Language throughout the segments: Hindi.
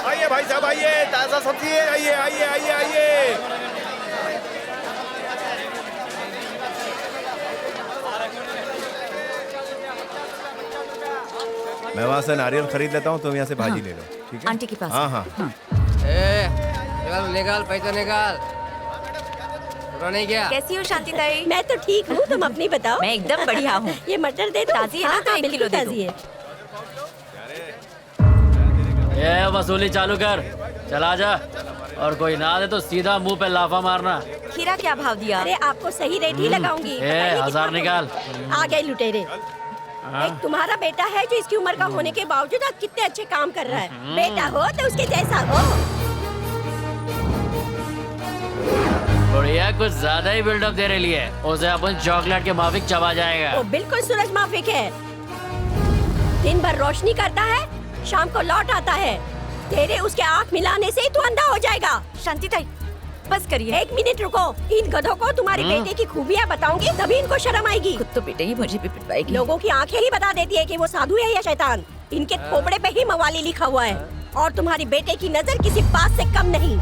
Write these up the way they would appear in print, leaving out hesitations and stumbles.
आइए भाई साहब, आइए, ताजा सब्जी है, आइए आइए आइए आइए। मैं वहाँ से नारियल खरीद लेता हूँ, तुम यहाँ से भाजी ले लो, ठीक है? आंटी के पास। हाँ हाँ। निकाल पैसा निकाल। नहीं क्या? कैसी हो शांति ताई? मैं तो ठीक हूँ, तुम अपनी बताओ। मैं एकदम बढ़िया हूँ। ये मटर दे दो। ताजी है ना, तो 1 किलो दे दो। ताजी है। ये वसूली चालू कर, चला जा। और कोई ना दे तो सीधा मुंह पे लाफा मारना। खीरा क्या भाव दिया? अरे आपको सही रेट ही लगाऊंगी। ए, बताइए 1000 कितना? निकाल। आ गए लुटेरे। एक तुम्हारा बेटा है जो इसकी उम्र का होने के बावजूद आज कितने अच्छे काम कर रहा है। बेटा हो तो उसके जैसा हो। बढ़िया, कुछ ज्यादा ही बिल्डअप दे रही है। उसे अपन चॉकलेट के माफिक चबा जाएगा। वो बिल्कुल सूरज माफिक है। दिन भर रोशनी करता है, शाम को लौट आता है। तेरे उसके आँख मिलाने से ही तू अंधा हो जाएगा। शांति ताई, बस करिए। 1 मिनट रुको, इन गधों को तुम्हारे बेटे की खूबियाँ बताऊंगी, तभी इनको शर्म आएगी। खुद तो बेटे ही मुझे भी पिटवाएगी। लोगों की आंखें ही बता देती है कि वो साधु है या शैतान। इनके खोपड़े पे ही मवाली लिखा हुआ है। और तुम्हारी बेटे की नजर किसी बात से कम नहीं।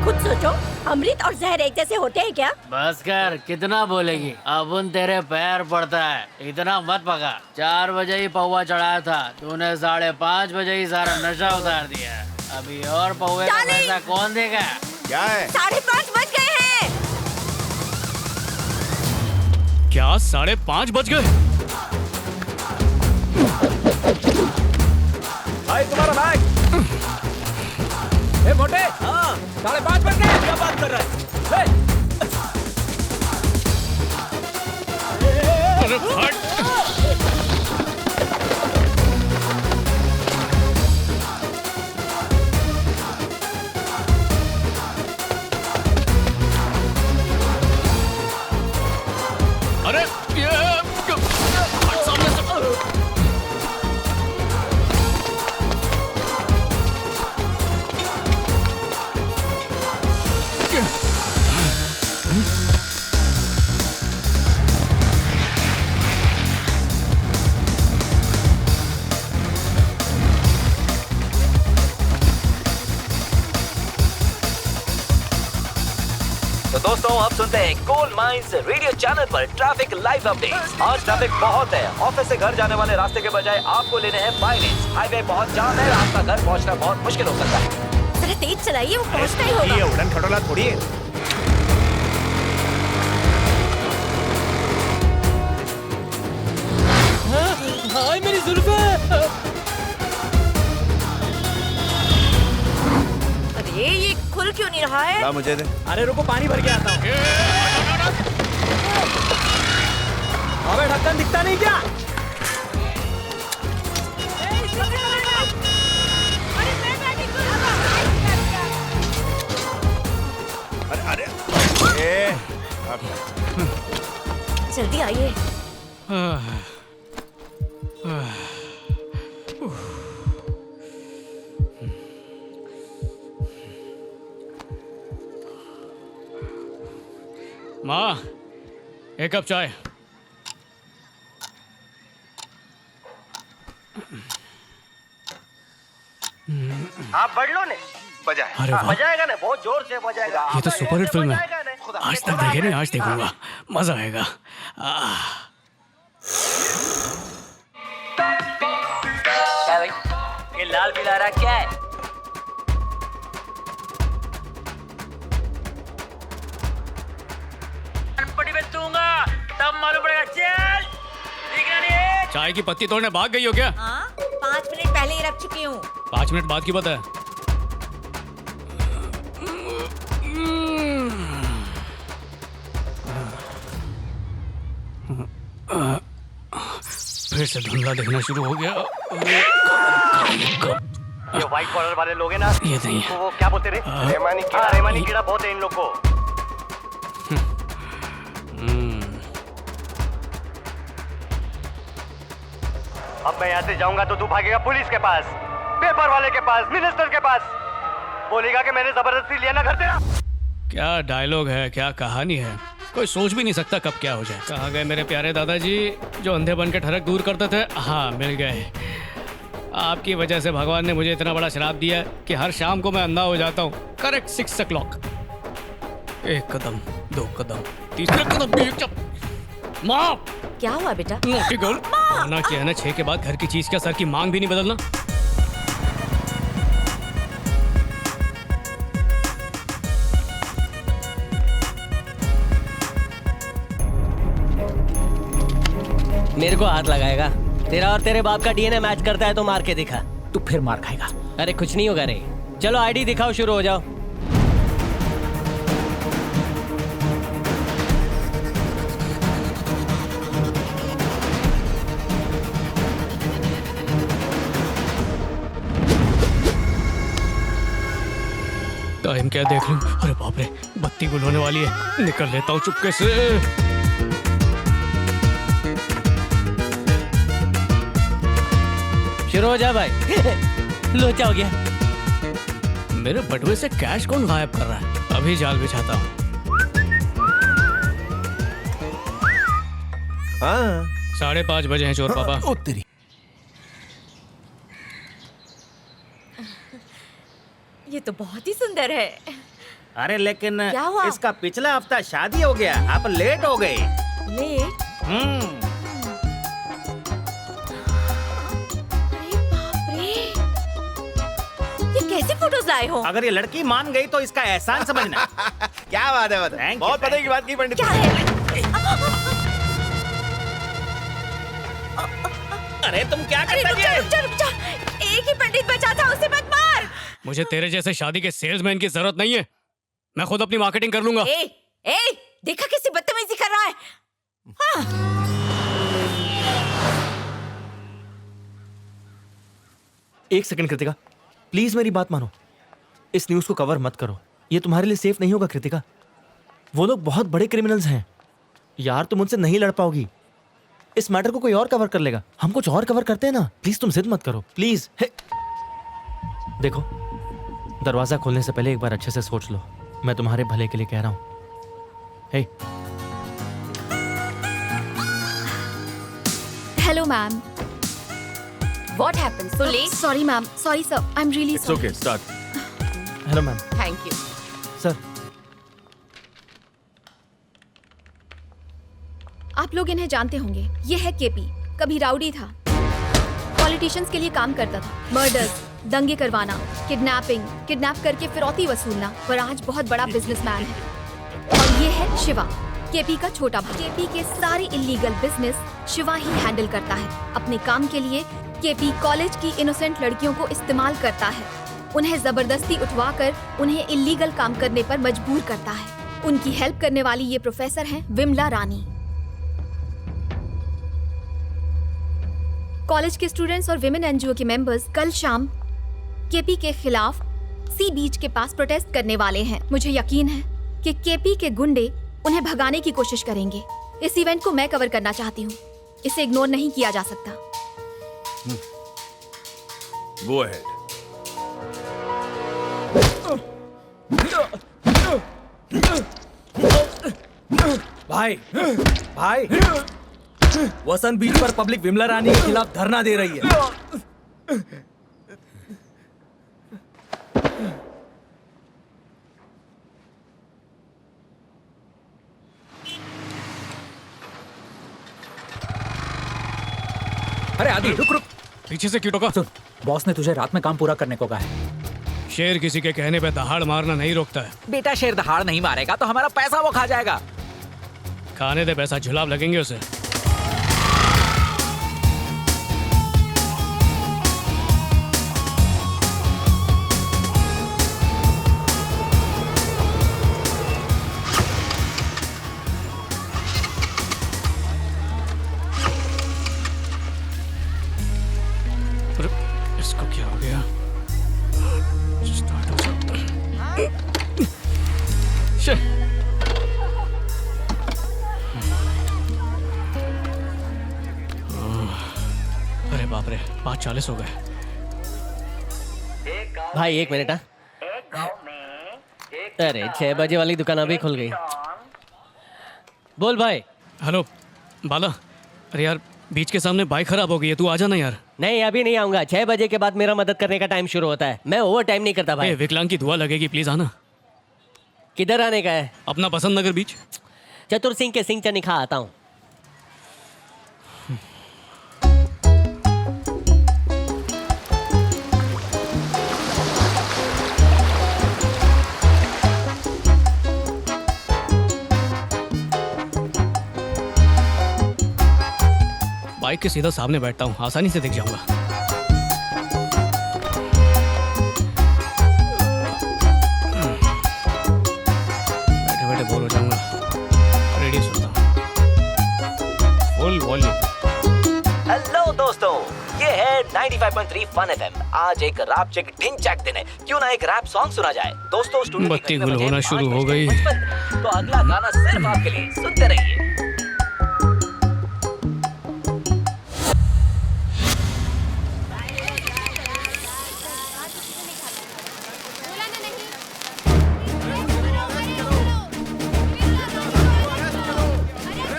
खुद सोचो, अमृत और जहर एक जैसे होते हैं क्या? बस कर, कितना बोलेगी? अब उन तेरे पैर पड़ता है, इतना मत पका। 4 बजे ही पौवा चढ़ाया था, तूने 5:30 बजे ही सारा नशा उतार दिया। अभी और पौवे का पैसा कौन देगा? क्या है? 5:30 बज गए हैं। क्या 5:30 बज गए? भाई तुम्हारा बैग। ए मोटे, 5:30 बज गए। क्या बात कर रहा है? अरे फट! अरे ये सामने से तो दोस्तों, अब सुनते हैं गोल्ड माइंस रेडियो चैनल पर ट्रैफिक लाइव अपडेट्स। आज ट्रैफिक बहुत है। ऑफिस से घर जाने वाले रास्ते के बजाय आपको लेने हैं बाइलेंस। हाईवे बहुत जाम है, आपका घर पहुंचना बहुत मुश्किल हो सकता है। जरा तेज चलाइए, वो पहुंचना ही होगा। ये उड़न खटोला थोड़ी है। हाय मेरी जुल्फे। अरे ये खुल क्यों नहीं रहा है? ला मुझे दे। अरे रुको, पानी भर के आता हूँ। अबे ढक्कन दिखता नहीं क्या? अरे अरे ए, जल्दी आइए। माँ, 1 कप चाय। आप बढ़ लो ने बजाए। अरे वाह, बजाएगा ना, बहुत जोर से बजाएगा। ये तो सुपर हिट फिल्म है। खुदा आज तक देखे नहीं, आज देखूंगा, मजा आएगा। क्या भाई, ये लाल पीला रहा क्या है? पट्टी में दूंगा, तब मालूम पड़ेगा। चल, दिखना नहीं है। चाय की पत्ती तोड़ने भाग गई हो क्या? हाँ, 5 मिनट पहले ही रख चुकी हूँ। 5 मिनट बाद की बात है। फिर से धुंधला दिखना शुरू हो गया। ये व्हाइट कॉलर वाले लोग हैं ना, ये नहीं है। तो वो क्या बोलते रहे? रेमानी कीड़ा बहुत है इन लोग को। अब मैं यहाँ से जाऊंगा तो तू भागेगा पुलिस के पास, पेपर वाले के पास, मिनिस्टर के पास। बोलेगा कि मैंने जबरदस्ती लिया ना घर तेरा। क्या डायलॉग है, क्या कहानी है, कोई सोच भी नहीं सकता कब क्या हो जाए। कहाँ गए मेरे प्यारे दादाजी जो अंधे बन के ठरक दूर करते थे? हाँ, मिल गए। आपकी वजह से भगवान ने मुझे इतना बड़ा श्राप दिया है कि हर शाम को मैं अंधा हो जाता हूँ। Correct 6 o'clock। 1 कदम, 2 कदम, तीसरा कदम भी माँ। क्या हुआ बेटा? Naughty girl. ना क्या है ना 6 के बाद घर की चीज क्या सर की मांग भी नहीं बदलना। मेरे को हाथ लगाएगा? तेरा और तेरे बाप का डीएनए मैच करता है तो मार के दिखा। तू फिर मार खाएगा। अरे कुछ नहीं होगा रे। चलो आईडी दिखाओ, शुरू हो जाओ। टाइम क्या देख लूं? अरे बाप रे, बत्ती गुल होने वाली है। निकल लेता हूँ चुपके से। शुरू हो जा भाई। लोचा हो गया। मेरे बटुए से कैश कौन गायब कर रहा है? अभी जाल बिछाता हूँ। हाँ 5:30 बजे हैं चोर पापा। तेरी ये तो बहुत ही सुंदर है। अरे लेकिन क्या हुआ? इसका पिछला हफ्ता शादी हो गया, आप लेट हो गए। लेट? अरे बाप रे, ये कैसी फोटोज लाए हो? अगर ये लड़की मान गई तो इसका एहसान समझना। क्या बात है, बहुत पता की बात की पंडित। क्या है? अरे तुम क्या अरे करते रुक जा, रुक जा, रुक जा। एक ही पंडित बचा था, उसे मत मार। मुझे तेरे जैसे शादी के सेल्समैन की जरूरत नहीं है। मैं खुद अपनी मार्केटिंग कर लूंगा। देखा कैसी बदतमीजी कर रहा है। हाँ। एक सेकंड कृतिका, प्लीज मेरी बात मानो। इस न्यूज को कवर मत करो, ये तुम्हारे लिए सेफ नहीं होगा कृतिका। वो लोग बहुत बड़े क्रिमिनल्स हैं यार, तुम उनसे नहीं लड़ पाओगी। इस मैटर को कोई और कवर कर लेगा, हम कुछ और कवर करते हैं ना। प्लीज तुम जिद मत करो, प्लीज। देखो, दरवाजा खोलने से पहले एक बार अच्छे से सोच लो। मैं तुम्हारे भले के लिए कह रहा हूं। Hey hello ma'am. What happened? So late? Sorry ma'am, sorry sir, I am really sorry. Okay, start. Hello ma'am. Thank you. Sir, आप लोग इन्हें जानते होंगे। ये है केपी। कभी राउडी था, पॉलिटिशियंस के लिए काम करता था। मर्डर्स, दंगे करवाना, किडनैप करके फिरौती वसूलना, पर आज बहुत बड़ा बिजनेसमैन है। और ये है शिवा, केपी का छोटा भाई। केपी के सारे इलीगल बिजनेस शिवा ही हैंडल करता है। अपने काम के लिए केपी कॉलेज की इनोसेंट लड़कियों को इस्तेमाल करता है, उन्हें जबरदस्ती उठवाकर उन्हें इलीगल काम करने पर मजबूर करता है। उनकी हेल्प करने वाली ये प्रोफेसर हैं विमला रानी। कॉलेज के स्टूडेंट्स और विमेन एनजीओ के मेंबर्स कल शाम केपी के खिलाफ सी बीच के पास प्रोटेस्ट करने वाले हैं। मुझे यकीन है कि केपी के गुंडे उन्हें भगाने की कोशिश करेंगे। इस इवेंट को मैं कवर करना चाहती हूँ, इसे इग्नोर नहीं किया जा सकता। Go ahead. भाई वसंत बीच पर पब्लिक विमला रानी के खिलाफ धरना दे रही है। अरे आदि रुक रुक। पीछे से क्यों टोका? सुन, बॉस ने तुझे रात में काम पूरा करने को कहा है। शेर किसी के कहने पे दहाड़ मारना नहीं रोकता है। बेटा शेर दहाड़ नहीं मारेगा तो हमारा पैसा वो खा जाएगा। खाने दे पैसा, झुलाब लगेंगे उसे। इसको क्या हो गया? स्टार्ट हो सकता है। अरे बाप रे, 5:40 हो गए। भाई 1 मिनट। अरे 6 बजे वाली दुकान अभी खुल गई। बोल भाई। हेलो बाला, अरे यार बीच के सामने बाइक खराब हो गई है, तू आ जाना यार। नहीं अभी नहीं आऊंगा, 6 बजे के बाद मेरा मदद करने का टाइम शुरू होता है। मैं ओवर टाइम नहीं करता भाई। विकलांग की दुआ लगेगी, प्लीज आना। किधर आने का है? अपना पसंद नगर बीच। चतुर सिंह के सिंह चनिखा आता हूँ। बाइक के सीधा सामने बैठता हूँ, आसानी से दिख जाऊंगा। बैठे बैठे बोर हो जाऊंगा। रेडियो सुनता हूँ, फुल वॉल्यूम। हेलो दोस्तों, ये है 95.3 फन एफएम। आज एक रैप चेक ढिंचैक दिन है, क्यों ना एक रैप सॉन्ग सुना जाए। दोस्तों स्टूडियो बत्ती गुल होना शुरू हो गई। तो अगला गाना सिर्फ आपके लिए, सुनते रहिए।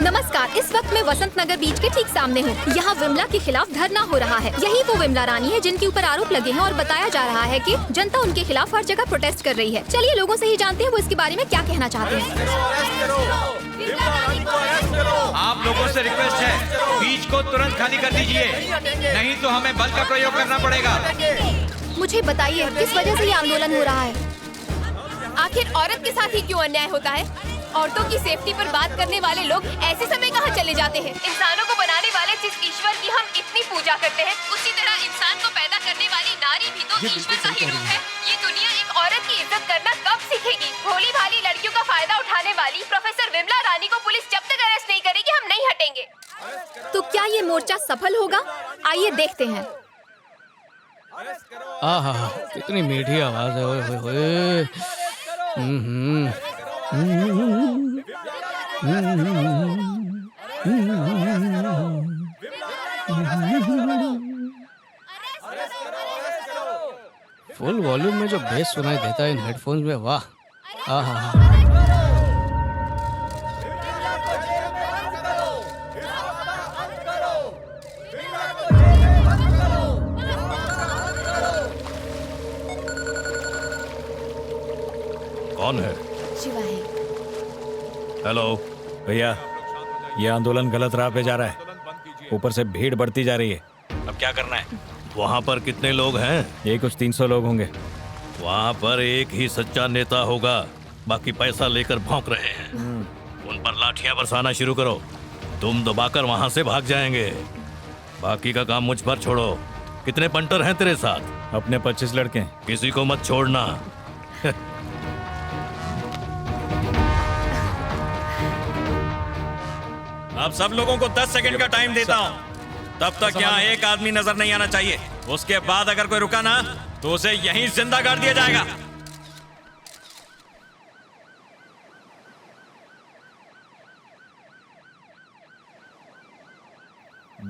नमस्कार, इस वक्त मैं वसंत नगर बीच के ठीक सामने हूँ। यहाँ विमला के खिलाफ धरना हो रहा है। यही वो विमला रानी है जिनके ऊपर आरोप लगे हैं और बताया जा रहा है कि जनता उनके खिलाफ हर जगह प्रोटेस्ट कर रही है। चलिए लोगों से ही जानते हैं वो इसके बारे में क्या कहना चाहते हैं। आप लोगों से रिक्वेस्ट है, बीच को तुरंत खाली कर दीजिए, नहीं तो हमें बल का प्रयोग करना पड़ेगा। मुझे बताइए किस वजह से ये आंदोलन हो रहा है? आखिर औरत के साथ ही क्यों अन्याय होता है? औरतों की सेफ्टी पर बात करने वाले लोग ऐसे समय कहाँ चले जाते हैं? इंसानों को बनाने वाले जिस ईश्वर की हम इतनी पूजा करते हैं, उसी तरह इंसान को पैदा करने वाली नारी भी तो ईश्वर का ही रूप है। ये दुनिया एक औरत की इज्जत करना कब सीखेगी? भोली भाली लड़कियों का फायदा उठाने वाली प्रोफेसर विमला रानी को पुलिस जब तक अरेस्ट नहीं करेगी हम नहीं हटेंगे। तो क्या ये मोर्चा सफल होगा? आइए देखते हैं। आहा, कितनी मीठी आवाज है। ओए होए होए। फुल वॉल्यूम में जो बेस सुनाई देता है इन हेडफोन्स में, वाह। आहा, कौन है? शिवा है। हेलो भैया, ये आंदोलन गलत राह पे जा रहा है। ऊपर से भीड़ बढ़ती जा रही है। अब क्या करना है? वहाँ पर कितने लोग हैं? ये कुछ 300 लोग होंगे। वहाँ पर एक ही सच्चा नेता होगा, बाकी पैसा लेकर भौंक रहे हैं। उन पर लाठियाँ बरसाना शुरू करो, तुम दबाकर वहाँ से भाग जाएंगे। बाकी का काम मुझ पर छोड़ो। कितने पंटर हैं तेरे साथ? अपने 25 लड़के। किसी को मत छोड़ना। अब सब लोगों को 10 सेकंड का टाइम देता हूँ। तब तक यहाँ एक आदमी नजर नहीं आना चाहिए। उसके बाद अगर कोई रुका ना तो उसे यहीं जिंदा कर दिया जाएगा।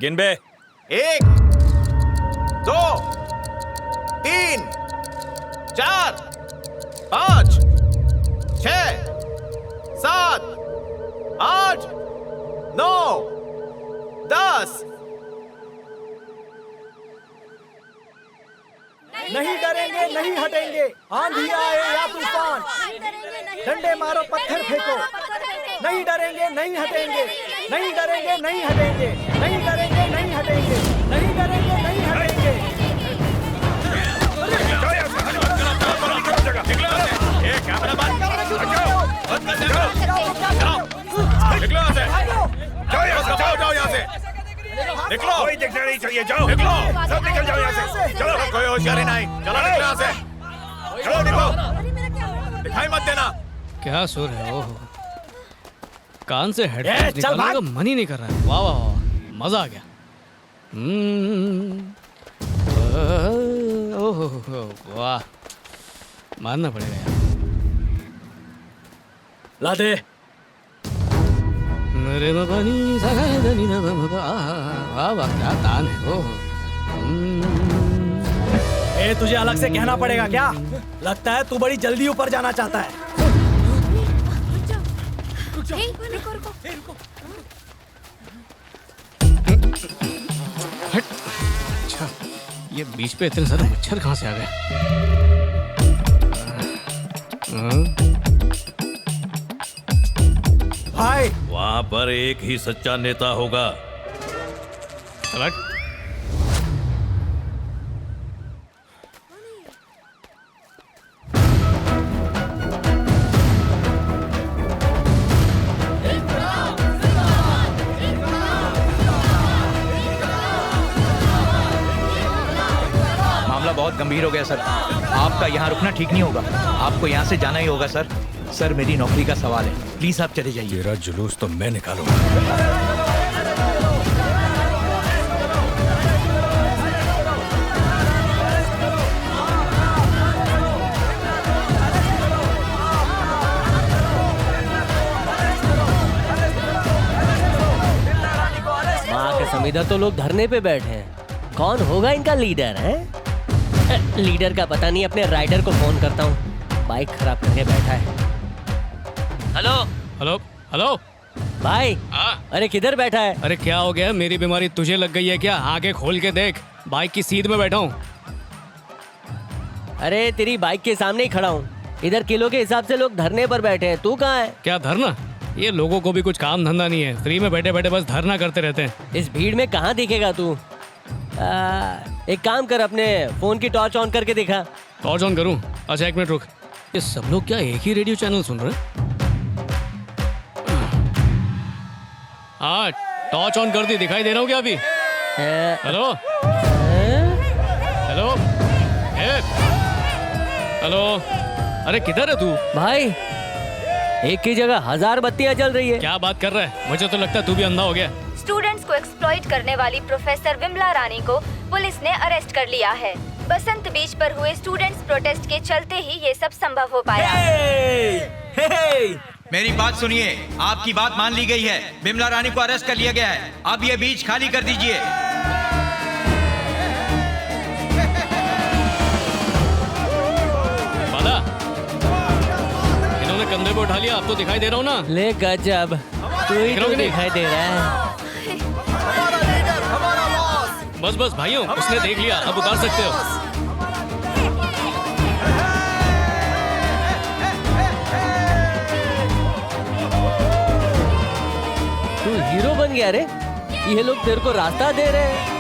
गिन बे। 1 2 3 4 5 6 7 8 9 10। नहीं डरेंगे, नहीं हटेंगे, आंधी आए या तूफान, डंडे मारो, पत्थर फेंको। नहीं डरेंगे, नहीं हटेंगे, नहीं डरेंगे, नहीं हटेंगे, नहीं डरेंगे, नहीं हटेंगे, नहीं डरेंगे, नहीं हटेंगे। जाओ यहाँ से, निकलो। कोई दिखना नहीं चाहिए, जाओ निकलो, सब निकल जाओ यहाँ से। चलो, कोई होशियारी नहीं, चलो निकलो यहाँ से, चलो निकलो, दिखाई मत देना। क्या सुर है? ओहो, कान से हेडफोन्स निकालने का मन ही नहीं कर रहा है। वाह वाह वाह, मजा आ गया। ओहो वाह, मानना पड़ेगा यार। ला दे। मेरे मबानी सगादनी न बमबा, वाह वाह क्या तान है। ओहो, ए तुझे अलग से कहना पड़ेगा क्या? लगता है तू बड़ी जल्दी ऊपर जाना चाहता है। रुको रुको। हट। अच्छा, ये बीच पे इतने सारे मच्छर कहाँ से आ गए? भाई वहां पर एक ही सच्चा नेता होगा। अलग मामला बहुत गंभीर हो गया सर। आपका यहाँ रुकना ठीक नहीं होगा, आपको यहाँ से जाना ही होगा सर। सर मेरी नौकरी का सवाल है, प्लीज आप चले जाइए। तेरा जुलूस तो मैं निकालूंगा। माँ के समीधर तो लोग धरने पे बैठे हैं। कौन होगा इनका लीडर है? लीडर का पता नहीं, अपने राइडर को फोन करता हूँ। बाइक खराब करके बैठा है। हेलो हेलो हेलो भाई। अरे किधर बैठा है? अरे क्या हो गया? मेरी बीमारी तुझे लग गई है क्या? आगे खोल के देख, बाइक की सीट में बैठा हूँ। अरे तेरी बाइक के सामने ही खड़ा हूँ। इधर किलो के हिसाब से लोग धरने पर बैठे हैं, तू कहाँ है? क्या धरना? ये लोगों को भी कुछ काम धंधा नहीं है, फ्री में बैठे बैठे बस धरना करते रहते हैं। इस भीड़ में कहाँ दिखेगा तू? एक काम कर, अपने फोन की टॉर्च ऑन करके दिखा। टॉर्च ऑन करूँ? अच्छा एक मिनट रुक। ये सब लोग क्या एक ही रेडियो चैनल सुन रहे हैं? हाँ टॉर्च ऑन कर दी, दिखाई दे रहा हूँ क्या अभी? हेलो हेलो हेलो, अरे किधर है तू? भाई एक की जगह 1000 बत्तियां जल रही है। क्या बात कर रहा है? मुझे तो लगता है तू भी अंधा हो गया। स्टूडेंट्स को एक्सप्लॉइट करने वाली प्रोफेसर विमला रानी को पुलिस ने अरेस्ट कर लिया है। बसंत बीच पर हुए स्टूडेंट्स प्रोटेस्ट के चलते ही ये सब संभव हो पाया। मेरी बात सुनिए, आपकी बात मान ली गई है। विमला रानी को अरेस्ट कर लिया गया है। अब ये बीच खाली कर दीजिए। बाला, इन्होंने कंधे पे उठा लिया, अब तो दिखाई दे रहा हूँ ना? ले गजब, तू ही तो दिखाई दे रहा है। बस बस भाइयों, उसने देख लिया, अब उतार सकते हो। तू हीरो बन गया रे। ये लोग तेरे को रास्ता दे रहे हैं।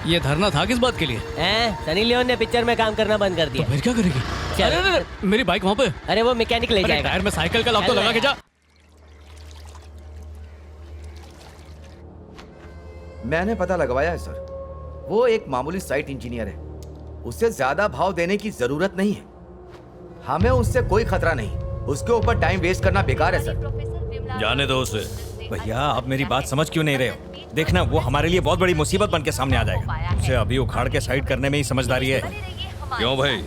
ये धरना था किस बात के लिए? सनी लियोन ने पिक्चर में काम करना बंद कर दिया। तो फिर क्या करेगी? अरे, अरे, मेरी बाइक वहाँ पे। अरे वो मैकेनिक ले जाएगा। टायर में साइकिल का लॉक तो लगा के जा। मैंने पता लगवाया है सर, वो एक मामूली साइट इंजीनियर है। उसे ज्यादा भाव देने की जरूरत नहीं है। हमें उससे कोई खतरा नहीं। उसके ऊपर टाइम वेस्ट करना बेकार है सर। जाने दो उसे। भैया आप मेरी बात समझ क्यों नहीं रहे हो? देखना वो हमारे लिए बहुत बड़ी मुसीबत बन के सामने आ जाएगा। उसे अभी उखाड़ के साइड करने में ही समझदारी है। क्यों भाई,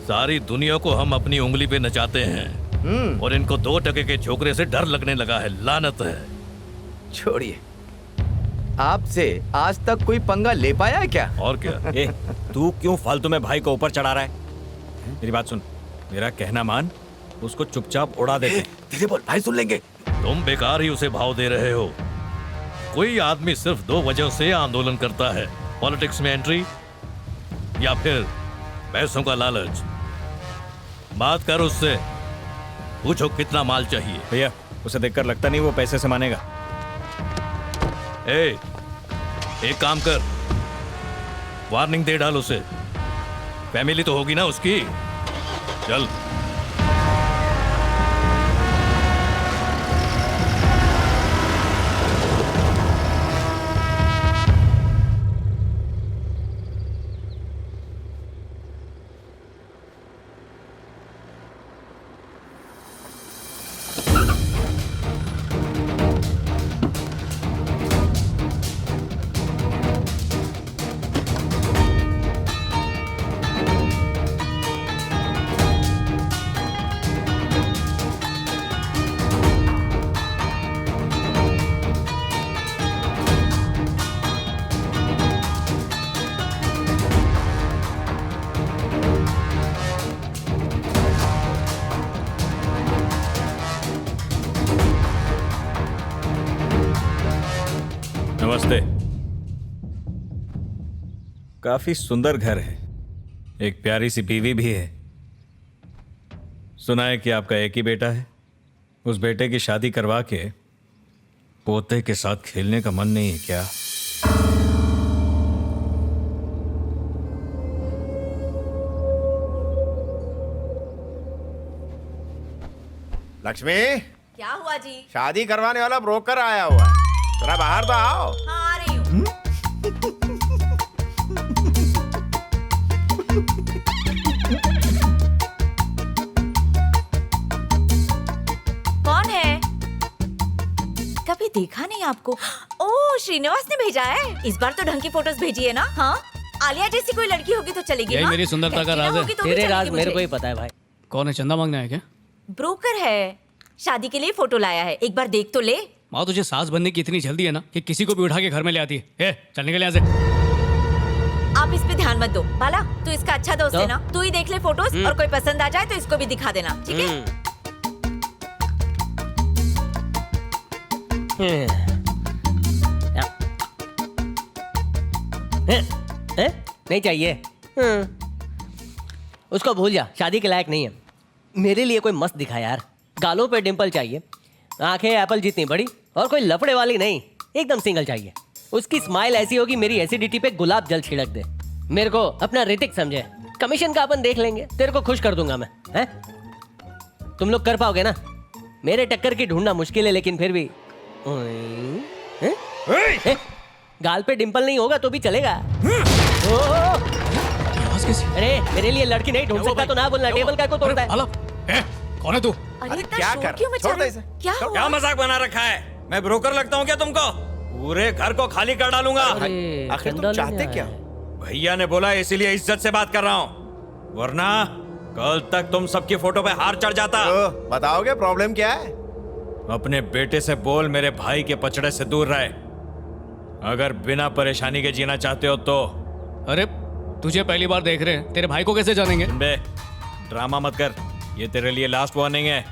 सारी दुनिया को हम अपनी उंगली पे नचाते हैं और इनको 2 टके के छोकरे से डर लगने लगा है। लानत है। छोड़िए, आपसे आज तक कोई पंगा ले पाया है क्या? और क्या? तू क्यों फालतू में भाई को ऊपर चढ़ा रहा है? मेरी बात सुन, मेरा कहना मान, उसको चुपचाप उड़ा दे। धीरे बोल, भाई सुन लेंगे। तुम बेकार ही उसे भाव दे रहे हो। कोई आदमी सिर्फ 2 वजह से आंदोलन करता है, पॉलिटिक्स में एंट्री या फिर पैसों का लालच। बात कर उससे, पूछो कितना माल चाहिए। भैया उसे देखकर लगता नहीं वो पैसे से मानेगा। एक काम कर, वार्निंग दे डाल उसे। फैमिली तो होगी ना उसकी। चल। नमस्ते। काफी सुंदर घर है, एक प्यारी सी बीवी भी है। सुना है कि आपका एक ही बेटा है। उस बेटे की शादी करवा के पोते के साथ खेलने का मन नहीं है क्या? लक्ष्मी, क्या हुआ जी? शादी करवाने वाला ब्रोकर आया हुआ है, थोड़ा बाहर तो आओ। हाँ, आ रही हूँ। कौन है? कभी देखा नहीं आपको। ओह, श्रीनिवास ने भेजा है। इस बार तो ढंग की फोटोज भेजी है ना? हाँ, आलिया जैसी कोई लड़की होगी तो चलेगी। यही हाँ? मेरी सुंदरता का राज है। होगी तो भी तेरे चलेगी राज मेरे मुझे। को ही पता है भाई। कौन है? चंदा मांगना है क्या? ब्रोकर है, शादी के लिए फोटो लाया है, एक बार देख तो ले। माँ, तुझे सास बनने की इतनी जल्दी है ना कि किसी को भी उठा के घर में ले आती है। ए, चल निकल यहाँ से। आप इस पे ध्यान मत दो। बाला, तू इसका अच्छा दोस्त है ना, तू ही देख ले फोटोज और कोई पसंद आ जाए तो इसको भी दिखा देना, ठीक है? नहीं चाहिए। उसको भूल जा, शादी के लायक नहीं है। मेरे लिए कोई मस्त दिखा यार। गालों पे डिंपल चाहिए, आंखें एप्पल जितनी बड़ी, और कोई लफड़े वाली नहीं, एकदम सिंगल चाहिए। उसकी स्माइल ऐसी होगी मेरी एसिडिटी पे गुलाब जल छिड़क दे। मेरे को अपना ऋतिक समझे। कमीशन का अपन देख लेंगे, तेरे को खुश कर दूंगा मैं। हैं? तुम लोग कर पाओगे ना? मेरे टक्कर की ढूंढना मुश्किल है, लेकिन फिर भी गाल पे डिंपल नहीं होगा तो भी चलेगा। अरे मेरे लिए लड़की नहीं ढूंढ सकता तो ना बोलना। टेबल का को तोड़ता है? कौन है तू? अरे क्या कर? छोड़ दे इसे। क्या मजाक बना रखा है? मैं ब्रोकर लगता हूँ क्या तुमको? पूरे घर को खाली कर डालूंगा। आखिर तुम चाहते क्या? भैया ने बोला इसीलिए इज्जत से बात कर रहा हूँ, वरना कल तक तुम सबकी फोटो पे हार चढ़ जाता। बताओगे प्रॉब्लम क्या है? अपने बेटे से बोल मेरे भाई के पचड़े से दूर रहे। अगर बिना परेशानी के जीना चाहते हो तो। अरे तुझे पहली बार देख रहे हैं, तेरे भाई को कैसे जानेंगे? बे ड्रामा मत कर, ये तेरे लिए लास्ट वार्निंग है।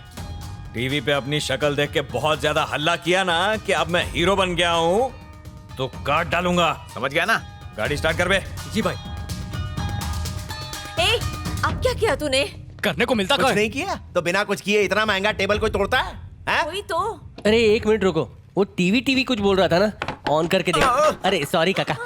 टीवी पे अपनी शक्ल देख के बहुत ज्यादा हल्ला किया ना कि अब मैं हीरो बन गया हूँ तो काट डालूंगा, समझ गया ना? गाड़ी स्टार्ट कर बे। जी भाई। ए, अब क्या किया तूने? करने को मिलता कुछ नहीं किया तो बिना कुछ किए इतना महंगा टेबल कोई तोड़ता है? कोई तो। अरे एक मिनट रुको, वो टीवी कुछ बोल रहा था ना, ऑन करके देख। अरे सॉरी काका।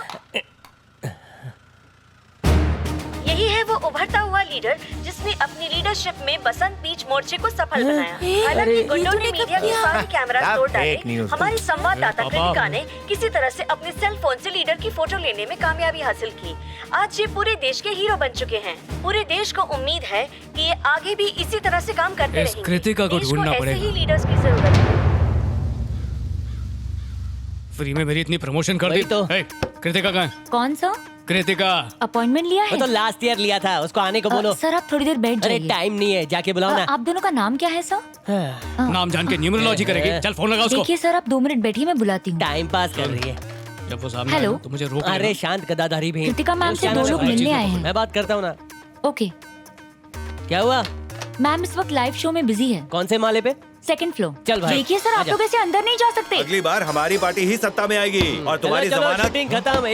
यही है वो उभरता हुआ लीडर जिसने अपनी लीडरशिप में बसंत बीच मोर्चे को सफल बनाया। हालांकि गुंडों ने मीडिया के सारे कैमरा तोड़ डाले। हमारी संवाददाता कृतिका ने किसी तरह से अपने सेल फोन से लीडर की फोटो लेने में कामयाबी हासिल की। आज ये पूरे देश के हीरो बन चुके हैं। पूरे देश को उम्मीद है कि ये आगे भी इसी तरह से काम करते रहेंगे। कृतिका को ढूंढना पड़ेगा। ऐसे ही लीडर्स की जरूरत है। फ्री में मेरी इतनी प्रमोशन कर दी तो। कृतिका कहाँ है? कौन सा? कृतिका। अपॉइंटमेंट लिया है? वो तो लास्ट ईयर लिया था, उसको आने को बोलो। सर आप थोड़ी देर बैठ जाइए। अरे टाइम नहीं है, जाके बुलाओ ना। आप दोनों का नाम क्या है सर? नाम जान के न्यूमरोलॉजी करेगी? चल फोन लगा उसको। देखिए सर, आप 2 मिनट बैठिए, मैं बुलाती हूँ। टाइम पास कर रही है। जब वो सामने हेलो। आए तो मुझे रोक। अरे शांत गदाधारी भी। कृतिका मैम से 2 लोग मिलने आए हैं। मैं बात करता हूँ ना। ओके। क्या हुआ? मैम इस वक्त लाइव शो में बिजी है। कौन से माले पे? 2nd floor. चल भाई। देखिए सर, आप लोग ऐसे अंदर नहीं जा सकते। अगली बार हमारी पार्टी ही सत्ता में आएगी और तुम्हारी जमानत शूटिंग खत्म।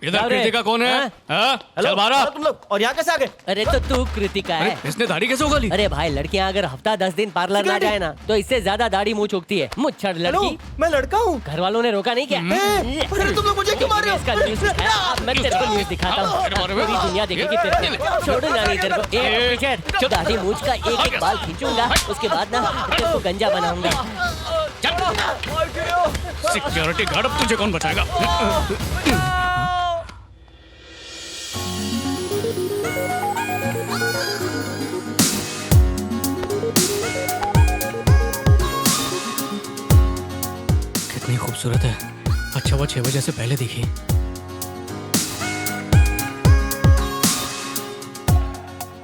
इधर कृतिका कौन है? चल बारा। तुम लोग और यहाँ कैसे आ गए? अरे तो तू कृतिका है। इसने दाढ़ी कैसे उगाली? अरे भाई लड़कियां अगर हफ्ता 10 दिन पार्लर ना जाए ना तो इससे ज्यादा दाढ़ी मुंह चुकती है। मुच्छड़ लड़की। मैं लड़का हूँ। घर वालों ने रोका नहीं क्या? अरे तुम लोग मुझे क्यों मार रहे हो? इसका न्यूज़ दिखाया। अब मैं तेरे को न्यूज़ दिखाता हूँ, पूरी दुनिया देखेगी तेरे को। छोड़ूंगा नहीं तेरे को। एक पीछे दाढ़ी मूंछ का एक बाल खींचूंगा, उसके बाद ना तेरे को गंजा बनाऊंगा। सिक्योरिटी गार्ड, अब तुझे कौन बचाएगा? कितनी खूबसूरत है। अच्छा वो 6 बजे से पहले देखी।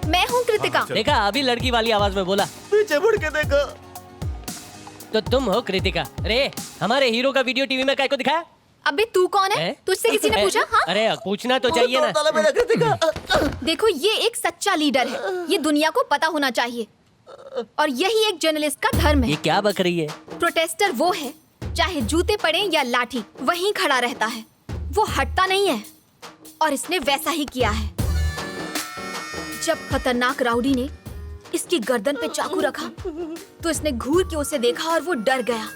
मैं हूँ कृतिका। देखा, अभी लड़की वाली आवाज में बोला। पीछे मुड़ के देखो। तो तुम हो कृतिका। अरे हमारे हीरो का वीडियो टीवी में काय को दिखाया? अबे तू कौन है? तुझसे किसी ने पूछा? हाँ? अरे पूछना तो चाहिए ना। देखो, ये एक सच्चा लीडर है, ये दुनिया को पता होना चाहिए, और यही एक जर्नलिस्ट का धर्म है। ये क्या बक रही है? प्रोटेस्टर वो है चाहे जूते पड़े या लाठी, वहीं खड़ा रहता है। वो हटता नहीं है और इसने वैसा ही किया है। जब खतरनाक राउडी ने इसकी गर्दन पे चाकू रखा तो इसने घूर के उसे देखा और वो डर गया।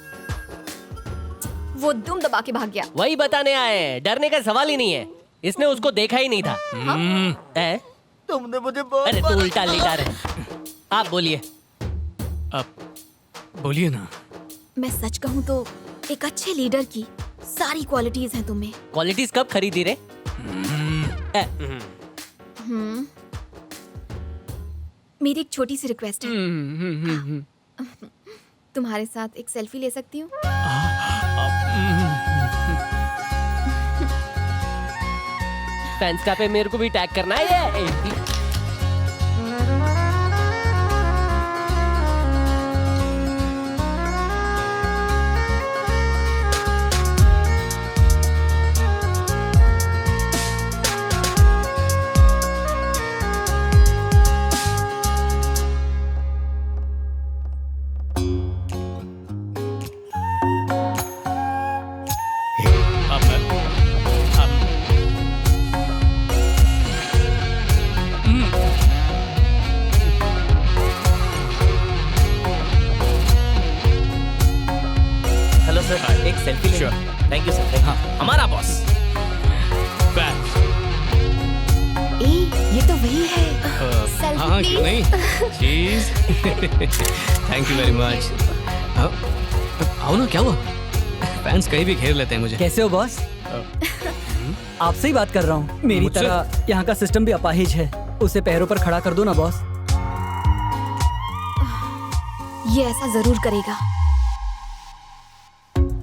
वो दुम दबा के भाग गया। वही बताने आए हैं, डरने का सवाल ही नहीं है। इसने उसको देखा ही नहीं था। तुमने मुझे बहुत अरे तू उल्टा लिटा रहे। आप बोलिए। आप बोलिए ना। मैं सच कहूँ तो एक अच्छे लीडर की सारी क्वालिटीज हैं तुम्हें। क्वालिटीज कब खरीदी रे? मेरी एक छोटी सी रिक्वेस्ट है। तुम्हारे साथ एक सेल्फी ले सकती हूँ? फैंस का पे मेरे को भी टैग करना है। एक सेल्फी ले। Thank you sir. हाँ, हमारा बॉस। ये तो वही है। हाँ क्यों नहीं? चीज। Thank you very much. आओ ना, क्या हुआ? फैंस कहीं भी घेर लेते हैं मुझे। कैसे हो बॉस? आपसे ही बात कर रहा हूँ। मेरी तरह यहाँ का सिस्टम भी अपाहिज है। उसे पैरों पर खड़ा कर दो ना बॉस। ये ऐसा जरूर करेगा।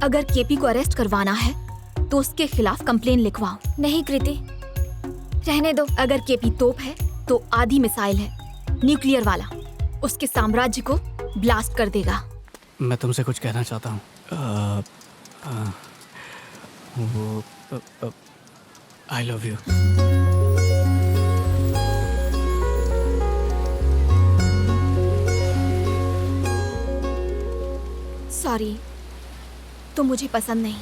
अगर केपी को अरेस्ट करवाना है तो उसके खिलाफ कंप्लेन लिखवाओ। नहीं कृति, रहने दो। अगर केपी तोप है तो आधी मिसाइल है, न्यूक्लियर वाला। उसके साम्राज्य को ब्लास्ट कर देगा। मैं तुमसे कुछ कहना चाहता हूँ। I love you. सॉरी, तुम मुझे पसंद नहीं।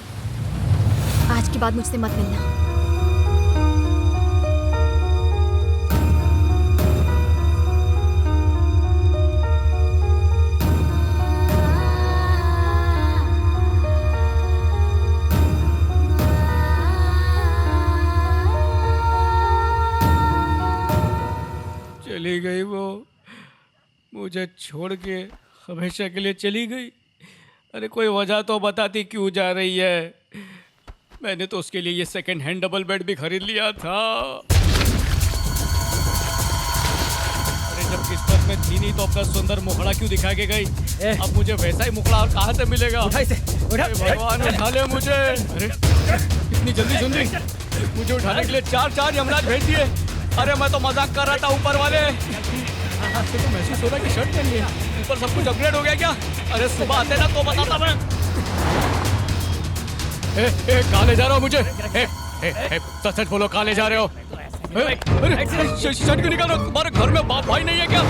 आज के बाद मुझसे मत मिलना। चली गई वो, मुझे छोड़ के हमेशा के लिए चली गई। अरे कोई वजह तो बताती क्यों जा रही है। मैंने तो उसके लिए ये सेकंड हैंड डबल बेड भी खरीद लिया था। अरे जब किस्मत में थी नहीं तो अपना सुंदर मुखड़ा क्यों दिखा के गई? अब मुझे वैसा ही मुखड़ा और कहाँ से मिलेगा? भगवान उठा ले मुझे। अरे इतनी जल्दी जल्दी मुझे उठाने के लिए चार यमराज भेज दिए। अरे मैं तो मजाक कर रहा था ऊपर वाले। आपसे तो महसूस हो रहा है कि शर्ट पहन लिया, ऊपर सब कुछ अपग्रेड हो गया क्या? अरे सुबह आते ना तो बताता मैं। कहाँ ले जा रहे हो मुझे? सच बोलो, कहाँ ले जा रहे हो? अरे शर्ट क्यों निकाल रहे हो? तुम्हारे घर में बाप भाई नहीं है क्या?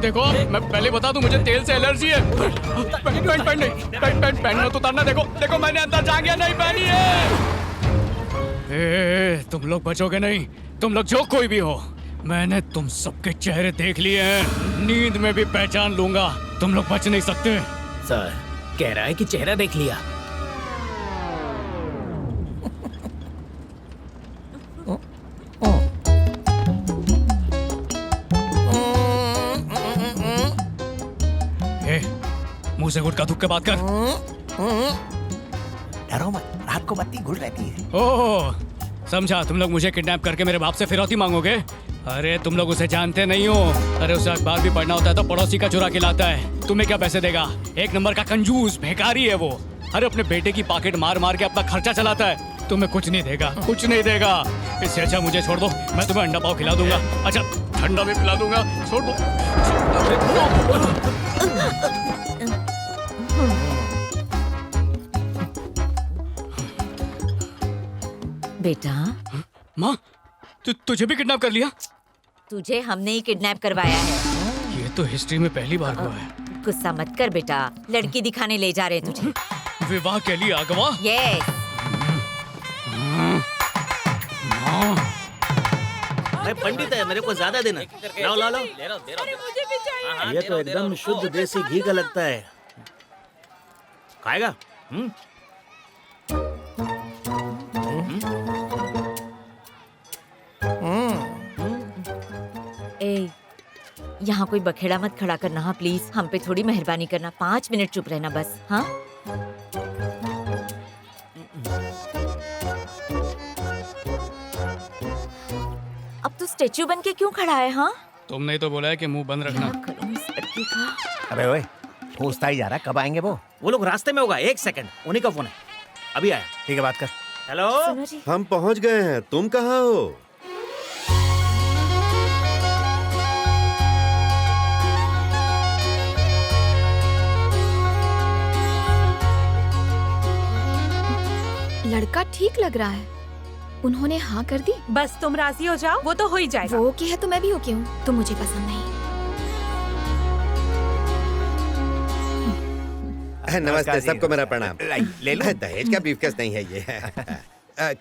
देखो मैं पहले बता दूं, मुझे तेल से एलर्जी है। पैंट पहनना तो उतारना। देखो मैंने अंदर जांघिया नहीं पहनी है। तुम लोग बचोगे नहीं, तुम लोग जो कोई भी हो। मैंने तुम सबके चेहरे देख लिए हैं, नींद में भी पहचान लूंगा। तुम लोग बच नहीं सकते। सर कह रहा है कि चेहरा देख लिया। मुंह से गुटका थूक के बात कर। डरो मत, रात को बत्ती गुल रहती है। ओह समझा, तुम लोग मुझे किडनैप करके मेरे बाप से फिरौती मांगोगे। अरे तुम लोग उसे जानते नहीं हो। अरे उसे अखबार भी पढ़ना होता है तो पड़ोसी का चुरा के लाता है। तुम्हें क्या पैसे देगा? एक नंबर का कंजूस भिखारी है वो। अरे अपने बेटे की पॉकेट मार मार के अपना खर्चा चलाता है। तुम्हें कुछ नहीं देगा, कुछ नहीं देगा। इससे अच्छा मुझे छोड़ दो, मैं तुम्हें अंडा पाव खिला दूंगा। अच्छा ठंडा भी पिला दूंगा। छोड़ दो। बेटा। माँ तुझे भी किडनैप कर लिया? तुझे हमने ही किडनैप करवाया है। ये तो हिस्ट्री में पहली बार हुआ है। गुस्सा मत कर बेटा, लड़की दिखाने ले जा रहे हैं तुझे। विवाह के लिए अगवा? यस। मैं पंडित है, मेरे को ज्यादा देना। लाओ लाओ लाओ। ये तो एकदम शुद्ध देसी घी का लगता है। खाएगा? ए, यहाँ कोई बखेड़ा मत खड़ा करना हाँ प्लीज। हम पे थोड़ी मेहरबानी करना, 5 मिनट चुप रहना बस। हाँ अब तू स्टेच्यू बन के क्यों खड़ा है? हाँ तुमने तो बोला है कि मुंह बंद रखना। अबे ओए, पूछता ही जा रहा कब आएंगे वो लोग रास्ते में होगा। 1 सेकंड, उन्हीं का फोन है, अभी आया। ठीक है, बात कर। हेलो, हम पहुंच गए हैं, तुम कहाँ हो? लड़का ठीक लग रहा है, उन्होंने हाँ कर दी। बस तुम राजी हो जाओ, वो तो हो ही जाएगा। वो ओके है तो मैं भी ओके हूँ, तो मुझे पसंद नहीं। नमस्ते, सबको मेरा प्रणाम। ले लो, दहेज का ब्रीफकेस नहीं है ये।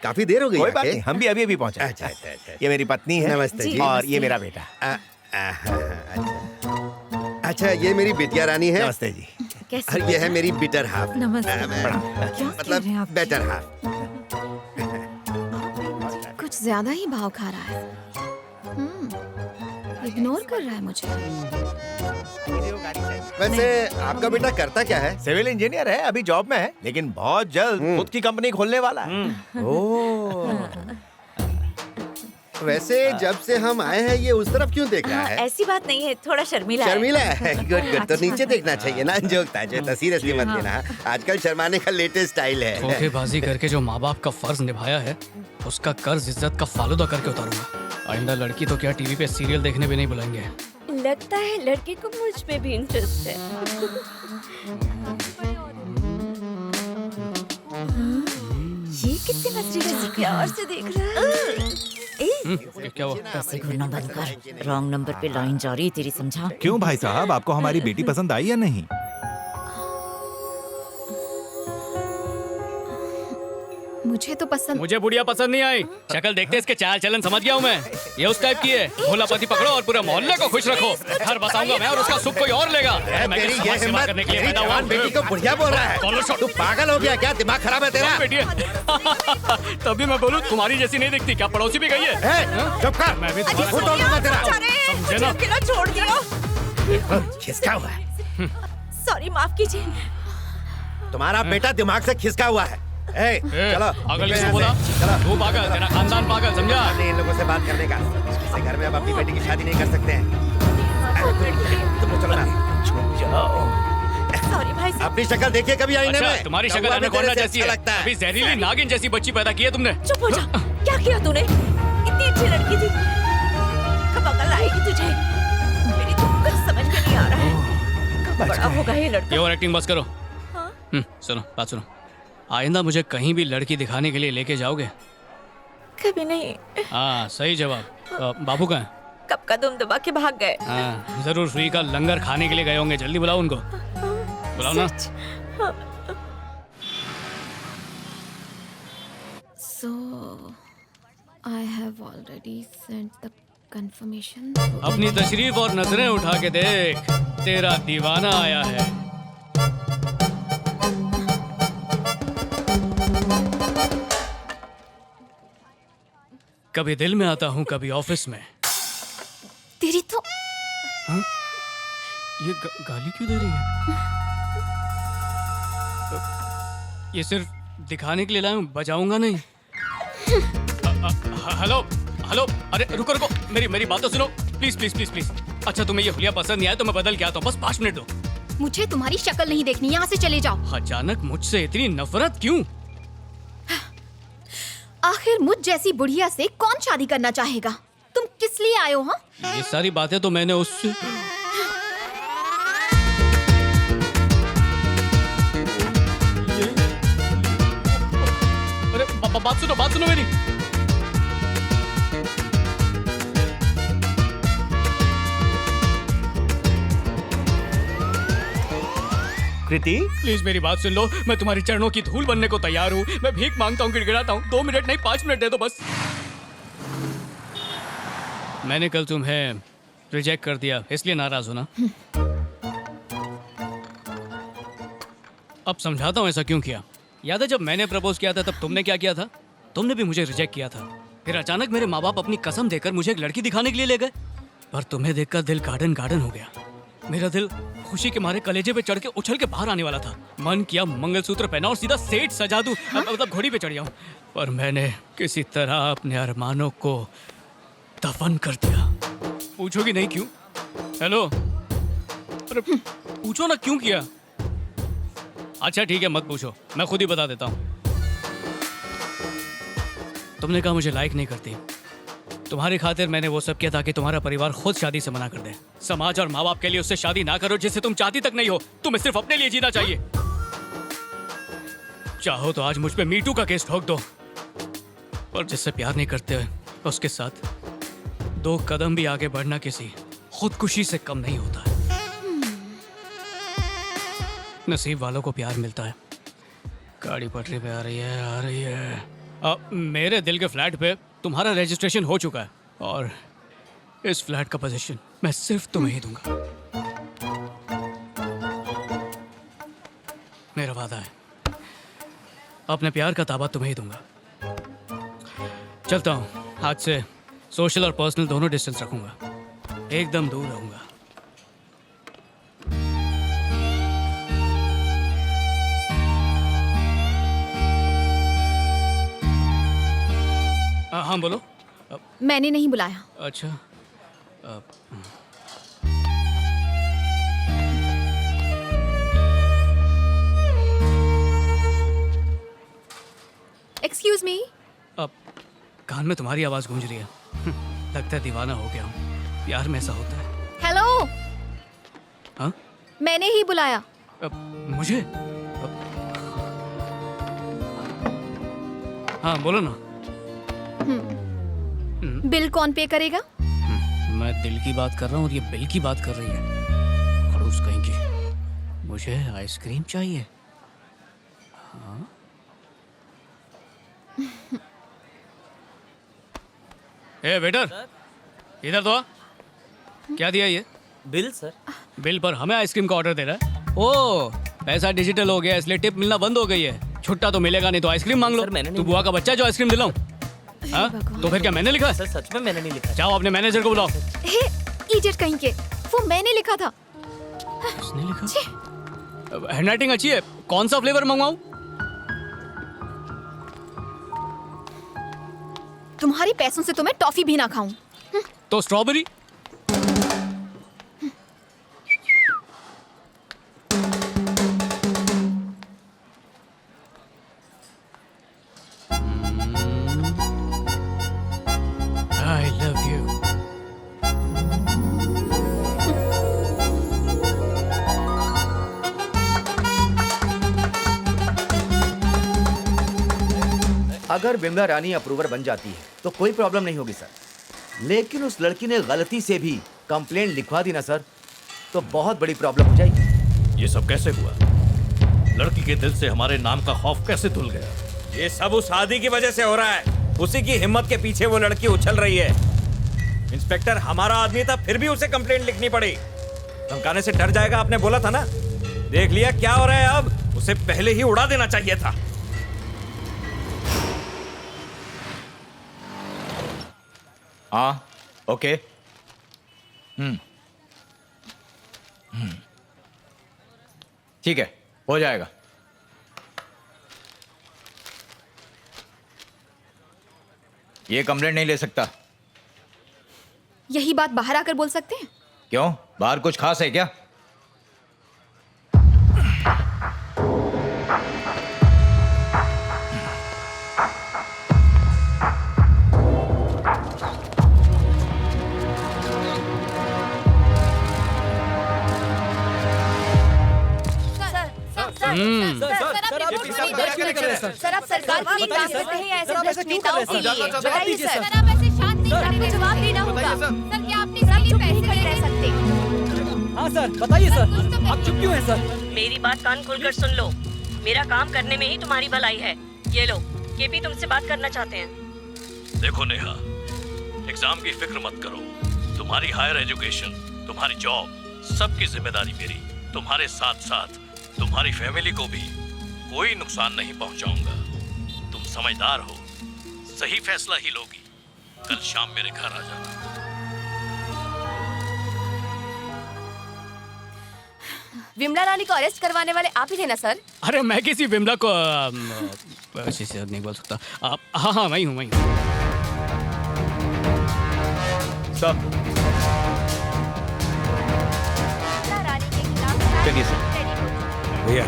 काफी देर हो गई। कोई बात नहीं, हम भी अभी पहुंचे। अच्छा अच्छा अच्छा। ये मेरी पत्नी है। नमस्ते जी। और ये मेरा बेटा। अच्छा, ये मेरी बिटिया रानी है। नमस्ते जी। और ये है मेरी बिटर हाफ। नमस्ते। मतलब बेटर हाफ। कुछ ज्यादा ही भाव खा रहा है। इग्नोर कर रहा है मुझे। वैसे आपका बेटा करता क्या है? सिविल इंजीनियर है, अभी जॉब में है, लेकिन बहुत जल्द खुद की कंपनी खोलने वाला है। ओह। वैसे जब से हम आए हैं ये उस तरफ क्यों देख रहा है? ऐसी बात नहीं है, थोड़ा शर्मीला है। शर्मिला है? Good good. तो नीचे देखना चाहिए ना, जोक था जो। तो सीरियसली मत लेना, आजकल शर्माने का लेटेस्ट स्टाइल है। धोखेबाजी करके जो माँ बाप का फर्ज निभाया है, उसका कर्ज इज्जत का फालूदा करके उतारूंगा। आइंदा लड़की तो क्या टीवी पे सीरियल देखने भी नहीं बुलाएंगे। लगता है लड़के को मुझ पे भी इंटरेस्ट है। ये कितने नजरे प्यार से देख रहा है। क्या हुआ? पैसे घूरना बंद कर, रॉन्ग नंबर पे लाइन जा रही है तेरी, समझा? क्यों भाई साहब, आपको हमारी बेटी पसंद आई या नहीं? मुझे तो पसंद। मुझे बुढ़िया पसंद नहीं आई। शक्ल देखते इसके चाल चलन समझ गया हूँ मैं। ये उस टाइप की है। भोला पति पकड़ो और पूरे मोहल्ले को खुश रखो। घर बसाऊंगा मैं और उसका सुख कोई और लेगा। मैं तेरी समाज ये सेवा हिम्मत, करने के लिए तेरी पैदा हुआ जवान हूँ। बेटी को बुढ़िया बोल रहा है? तू पागल हो गया क्या? दिमाग खराब है तेरा? तभी मैं बोलूँ तुम्हारी जैसी नहीं दिखती। क्या पड़ोसी भी गई है? चुप कर, मैं भी वो तोड़ दूंगा तेरा। समझे ना? छोड़ दिया। खिसका हुआ है। सॉरी, माफ कीजिए। तुम्हारा बेटा दिमाग से खिसका हुआ है। चलो पागल किसको बोला? तू पागल, तेरा खानदान पागल, समझा? इन लोगों से बात करने का। इस घर में अब अपनी बेटी की शादी नहीं कर सकते हैं। तुम चलो ना। सॉरी भाई साहब। अपनी शक्ल देखिए कभी आईने अच्छा, में। तुम्हारी शक्ल कौवा भी एनाकोंडा तेरे से जैसी अच्छा है। लगता है। अभी जहरीली नागिन जैसी बच्ची पैदा की है तुमने। चुप हो जा। क्या किया तूने? इतनी अच्छी लड़की थी, कब अकल आएगी तुझे? मेरी तो कुछ समझ में नहीं आ रहा है। कब बड़ा होगा ये लड़का? ये और एक्टिंग बस करो। सुनो, बात सुनो। आइंदा मुझे कहीं भी लड़की दिखाने के लिए लेके जाओगे? कभी नहीं। हाँ, सही जवाब। बाबू कहाँ है? कब का दुम दबा के भाग गए। हाँ, जरूर फ्री का लंगर खाने के लिए गए होंगे। जल्दी बुलाओ उनको। बुलाओ ना। So I have already sent the confirmation. अपनी तशरीफ और नजरें उठा के देख, तेरा दीवाना आया है। कभी दिल में आता हूँ, कभी ऑफिस में। तेरी तो हाँ? ये गाली क्यों दे रही है? ये सिर्फ दिखाने के लिए लाया हूँ, बजाऊंगा नहीं। हेलो हेलो, अरे रुको रुको, मेरी बात तो सुनो प्लीज प्लीज प्लीज प्लीज। अच्छा, तुम्हें ये हुलिया पसंद नहीं आया तो मैं बदल के आता हूँ, बस 5 मिनट दो। मुझे तुम्हारी शक्ल नहीं देखनी, यहाँ से चले जाओ। अचानक मुझसे इतनी नफरत क्यों? आखिर मुझ जैसी बुढ़िया से कौन शादी करना चाहेगा? तुम किस लिए आए हो? हाँ, ये सारी बातें तो मैंने उससे। अरे बात सुनो मेरी। कृति प्लीज मेरी बात सुन लो, मैं तुम्हारी चरणों की धूल बनने को तैयार हूँ। मैं भीख मांगता हूँ, गिड़गिड़ाता हूँ। 2 मिनट नहीं 5 मिनट दे दो बस। मैंने कल तुम्हें रिजेक्ट कर दिया, इसलिए नाराज हो ना? अब समझाता हूँ ऐसा क्यों किया। याद है जब मैंने प्रपोज किया था तब तुमने क्या किया था? तुमने भी मुझे रिजेक्ट किया था। फिर अचानक मेरे माँ बाप अपनी कसम देकर मुझे एक लड़की दिखाने के लिए ले गए। पर तुम्हें देखकर दिल गार्डन गार्डन हो गया। मेरा दिल खुशी के मारे कलेजे पे चढ़ के उछल के बाहर आने वाला था। मन किया मंगलसूत्र पहना और सीधा सेठ सजा दूं, मतलब घोड़ी पे चढ़ जाऊं। पर मैंने किसी तरह अपने अरमानों को दफन कर दिया। पूछोगी नहीं क्यों? हेलो, अरे पूछो ना क्यों किया। अच्छा ठीक है, मत पूछो, मैं खुद ही बता देता हूँ। तुमने कहा मुझे लाइक नहीं करती। तुम्हारी खातिर मैंने वो सब किया ताकि तुम्हारा परिवार खुद शादी से मना कर दे। समाज और माँ बाप के लिए उससे शादी ना करो जिससे तुम चाहती तक नहीं हो। तुम्हें सिर्फ अपने लिए जीना चाहिए। चाहो तो आज मुझ पे मीटू का केस ठोक दो, पर जिससे प्यार नहीं करते उसके साथ 2 कदम भी आगे बढ़ना किसी खुदकुशी से कम नहीं होता है। नसीब वालों को प्यार मिलता है। गाड़ी पटरी पे आ रही है। मेरे दिल के फ्लैट पे तुम्हारा रजिस्ट्रेशन हो चुका है और इस फ्लैट का पोजीशन मैं सिर्फ तुम्हें ही दूंगा। मेरा वादा है, अपने प्यार का ताबा तुम्हें ही दूंगा। चलता हूँ, आज से सोशल और पर्सनल दोनों डिस्टेंस रखूंगा, एकदम दूर रहूंगा। हाँ बोलो। मैंने नहीं बुलाया। अच्छा, एक्सक्यूज मी। अब कान में तुम्हारी आवाज गूंज रही है। लगता है दीवाना हो गया हूँ। प्यार में ऐसा होता है। हेलो। हाँ? मैंने ही बुलाया। मुझे? हाँ बोलो ना। बिल कौन पे करेगा? मैं दिल की बात कर रहा हूँ और ये बिल की बात कर रही है। खड़ूस कहीं की। मुझे आइसक्रीम चाहिए। हाँ? ए वेटर, इधर तो आ। क्या दिया ये? Bill sir. बिल पर हमें आइसक्रीम का ऑर्डर दे रहा है। ओह, पैसा डिजिटल हो गया इसलिए टिप मिलना बंद हो गई है। छुट्टा तो मिलेगा नहीं तो आइसक्रीम मांग लो। तू बुआ का बच्चा जो आइसक्रीम दिलाऊं? हाँ? तो फिर क्या मैंने लिखा है? सर सच में मैंने नहीं लिखा। जाओ अपने मैनेजर को बुलाओ। हे इडियट कहीं के, वो मैंने लिखा था। उसने लिखा? हैंडराइटिंग अच्छी है। कौन सा फ्लेवर मंगवाऊं? तुम्हारी पैसों से तो मैं टॉफी भी ना खाऊं। तो स्ट्रॉबेरी। I love you. अगर बिमला रानी अप्रूवर बन जाती है तो कोई प्रॉब्लम नहीं होगी सर। लेकिन उस लड़की ने गलती से भी कंप्लेंट लिखवा दी ना सर, तो बहुत बड़ी प्रॉब्लम हो जाएगी। ये सब कैसे हुआ? लड़की के दिल से हमारे नाम का खौफ कैसे धुल गया? ये सब उस आदि की वजह से हो रहा है। उसी की हिम्मत के पीछे वो लड़की उछल रही है। इंस्पेक्टर हमारा आदमी था, फिर भी उसे कंप्लेंट लिखनी पड़ी। धमकाने से डर जाएगा, आपने बोला था ना। देख लिया क्या हो रहा है अब। उसे पहले ही उड़ा देना चाहिए था। हाँ ओके। ठीक है, हो जाएगा। ये कंप्लेंट नहीं ले सकता। यही बात बाहर आकर बोल सकते हैं? क्यों, बाहर कुछ खास है क्या? सर आप सरकार के लिए काम करते हैं या ऐसे भ्रष्ट नेताओं के लिए? बताइए सर। सर आप ऐसे शांत नहीं खड़े, जवाब देना होगा। सर क्या आपने इसके लिए पैसे नहीं रह सकते? हाँ सर, बताइए सर, आप चुप क्यों हैं सर? मेरी बात कान खोलकर सुन लो। मेरा काम करने में ही तुम्हारी भलाई है। ये लो, केपी तुमसे बात करना चाहते हैं। देखो नेहा, एग्जाम की फिक्र मत करो। तुम्हारी हायर एजुकेशन, तुम्हारी जॉब, सबकी जिम्मेदारी मेरी। तुम्हारे साथ साथ तुम्हारी फैमिली को भी कोई नुकसान नहीं पहुंचाऊंगा। तुम समझदार हो, सही फैसला ही लोगी। कल शाम मेरे घर आ जाना। विमला रानी को अरेस्ट करवाने वाले आप ही थे ना सर? अरे मैं किसी विमला को ऐसे से नहीं बोल सकता। आप हाँ मैं हूँ। सब चलिए सर। भैया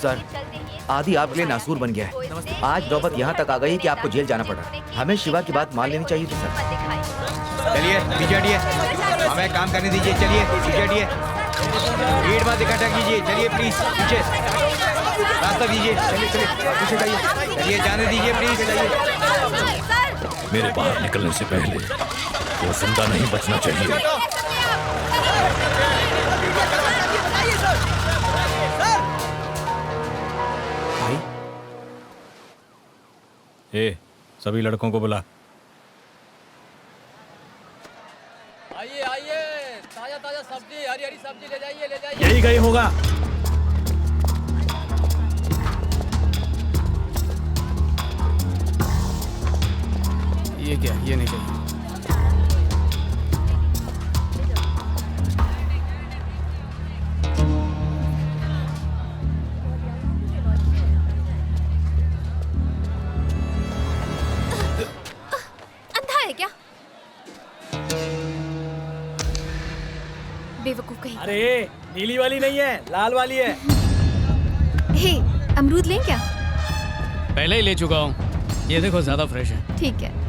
सर, आदि आपके लिए नासूर बन गया है। आज नौबत यहाँ तक आ गई कि आपको जेल जाना पड़ा। हमें शिवा की बात मान लेनी चाहिए थी सर। चलिए पीछे हटिए, हमें काम करने दीजिए। चलिए पीछे हटिए, भीड़ मत इकट्ठा कीजिए। चलिए प्लीज पीछे रास्ता दीजिए। चलिए पीछे जाइए। चलिए जाने दीजिए प्लीज। मेरे बाहर निकलने से पहले वो जिंदा नहीं बचना चाहिए। ए, सभी लड़कों को बुला। आइए आइए, ताजा ताजा सब्जी, हरी हरी सब्जी ले जाइए। यही गई होगा। ये क्या? ये नहीं चाहिए। बेवकूफ कहीं। अरे नीली वाली नहीं है, लाल वाली है। हे, अमरूद लें क्या? पहले ही ले चुका हूँ। ये देखो ज्यादा फ्रेश है। ठीक है।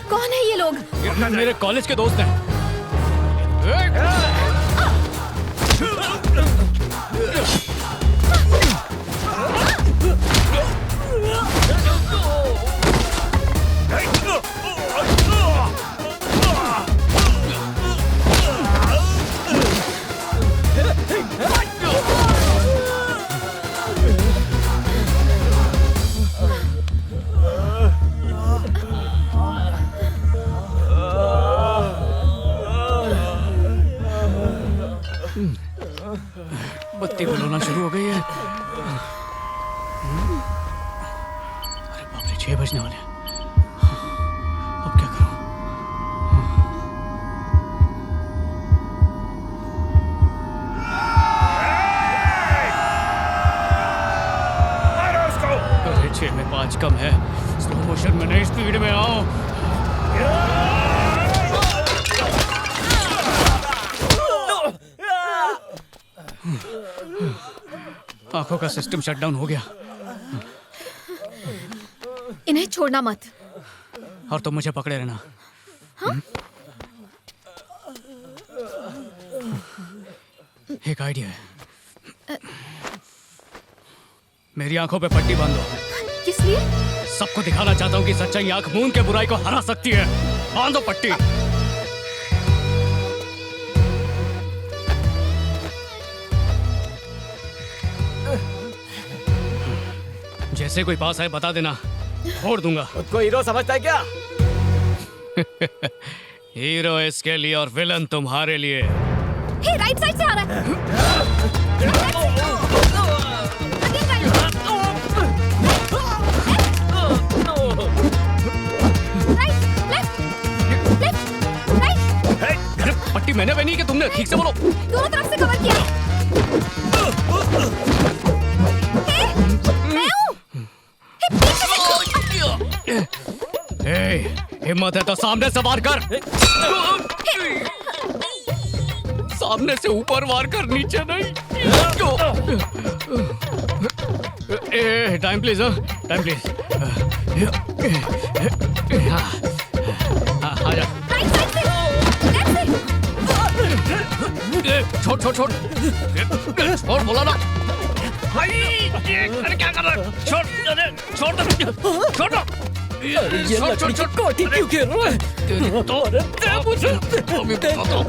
कौन है ये लोग? मेरे कॉलेज के दोस्त हैं। बत्ती बुलाना शुरू हो गई है। अरे बाप रे, 6 बजने वाले हैं। अब क्या करूं? अरे 6 में 5 कम है। स्लो मोशन में नहीं, स्पीड में आओ। आंखों का सिस्टम शटडाउन हो गया। इन्हें छोड़ना मत। और तुम मुझे पकड़े रहना। हाँ? एक आइडिया है। मेरी आंखों पे पट्टी बांध दो। किस लिए? सबको दिखाना चाहता हूँ कि सच्चाई आंख मूंद के बुराई को हरा सकती है। बांधो पट्टी। जैसे कोई पास आए बता देना, छोड़ दूंगा। खुद को हीरो समझता है क्या? हीरो इसके लिए और विलन तुम्हारे लिए। हे, राइट साइड से आ रहा है। ठीक से बोलो। दोनों तरफ से कवर किया है। मैं हूँ। हिम्मत है तो सामने से वार कर। सामने से ऊपर वार कर, नीचे नहीं। Time please, time please. आजा। छोड़ छोड़ छोड़ छोड़, बोला ना। अरे क्या कर रहा है? छोड़, अरे छोड़ दो, छोड़ दो। ये लकड़ी की काठी क्यों गिर रहा है? तो दे मुझे, अभी बताओ।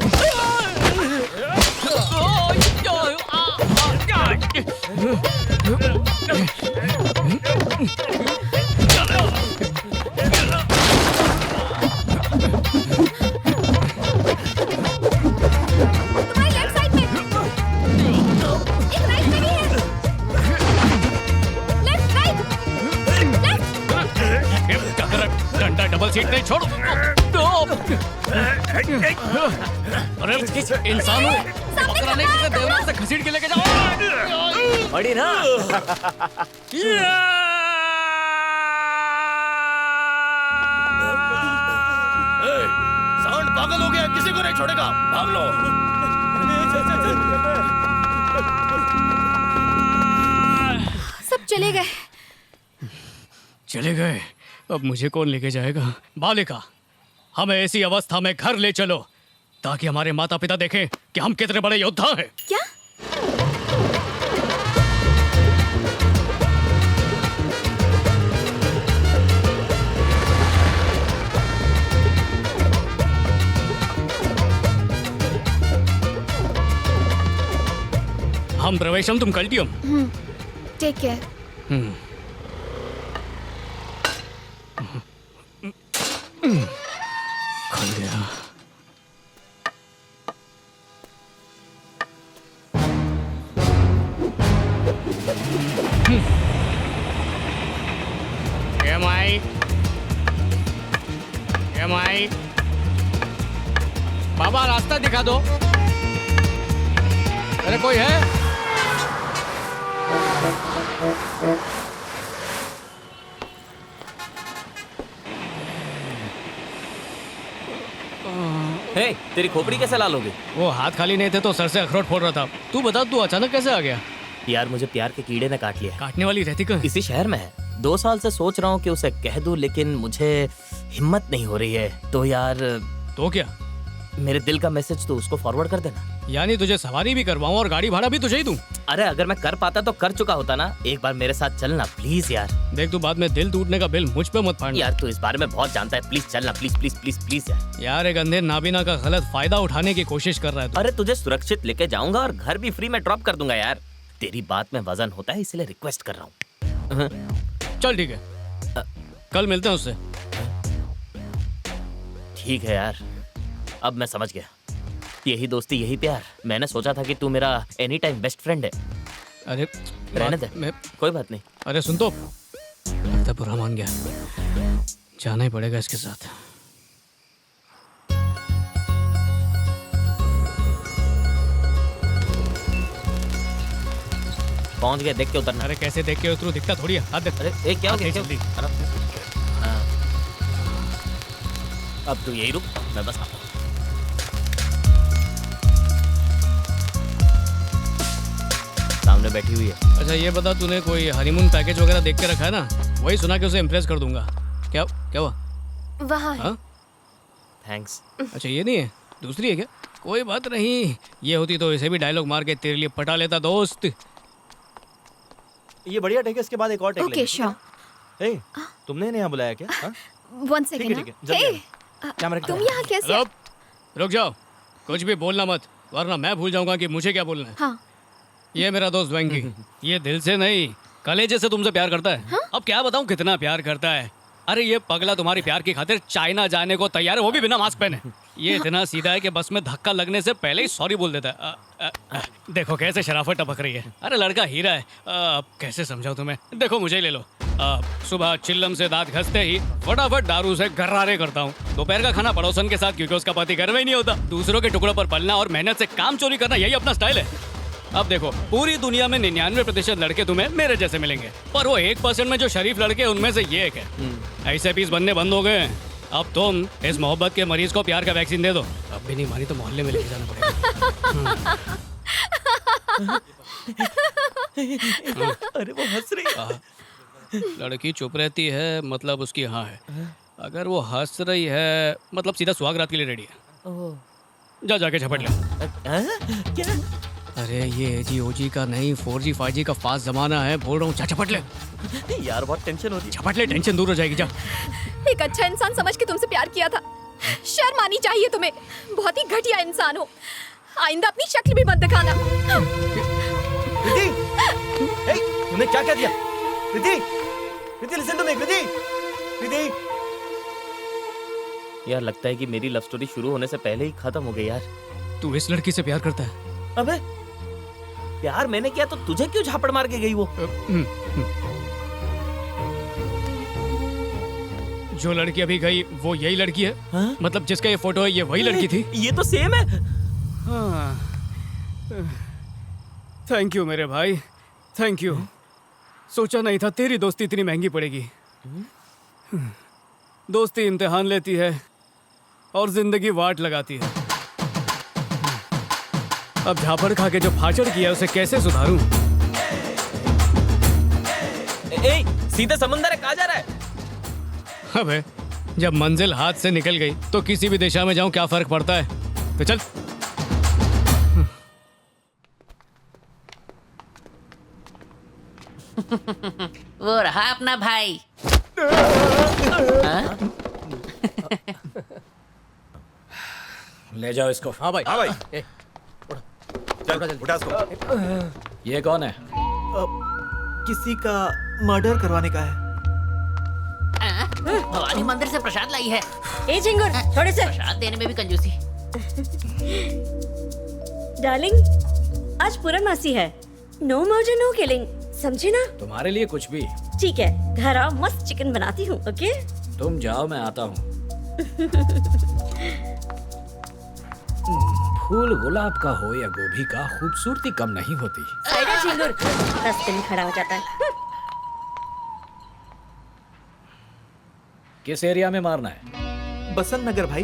डबल सीट नहीं, छोड़ो। अरे इंसानों, बकरा नहीं, किसे देवराज से घसीट के लेके जाओ। बड़ी ना। साउंड पागल हो गया, किसी को नहीं छोड़ेगा, भाग लो। सब चले गए। चले गए? अब मुझे कौन लेके जाएगा? बालिका, हमें ऐसी अवस्था में घर ले चलो ताकि हमारे माता पिता देखें कि हम कितने बड़े योद्धा हैं। क्या? हम प्रवेशम, तुम कल्टियम। Take care. खुल गया। बाबा रास्ता दिखा दो। अरे कोई है? हे, तेरी खोपड़ी कैसे लाल हो गई? वो हाथ खाली नहीं थे तो सर से अखरोट फोड़ रहा था। तू बता, तू अचानक कैसे आ गया? यार मुझे प्यार के कीड़े ने काट लिया। काटने वाली रहती कहाँ? इसी शहर में है। 2 साल से सोच रहा हूँ कि उसे कह दूं, लेकिन मुझे हिम्मत नहीं हो रही है। तो यार। तो क्या? मेरे दिल का मैसेज तो उसको फॉरवर्ड कर देना। यानी तुझे सवारी भी करवाऊं और गाड़ी भाड़ा भी तुझे ही दूं? अरे अगर मैं कर पाता तो कर चुका होता ना। एक बार मेरे साथ चलना प्लीज यार। देख, तू बाद में दिल टूटने का बिल मुझ पे मत फाड़ना। यार तू इस बारे में बहुत जानता है, प्लीज चलना, प्लीज प्लीज प्लीज प्लीज यार। यार एक अंधे नाबीना का गलत फायदा उठाने की कोशिश कर रहा है। अरे तुझे सुरक्षित लेके जाऊंगा और घर भी फ्री में ड्रॉप कर दूंगा यार। तेरी बात में वजन होता है, इसलिए रिक्वेस्ट कर रहा हूँ। चल ठीक है, कल मिलते हैं उससे। ठीक है यार, अब मैं समझ गया। यही दोस्ती, यही प्यार। मैंने सोचा था कि तू मेरा एनी टाइम बेस्ट फ्रेंड है। अरे रहने दे, कोई बात नहीं। अरे सुन तो, लगता बुरा मान गया, जाना ही पड़ेगा इसके साथ। पहुंच गया, देख के उतरना। अरे कैसे देख के उतरू, दिखता थोड़ी है। अरे क्या हो गया? अब तू यही रुक, मैं बस आता हूं। सामने बैठी हुई है। अच्छा ये बता, तूने कोई हनीमून पैकेज वगैरह देख के रखा है ना? वही सुना कि उसे इम्प्रेस कर दूंगा। क्या क्या हुआ? वहाँ है। थैंक्स। अच्छा ये नहीं है, दूसरी है क्या? कोई बात नहीं, ये होती तो इसे भी डायलॉग मार के तेरे लिए पटा लेता दोस्त। ये बढ़िया टेक है, इसके बाद एक और टेक ओके श्योर। ए, तुमने इन्हें यहाँ बुलाया क्या? हाँ? 1 सेकंड। तुम यहाँ कैसे? रुक जाओ, कुछ भी बोलना मत, वरना मैं भूल जाऊंगा कि मुझे क्या बोलना है। हाँ। ये मेरा दोस्त वेंकी, ये दिल से नहीं कलेजे से तुमसे प्यार करता है। अब क्या बताऊं कितना प्यार करता है। अरे ये पगला तुम्हारी प्यार की खातिर चाइना जाने को तैयार है, वो भी बिना मास्क पहने। ये इतना सीधा है कि बस में धक्का लगने से पहले ही सॉरी बोल देता है। देखो कैसे शराफत टपक रही है। अरे लड़का हीरा है। अब कैसे समझाऊं तुम्हें? देखो मुझे ही ले लो, सुबह चिल्लम से दांत घसते ही फटाफट दारू से घर्रारे करता हूँ। दोपहर का खाना पड़ोसन के साथ, क्योंकि उसका पति घर में ही नहीं होता। दूसरों के टुकड़ों पर पलना और मेहनत से काम चोरी करना, यही अपना स्टाइल है। अब देखो, पूरी दुनिया में 99% लड़के तुम्हें मेरे जैसे मिलेंगे, पर वो 1% में जो शरीफ लड़के उनमें से ये एक है। ऐसे पीस बनने बंद हो गए। अब तुम इस मोहब्बत के मरीज को प्यार का वैक्सीन दे दो। अब भी नहीं मानी तो मोहल्ले में लेके जाना पड़ेगा। अरे वो हंस रही है। लड़की चुप रहती है मतलब उसकी हाँ है, अगर वो हंस रही है मतलब सीधा सुहागरात के लिए रेडी है। जा जाके झपट ले। क्या? अरे ये जी ओजी का नहीं 4G 5G का फास्ट जमाना है, बोल रहा हूँ। जा झपट ले यार, बहुत टेंशन हो रही है। झपट ले, टेंशन दूर हो जाएगी। जा। एक अच्छा इंसान समझ के तुमसे प्यार किया था, शर्म आनी चाहिए तुम्हें। बहुत ही घटिया इंसान हो, आइंदा अपनी शक्ल भी मत दिखाना। कृति, तुमने क्या क्या दिया? कृति, कृति लिसन टू मी, कृति, कृति। यार लगता है कि मेरी लव स्टोरी शुरू होने से पहले ही खत्म हो गई यार। तू इस लड़की से प्यार करता है? अबे प्यार मैंने किया तो तुझे क्यों झापड़ मार के गई वो? जो लड़की अभी गई वो यही लड़की है? हाँ? मतलब जिसका ये फोटो है ये वही लड़की थी? ये तो सेम है। थैंक यू मेरे भाई, थैंक यू। सोचा नहीं था तेरी दोस्ती इतनी महंगी पड़ेगी। दोस्ती इम्तिहान लेती है और जिंदगी वाट लगाती है। अब झापड़ खा के जो फाचड़ किया उसे कैसे सुधारूं? सीधे समंदर है, कहाँ जा रहा है? अबे जब मंजिल हाथ से निकल गई तो किसी भी दिशा में जाऊं क्या फर्क पड़ता है? तो चल। वो रहा अपना भाई। ले जाओ इसको। हाँ भाई, हाँ भाई। चल उठा इसको। ये कौन है? किसी का मर्डर करवाने का है। भवानी मंदिर से प्रसाद लाई है। ए झिंगुर, थोड़े से प्रसाद देने में भी कंजूसी। डार्लिंग, आज पूर्णमासी है। नो मर्डर नो किलिंग, समझे ना? तुम्हारे लिए कुछ भी। ठीक है, घर आओ, मस्त चिकन बनाती हूँ। ओके? तुम जाओ, मैं आता हूँ। फूल गुलाब का हो या गोभी का, खूबसूरती कम नहीं होती। साइडर झिंगुर, रास्ते में खड़ा हो जाता है। किस एरिया में मारना है? बसंत नगर भाई।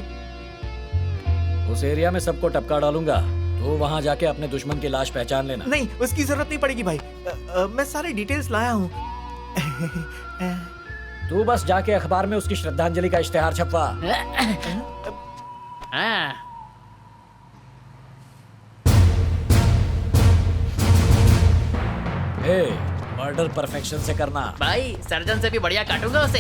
उस एरिया में सबको टपका डालूंगा, तो वहां जाके अपने दुश्मन की लाश पहचान लेना। नहीं, उसकी जरूरत नहीं पड़ेगी भाई। मैं सारी डिटेल्स लाया हूँ। तू बस जाके अखबार में उसकी श्रद्धांजलि का इश्तेहार छपवा। मर्डर परफेक्शन से करना भाई, सर्जन से भी बढ़िया काटूंगा उसे।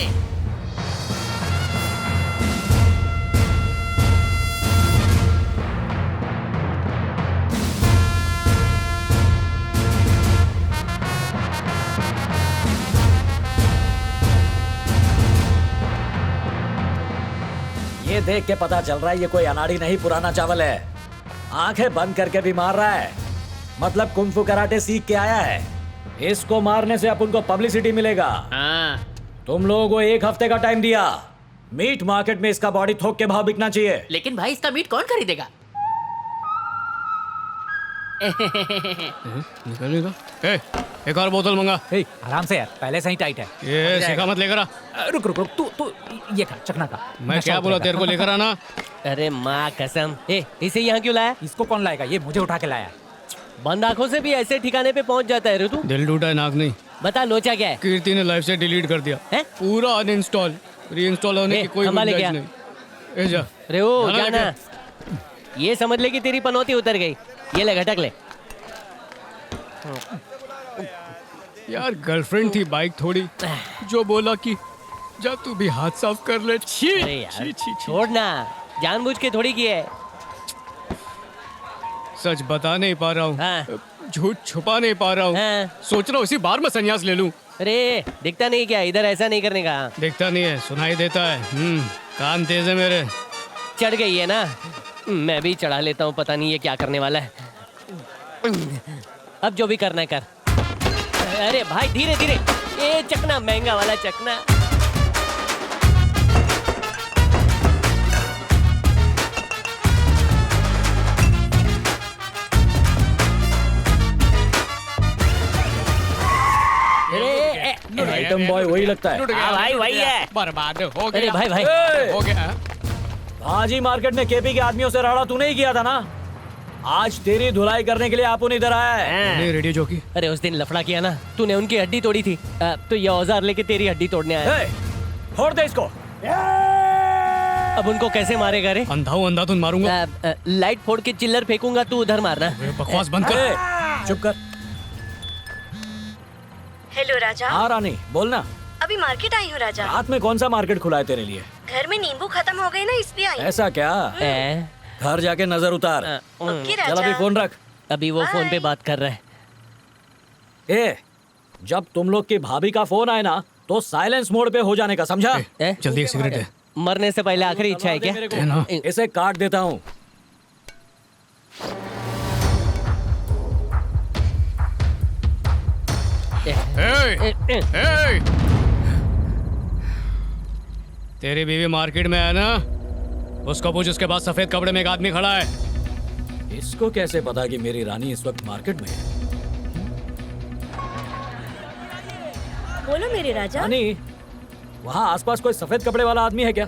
ये देख के पता चल रहा है ये कोई अनाड़ी नहीं, पुराना चावल है। आंखें बंद करके भी मार रहा है, मतलब कुंफू कराटे सीख के आया है। इसको मारने से अपन को पब्लिसिटी मिलेगा। तुम लोगों को 1 हफ्ते का टाइम दिया। मीट मार्केट में इसका बॉडी थोक के भाव बिकना चाहिए। लेकिन भाई इसका मीट कौन खरीदेगा? निकलेगा। एक और बोतल मंगा। आराम से यार, पहले से ही टाइट है। ये शिखा मत लेकर आ। रुक रुक रुक, तू ये खा, चखना का। मैं क्या बोला तेरे को लेकर आना? अरे माँ कसम, इसे यहाँ क्यों लाया? इसको कौन लाएगा? ये मुझे उठा के लाया। बंद आंखों से भी ऐसे ठिकाने पे पहुँच जाता है रे तू। दिल टूटा है, नाक नहीं। बता लोचा क्या है? कीर्ति ने लाइफ से डिलीट कर दिया है? पूरा अनइंस्टॉल, रीइंस्टॉल होने की कोई गुंजाइश नहीं। जा रे ओ जाना, ये समझ ले कि तेरी पनौती उतर गई। ये ले घटक ले। यार गर्लफ्रेंड थी बाइक थोड़ी, जो बोला कि जा तू भी हाथ साफ कर ले। छी यार छोड़ ना, जानबूझ के थोड़ी की है। सच बता नहीं पा रहा हूँ, झूठ छुपा नहीं पा रहा हूँ। सोच रहा हूँ इसी बार में संन्यास ले लूं। अरे दिखता नहीं क्या? इधर ऐसा नहीं करने का। दिखता नहीं है, सुनाई देता है। कान तेज है मेरे। चढ़ गई है ना, मैं भी चढ़ा लेता हूँ। पता नहीं ये क्या करने वाला है। अब जो भी करना है कर। अरे भाई धीरे धीरे, ये चकना महंगा वाला चकना। आइटम बॉय वही लगता है। हाँ भाई वही है। बर्बाद हो गया। अरे भाई भाई हो गया। भाजी मार्केट में केपी के आदमियों से राड़ा तूने ही किया था ना? आज तेरी धुलाई करने के लिए आपन इधर आया है। नहीं रेडी जोकी। अरे उस दिन लफड़ा किया ना, तूने उनकी हड्डी तोड़ी थी, तो ये औजार लेके तेरी हड्डी तोड़ने आया। फोड़ दे इसको। अब उनको कैसे मारेगा रे? अंधा तुम मारूंगा। लाइट फोड़ के चिल्लर फेंकूंगा, तू उधर मारना। बकवास बंद कर। चुप कर। हेलो राजा। हाँ रानी बोलना। अभी मार्केट आई हूँ राजा। रात में कौन सा मार्केट खुला है तेरे लिए? घर में नींबू खत्म हो गए ना, इसलिए आई। ऐसा क्या? घर जाके नजर उतार। ओके चल राजा। अभी फोन रख। अभी वो फोन पे बात कर रहा है। ए, जब तुम लोग की भाभी का फोन आए ना तो साइलेंस मोड पे हो जाने का, समझा? जल्दी एक सिगरेट दे। मरने से पहले आखिरी इच्छा है क्या? इसे काट देता हूँ। तेरी बीवी मार्केट में है ना, उसको पूछ। उसके बाद सफेद कपड़े में एक आदमी खड़ा है। इसको कैसे पता कि मेरी रानी इस वक्त मार्केट में है? बोलो मेरे राजा। रानी, वहाँ आसपास कोई सफेद कपड़े वाला आदमी है क्या?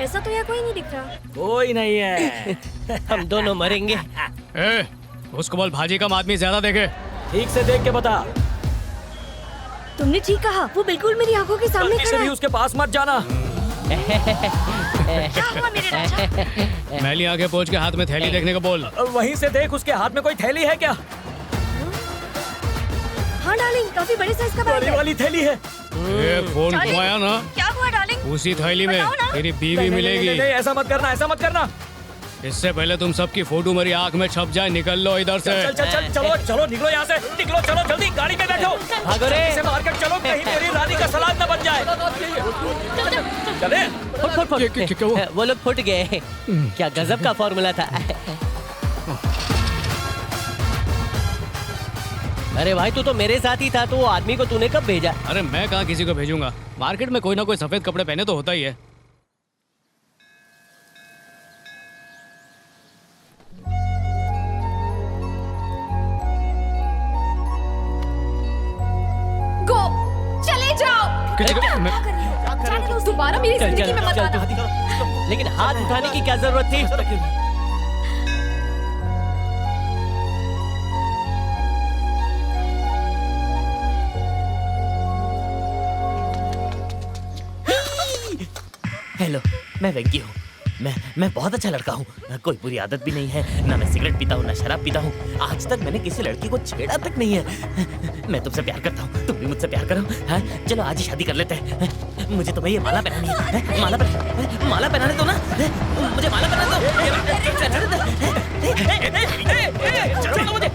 ऐसा तो यहाँ कोई नहीं दिख रहा। कोई नहीं है। हम दोनों मरेंगे। उसको बोल भाजी कम आदमी ज्यादा देखे। ठीक से देख के बता। तुमने ठीक कहा, वो बिल्कुल मेरी आंखों के सामने खड़ा है। उसके पास मत जाना। क्या हुआ मेरे राजा? मैली आगे पहुंच के हाथ में थैली देखने को बोल। वहीं से देख, उसके हाथ में कोई थैली है क्या? हाँ डार्लिंग, काफी बड़े साइज का बैग है। वाली थैली है। ये फोन घुमाया ना, क्या हुआ डार्लिंग? उसी थैली में तेरी बीवी मिलेगी। नहीं, ऐसा मत करना, ऐसा मत करना। इससे पहले तुम सबकी फोटो मेरी आंख में छप जाए, निकल लो इधर से। चल चल चल, चलो चलो, निकलो यहाँ से, निकलो, चलो जल्दी, गाड़ी में बैठो। भागो रे। से मार्केट चलो, कहीं मेरी रानी का सलाद न बन जाए। चले। फुट। वो लोग फुट गए। क्या गजब का फॉर्मूला था। अरे भाई, तू तो मेरे साथ ही था, तो वो आदमी को तूने कब भेजा? अरे मैं कहाँ किसी को भेजूंगा। मार्केट में कोई ना कोई सफेद कपड़े पहने तो होता ही है। गो, चले जाओ। दोबारा मेरी जिंदगी में मत आना। लेकिन हाथ उठाने की क्या जरूरत थी? हेलो, मैं वेंकी हूँ। मैं बहुत अच्छा लड़का हूँ। कोई बुरी आदत भी नहीं है, ना मैं सिगरेट पीता हूँ, ना शराब पीता हूँ। आज तक मैंने किसी लड़की को छेड़ा तक नहीं है। मैं तुमसे प्यार करता हूँ, तुम भी मुझसे प्यार करो। हाँ, चलो आज ही शादी कर लेते हैं। मुझे तुम्हें ये माला पहनानी है। माला पहनाने दो ना, मुझे माला पहना दो। चलो मुझे,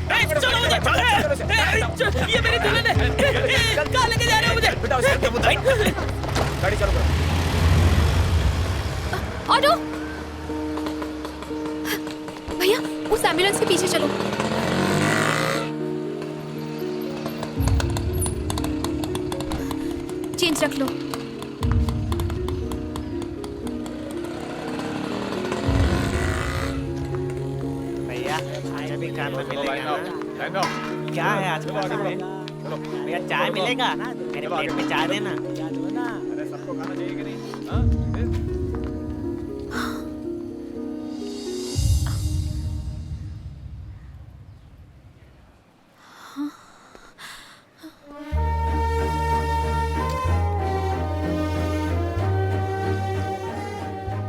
ये मेरी दुल्हन है। कहाँ लेके जा रहे हो मुझे? गाड़ी चालू करो। ऑटो भैया, उस एम्बुलेंस के पीछे चलो। चेंज रख लो। भैया आज भी खाना मिलेगा ना? क्या है आज खाने में? भैया चाय मिलेगा? मेरे प्लेट में चाय देना। अरे सबको खाना चाहिए कि नहीं?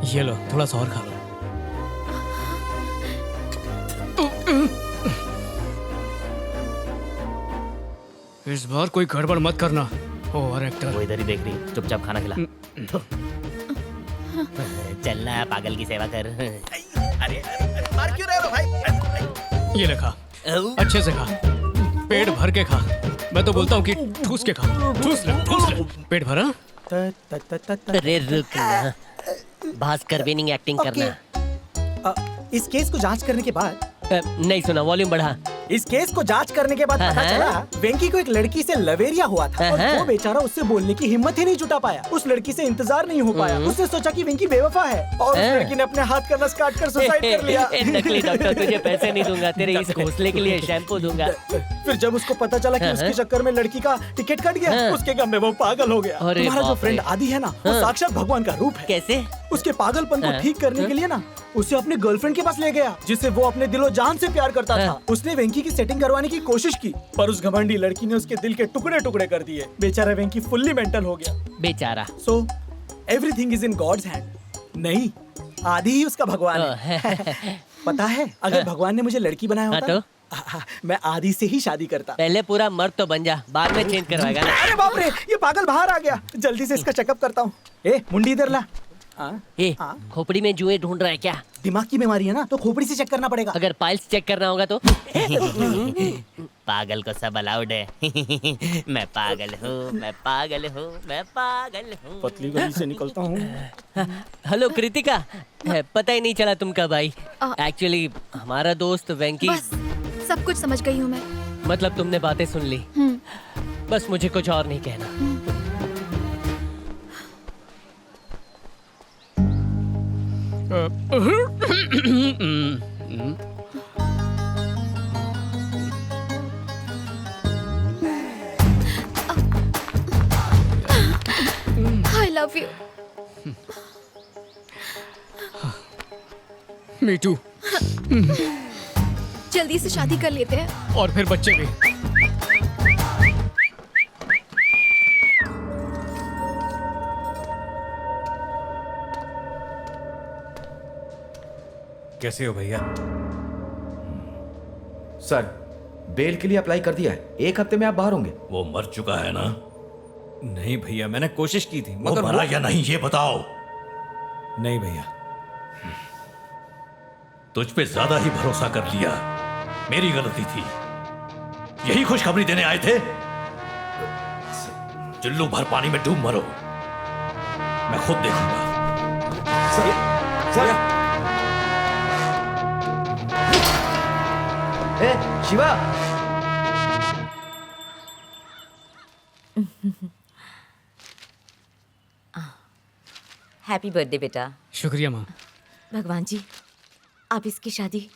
ये लो, थोड़ा सा और खा लो। इस बार कोई गड़बड़ मत करना। Over actor. वो इधर ही देख रही, चुपचाप खाना खिला। चलना, पागल की सेवा कर। अरे मार क्यों रहे हो भाई? ये ले खा, अच्छे से खा, पेट भर के खा। मैं तो बोलता हूँ कि ठूस के खा। ठूस ले, पेट भरा। अरे रुक ना, भास्कर विनिंग एक्टिंग करना। इस केस को जांच करने के बाद नहीं सुना, वॉल्यूम बढ़ा। इस केस को जांच करने के बाद पता चला वेंकी को एक लड़की से लवेरिया हुआ था और वो बेचारा उससे बोलने की हिम्मत ही नहीं जुटा पाया। उस लड़की से इंतजार नहीं हो पाया। उसने सोचा कि वेंकी बेवफा है और उस लड़की ने अपने हाथ का नस काट कर सुसाइड कर लिया। नकली डॉक्टर, तुझे पैसे नहीं दूंगा, तेरे इस घोंसले के लिए शैम्पू दूंगा। फिर जब उसको पता चला कि उसके चक्कर में लड़की का टिकट कट गया, उसके गम में वो पागल हो गया। तुम्हारा जो फ्रेंड आदि है ना, वो साक्षात भगवान का रूप है। कैसे? उसके पागलपन को ठीक करने के लिए ना उसे अपने गर्लफ्रेंड के पास ले गया, जिसे वो अपने दिलो जान से प्यार करता था। उसने वेंकी की सेटिंग करवाने की कोशिश की, पर उस घमंडी लड़की ने उसके दिल के टुकड़े टुकड़े कर दिए। बेचारा वेंकी फुल्ली मेंटल हो गया। बेचारा। So everything is in God's hand. नहीं, आदि ही उसका भगवान है। पता है, अगर भगवान ने मुझे लड़की बनाया होता तो मैं आदि से ही शादी करता। पहले पूरा मर्द तो बन जा, बाद में चेंज करवाएगा ना। अरे बाप रे, ये पागल बाहर आ गया। जल्दी से इसका चेकअप करता हूँ। मुंडी इधर ला। खोपड़ी में जुएं ढूंढ रहा है क्या? दिमाग की बीमारी है ना, तो खोपड़ी से चेक करना पड़ेगा। अगर पाइल्स चेक करना होगा तो पागल को सब अलाउड है। मैं पागल हूँ, मैं पागल हूँ, मैं पागल हूँ। पतली गली से निकलता हूँ। हेलो कृतिका, पता ही नहीं चला तुम कब आई। एक्चुअली हमारा दोस्त वेंकी। बस सब कुछ समझ गई हूँ मैं। मतलब तुमने बातें सुन ली, बस मुझे कुछ और नहीं कहना। I love you. Me too. जल्दी से शादी कर लेते हैं। और फिर बच्चे भी। कैसे हो भैया? सर, बेल के लिए अप्लाई कर दिया है। 1 हफ्ते में आप बाहर होंगे। वो मर चुका है ना? नहीं भैया, मैंने कोशिश की थी, मगर मरा या नहीं ये बताओ। नहीं भैया। तुझ पे ज्यादा ही भरोसा कर लिया, मेरी गलती थी। यही खुशखबरी देने आए थे? चुल्लू भर पानी में डूब मरो, मैं खुद देखूंगा। सर, शिवा। हैप्पी बर्थडे बेटा। शुक्रिया माँ। भगवान जी, आप इसकी शादी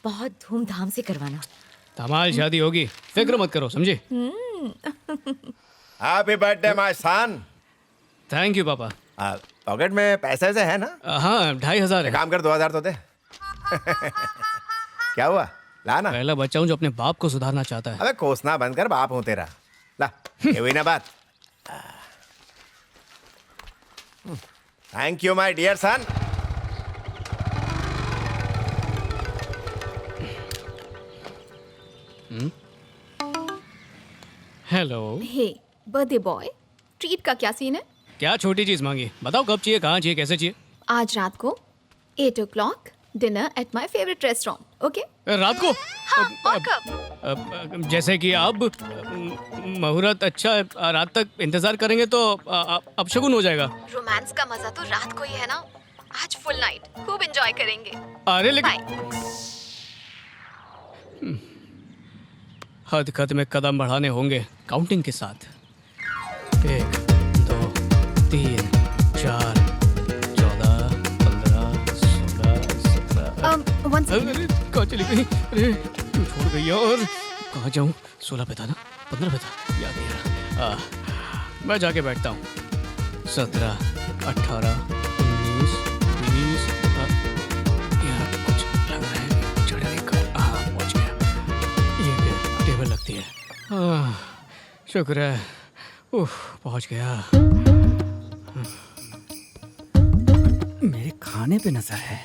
बहुत धूमधाम से करवाना। धमाल शादी होगी, फिक्र मत करो, समझे? Happy birthday my son. Thank you पापा। पॉकेट में पैसे वैसे है ना? हाँ, 2500 है। काम कर, 2000 तो दे। क्या हुआ? ला ना। पहला बच्चा हूँ जो अपने बाप को सुधारना चाहता है। अबे कोसना बंद कर, बाप हूँ तेरा। ला, ये हुई ना बात। Thank you my dear son. Hello. Hey birthday boy, treat का क्या सीन है? क्या छोटी चीज मांगी? बताओ कब चाहिए, कहाँ चाहिए, कैसे चाहिए? आज रात को 8 o'clock dinner at my favourite restaurant. Okay? रात को? हाँ, और कब? जैसे कि अब मुहूर्त अच्छा है, रात तक इंतजार करेंगे तो अब शगुन हो जाएगा। रोमांस का मजा तो रात को ही है ना। आज फुल नाइट खूब एंजॉय करेंगे। अरे लेकिन हद खत में कदम बढ़ाने होंगे काउंटिंग के साथ। 1 2 3 4 14 15 16 17। अरे कहाँ चली गई? अरे क्यों छोड़ गई यार? कहाँ जाऊँ? 16 पे था ना, 15 पे था, याद नहीं रहा। मैं जाके बैठता हूँ। 17 18 19 20। यहाँ कुछ लग रहा है, चढ़ने का। हाँ, पहुँच गया। ये टेबल लगती है। शुक्र है, पहुँच गया। मेरे खाने पे नजर है।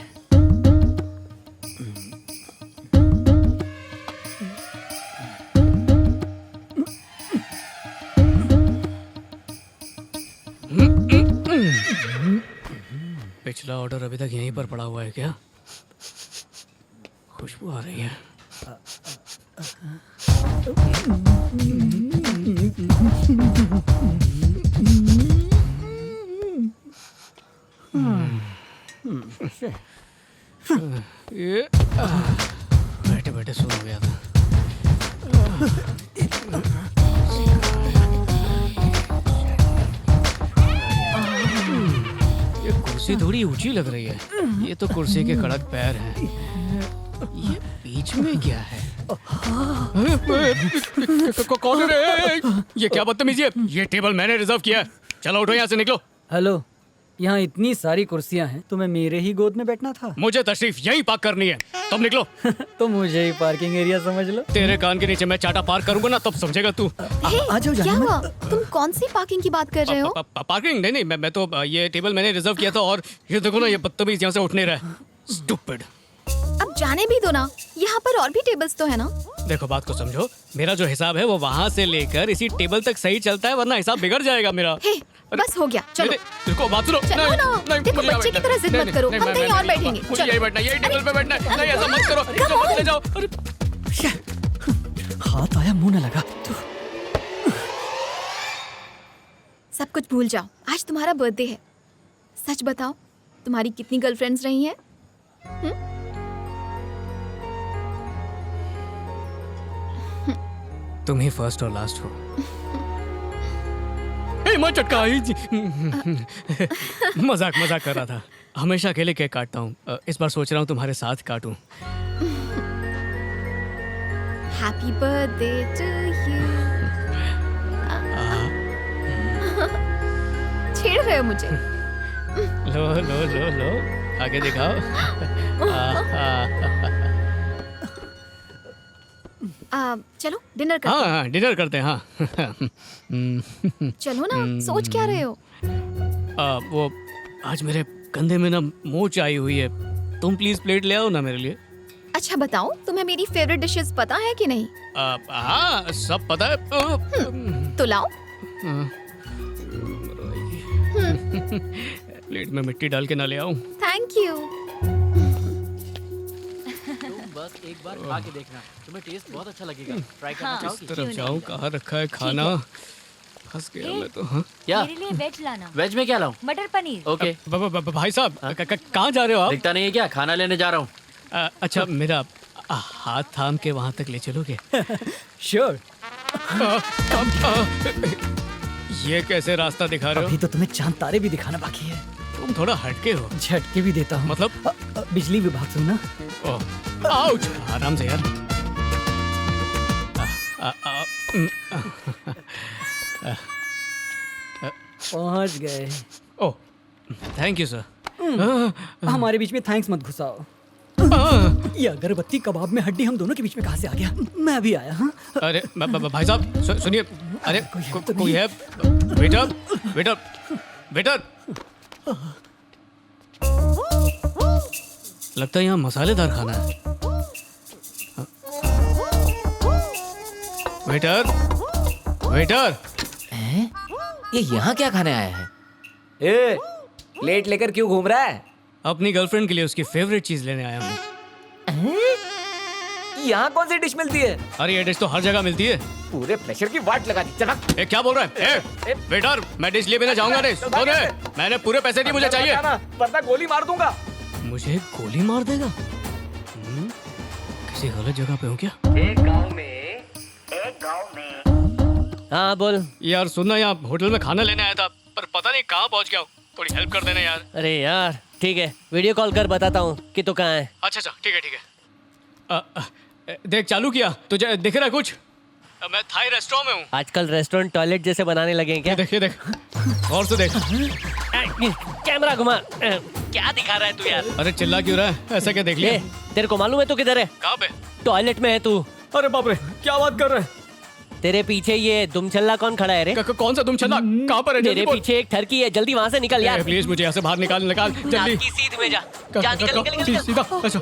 पिछला ऑर्डर अभी तक यहीं पर पड़ा हुआ है क्या? खुशबू आ रही है। बैठे बैठे सो हो गया था। ये कुर्सी थोड़ी ऊंची लग रही है। ये तो कुर्सी के कड़क पैर हैं। ये बीच में क्या है? कौन है रे? ये क्या बदतमीजी है? ये टेबल मैंने रिजर्व किया है। चलो उठो यहाँ से, निकलो। हेलो, यहाँ इतनी सारी कुर्सियाँ हैं, तुम्हें मेरे ही गोद में बैठना था। मुझे तशरीफ यहीं पार्क करनी है, तब निकलो। तो मुझे ही पार्किंग एरिया समझ लो। तेरे कान के नीचे मैं चाटा पार्क करूंगा ना, तब समझेगा तू। आ जाओ, क्या हुआ? तुम कौन सी पार्किंग की बात कर रहे हो? पार्किंग नहीं, मैं तो ये टेबल मैंने रिजर्व किया था और ये देखो ना, ये बदतमीज यहाँ से उठ नहीं रहा है। स्टूपिड। अब जाने भी दो ना, यहाँ पर और भी टेबल्स तो है ना। देखो बात को समझो, मेरा जो हिसाब है वो वहाँ से लेकर इसी टेबल तक सही चलता है, वरना हिसाब बिगड़ जाएगा मेरा। हे, बस हो गया, चलो। देखो बात सुनो। चलो ना, देखो बच्चे की तरह जिद मत करो, हम कहीं और बैठेंगे। मुझे यही बैठना, यही टेबल पे बैठना है। नहीं ऐसा मत करो, मत ले जाओ। हाथ आया मुंह न लगा। सब कुछ भूल जाओ, आज तुम्हारा बर्थडे है। सच बताओ, तुम्हारी कितनी गर्लफ्रेंड्स रही हैं? तुम ही फर्स्ट और लास्ट हो। मत चटका। मजाक कर रहा था। हमेशा अकेले केक काटता हूँ, इस बार सोच रहा हूँ तुम्हारे साथ काटूं। Happy birthday to you. छेड़ रहे हो मुझे? लो लो लो लो, आगे दिखाओ। चलो डिनर करते हैं। हाँ, डिनर करते हैं। हाँ। चलो ना, सोच क्या रहे हो? वो आज मेरे कंधे में ना मोच आई हुई है, तुम प्लीज प्लेट ले आओ ना मेरे लिए। अच्छा बताओ, तुम्हें मेरी फेवरेट डिशेस पता है कि नहीं? हाँ, सब पता है। तो लाओ। प्लेट में मिट्टी डाल के ना ले आऊं? Thank you. बस एक बार खा के देखना, तुम्हें टेस्ट बहुत अच्छा लगेगा। ट्राई करना हाँ, चाहोगी? किस तरफ जाऊं, कहाँ रखा है खाना? फंस गया मैं तो। हाँ क्या? मेरे लिए वेज लाना। वेज में क्या लाऊं? मटर पनीर। ओके। भाई साहब, कहाँ जा रहे हो आप? दिखता नहीं है क्या? खाना लेने जा रहा हूँ। अच्छा, मेरा हाथ थाम के वहाँ तक ले चलोगे? श्योर। ये कैसे रास्ता दिखा रहे हो? अभी तो तुम्हें चांद तारे भी दिखाना बाकी है। तुम थोड़ा हटके हो। झटके भी देता हूँ। मतलब? बिजली विभाग से ना। आउच! आराम से यार। पहुँच गए। ओह, थैंक यू सर। हमारे बीच में थैंक्स मत घुसाओ। ये अगरबत्ती कबाब में हड्डी हम दोनों के बीच में कहाँ से आ गया? मैं भी आया। हाँ। अरे भाई साहब सुनिए। अरे कोई है? Waiter waiter waiter. लगता है यहाँ मसालेदार खाना है। Waiter waiter. ये यहाँ क्या खाने आया है? ए, प्लेट लेकर क्यों घूम रहा है? अपनी गर्लफ्रेंड के लिए उसकी फेवरेट चीज लेने आया हूँ। यहाँ कौन सी डिश मिलती है? अरे ये डिश तो हर जगह मिलती है। पूरे प्रेशर की वाट लगा दी। चला। क्या बोल रहा है? वेटर, मैं डिश लिए बिना जाऊंगा नहीं। कौन है? मैंने पूरे पैसे दिए, मुझे चाहिए। वरना गोली मार दूंगा। मुझे गोली मार देगा? किसी गलत जगह पे हूँ क्या? एक गांव में हाँ बोल। यार सुनना, यहाँ होटल में खाना लेने आया था, पर पता नहीं कहाँ पहुँच गया हूँ। थोड़ी हेल्प कर देना यार। अरे यार ठीक है, वीडियो कॉल कर बताता हूँ कि तू कहाँ है। अच्छा ठीक है। देख, चालू किया तुझे दिख रहा है कुछ? मैं थाई रेस्टोरेंट में हूँ। आजकल रेस्टोरेंट टॉयलेट जैसे बनाने लगे हैं क्या? देख और से देख। कैमरा घुमा। क्या दिखा रहा है तू यार? अरे चिल्ला क्यों रहा है? ऐसा क्या देख लिया? तेरे को मालूम है तू किधर है? कहाँ पे? टॉयलेट में है तू। अरे बाप रे, क्या बात कर रहे हैं? तेरे पीछे ये दुमछल्ला कौन खड़ा है रे? कौन सा दुमछल्ला? कहाँ पर है? तेरे पीछे एक ठरकी है, जल्दी वहाँ से निकल यार। प्लीज मुझे यहाँ से बाहर निकाल जल्दी। सीध में जा। जा निकल। सीधा। अच्छा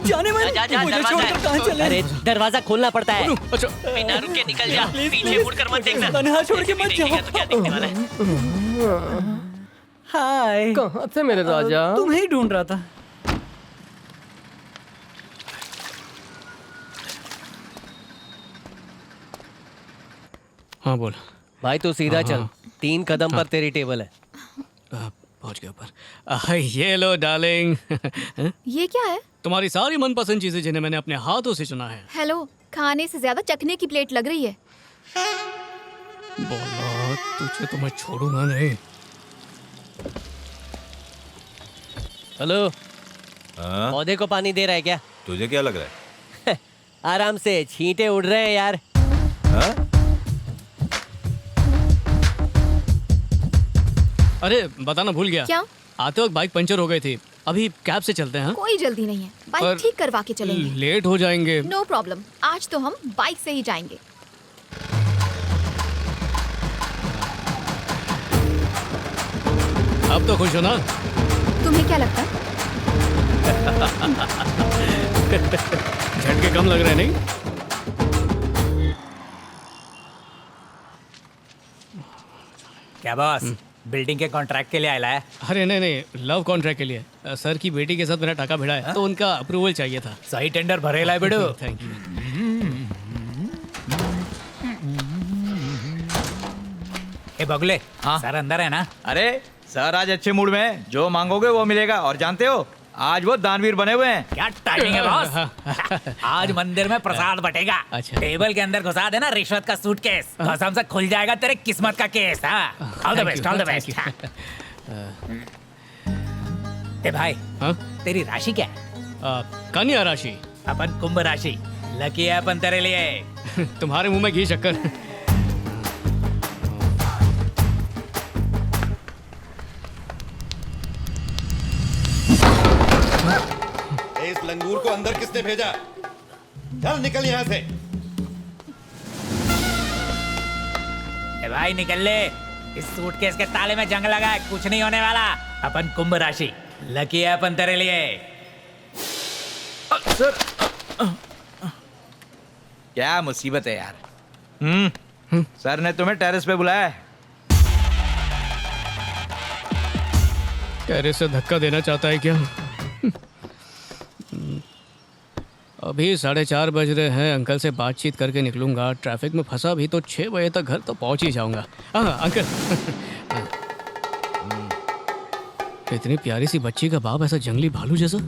जाने में मुझे छोड़कर कहाँ चले? अरे दरवाजा खोलना पड़ता है। अच्छा बिना रुके निकल जा। पीछे मुड़कर मत देखना। तन्हा छोड़ के मत जाओ। क्या देखने वाला है? हाय। कहाँ से मेरे राजा? तुम्हें ही ढूंढ रहा था। हाँ बोल भाई, तू सीधा चल। 3 कदम पर तेरी टेबल है। पहुंच गया ऊपर। ये लो डार्लिंग। ये क्या है? तुम्हारी सारी मनपसंद चीजें जिन्हें मैंने अपने हाथों से चुना है। हेलो, खाने से ज्यादा चखने की प्लेट लग रही है। बोला तुझे तो मैं छोड़ूंगा नहीं। हेलो, पौधे को पानी दे रहा है क्या? तुझे क्या लग रहा है? आराम से, छींटे उड़ रहे हैं यार। अरे बताना भूल गया। क्या? आते वक्त बाइक पंचर हो गई थी, अभी कैब से चलते हैं। कोई जल्दी नहीं है, बाइक पर ठीक करवा के चलेंगे। लेट हो जाएंगे। नो प्रॉब्लम, आज तो हम बाइक से ही जाएंगे। अब तो खुश हो ना? तुम्हें क्या लगता है? झटके कम लग रहे हैं नहीं? क्या बॉस, बिल्डिंग के कॉन्ट्रैक्ट के लिए आया है? अरे नहीं, लव कॉन्ट्रैक्ट के लिए। सर की बेटी के साथ मेरा टाका भिड़ा है, तो उनका अप्रूवल चाहिए था। सही टेंडर भरे लाए बेटू। Thank you. ए बगले, सर अंदर है ना? अरे सर आज अच्छे मूड में है, जो मांगोगे वो मिलेगा। और जानते हो आज वो दानवीर बने हुए हैं। क्या टाइमिंग है बॉस। आज मंदिर में प्रसाद बटेगा। अच्छा। टेबल के अंदर घुसा देना रिश्वत का सूटकेस, कसम से खुल जाएगा तेरे किस्मत का case. All the best, all the best. ए भाई, तेरी राशि क्या है? कन्या राशि। अपन कुंभ राशि। लकी है अपन तेरे लिए। तुम्हारे मुंह में घी शक्कर। इस लंगूर को अंदर किसने भेजा? चल निकल यहाँ से। ए भाई निकल ले, इस सूटकेस के ताले में जंग लगा है, कुछ नहीं होने वाला। अपन कुंभ राशि, लकी है अपन तेरे लिए। सर क्या मुसीबत है यार। सर ने तुम्हें टेरेस पे बुलाया है। टेरेस से धक्का देना चाहता है क्या? अभी 4:30 बज रहे हैं। अंकल से बातचीत करके निकलूंगा। ट्रैफिक में फंसा भी तो 6 बजे तक घर तो पहुंच ही जाऊंगा। हाँ अंकल। इतनी प्यारी सी बच्ची का बाप ऐसा जंगली भालू जैसा।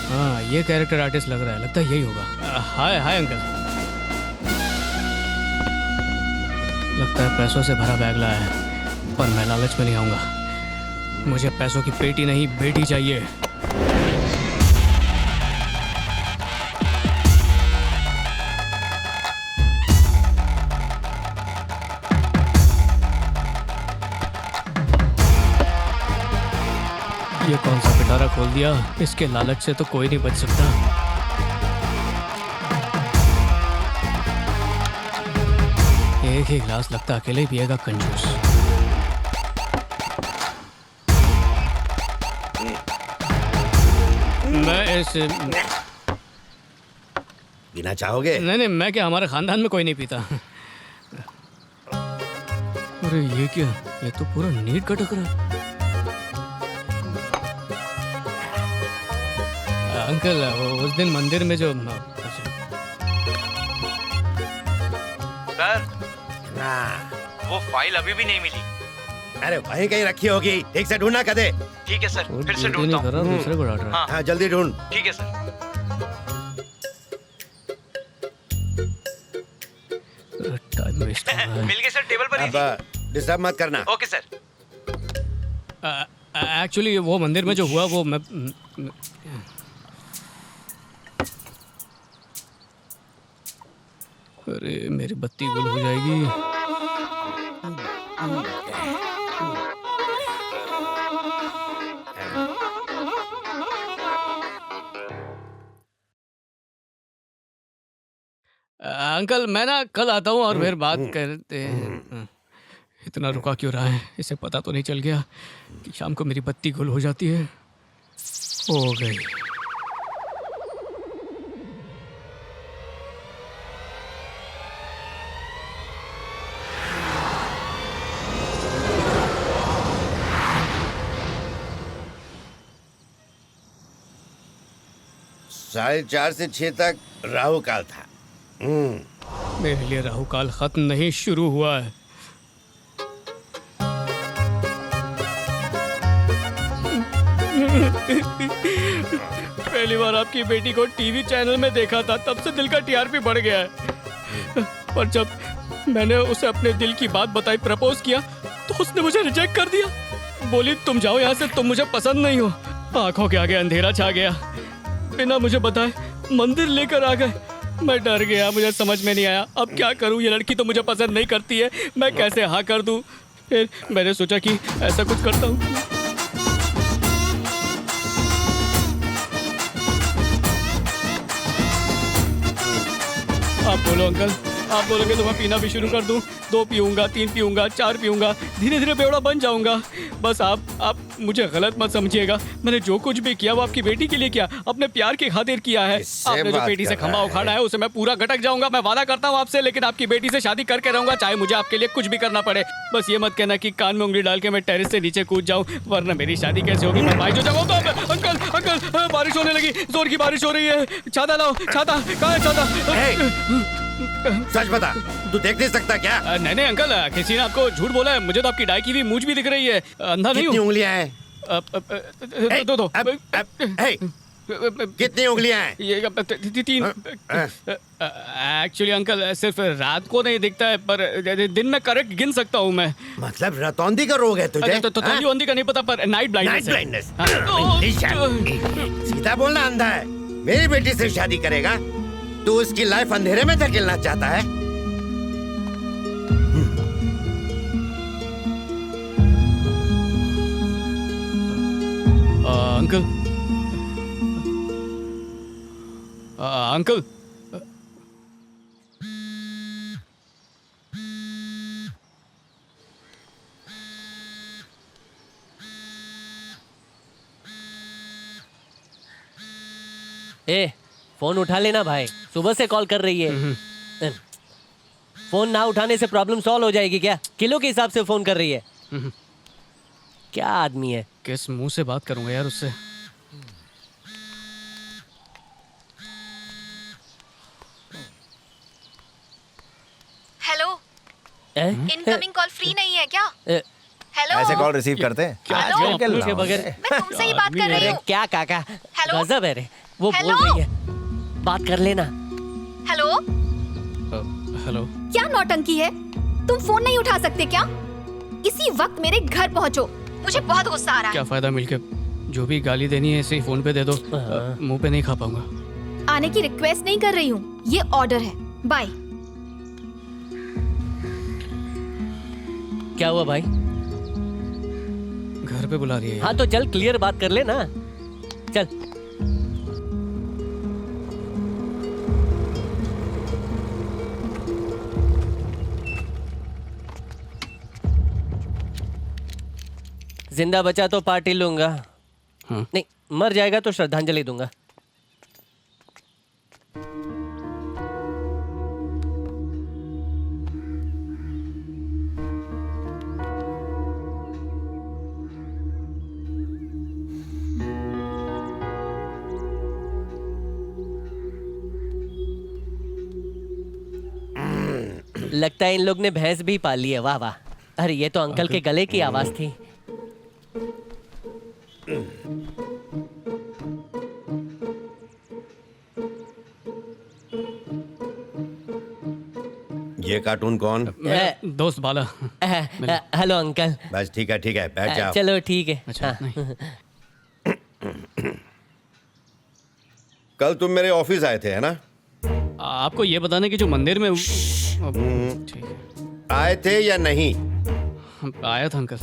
हाँ ये कैरेक्टर आर्टिस्ट लग रहा है, लगता है यही होगा। हाय हाय अंकल। लगता है पैसों से भरा बैग लाया है, पर मैं लालच में नहीं आऊंगा। मुझे पैसों की पेटी नहीं, बेटी चाहिए। ये कौन सा पिटारा खोल दिया? इसके लालच से तो कोई नहीं बच सकता। एक ही गिलास लगता अकेले ही पिएगा कंजूस। मैं इस पीना चाहोगे? नहीं, मैं क्या, हमारे खानदान में कोई नहीं पीता। अरे ये क्या, ये तो पूरा नीट कटक रहा है। अंकल उस दिन मंदिर में जो सर वो फाइल अभी भी नहीं मिली। अरे वहीं कहीं रखी होगी, ठीक से ढूंढना कदे। ठीक है सर, फिर से ढूंढता हूँ। दूसरे को डाल रहा है। हाँ जल्दी ढूंढ। ठीक है सर। टाइम वेस्ट हो रहा है। मिल गए सर, टेबल पर अब डिस्टर्ब मत करना। Okay sir. एक्चुअली वो मंदिर में जो हुआ वो मैं अरे मेरी बत्ती गुल हो जाएगी। अंकल मैं ना कल आता हूँ और फिर बात करते हैं। इतना रुका क्यों रहा है? इसे पता तो नहीं चल गया कि शाम को मेरी बत्ती गुल हो जाती है? हो गई। साढ़े 4 से 6 तक राहु काल था। मेरे लिए राहु काल खत्म नहीं, शुरू हुआ है। पहली बार आपकी बेटी को टीवी चैनल में देखा था, तब से दिल का टीआरपी बढ़ गया है। पर जब मैंने उसे अपने दिल की बात बताई, प्रपोज किया, तो उसने मुझे रिजेक्ट कर दिया। बोली तुम जाओ यहाँ से, तुम मुझे पसंद नहीं हो। आंखों के आगे अंधेरा छा गया। बिना मुझे बताए मंदिर लेकर आ गए। मैं डर गया, मुझे समझ में नहीं आया अब क्या करूं। ये लड़की तो मुझे पसंद नहीं करती है, मैं कैसे हाँ कर दूं। फिर मैंने सोचा कि ऐसा कुछ करता हूं। आप बोलो अंकल, आप बोलोगे तो मैं पीना भी शुरू कर दूं। 2 पीऊंगा, 3 पीऊंगा, 4 पीऊंगा, धीरे धीरे बेवड़ा बन जाऊंगा। बस आप मुझे गलत मत समझिएगा। मैंने जो कुछ भी किया वो आपकी बेटी के लिए किया, अपने प्यार की खातिर किया है। आपने जो बेटी से खंभा उखाड़ा है उसे मैं पूरा गटक जाऊंगा। मैं वादा करता हूँ आपसे, लेकिन आपकी बेटी से शादी करके रहूंगा, चाहे मुझे आपके लिए कुछ भी करना पड़े। बस ये मत कहना कि कान में उंगली डाल के मैं टेरेस से नीचे कूद जाऊँ, वरना मेरी शादी कैसे होगी। मैं बाइक जो जाऊंगा। तो अंकल अंकल बारिश होने लगी, जोर की बारिश हो रही है। छाता लाओ, छाता कहाँ है छाता? सच बता, तू देख नहीं सकता क्या? नहीं अंकल, किसी ने आपको झूठ बोला है। मुझे तो आपकी डाई की भी मूंछ भी दिख रही है, अंधा नहीं हूँ। कितनी उंगलियां हैं? दो। कितनी उंगलियां हैं? ये 3। एक्चुअली अंकल सिर्फ रात को नहीं दिखता है, पर दिन में करेक्ट गिन सकता हूँ मैं। मतलब रतौंधी का रोग है तुझे? तौंधी का नहीं पता, पर नाइट ब्लाइंडनेस। सीधा बोलना, अंधा है। मेरी बेटी से शादी करेगा? तू उसकी लाइफ अंधेरे में धकेलना चाहता है? अंकल अंकल ए, फोन उठा लेना भाई, सुबह से कॉल कर रही है। फोन ना उठाने से प्रॉब्लम सॉल्व हो जाएगी क्या? किलो के हिसाब से फोन कर रही है। क्या आदमी है? किस मुंह से बात करूंगा यार उससे? हेलो, इनकमिंग कॉल फ्री नहीं है क्या? हेलो, ऐसे कॉल रिसीव करते हैं? मैं तुमसे ही बात कर रही हूँ। क्या काका, हेलो? गजब है रे। वो बोल रही है, बात कर लेना। हेलो हेलो, क्या नौटंकी है? तुम फोन नहीं उठा सकते क्या? इसी वक्त मेरे घर पहुंचो, मुझे बहुत गुस्सा आ रहा है। क्या फायदा मिलके? जो भी गाली देनी है इसे ही फोन पे दे दो, मुंह पे नहीं खा पाऊंगा। आने की रिक्वेस्ट नहीं कर रही हूँ, ये ऑर्डर है। बाय। क्या हुआ भाई? घर पे बुला रही है। हाँ तो चल क्लियर बात कर ले ना, चल। जिंदा बचा तो पार्टी लूंगा, नहीं मर जाएगा तो श्रद्धांजलि दूंगा। लगता है इन लोग ने भैंस भी पाली है। वाह वाह। अरे ये तो अंकल के गले की आवाज थी। ये कार्टून कौन? दोस्त बाला। Hello uncle. बस ठीक है, बैठ जाओ। चलो ठीक है। अच्छा, कल तुम मेरे ऑफिस आए थे, है ना? आपको ये बताने की जो मंदिर में आए थे या नहीं? आया था अंकल।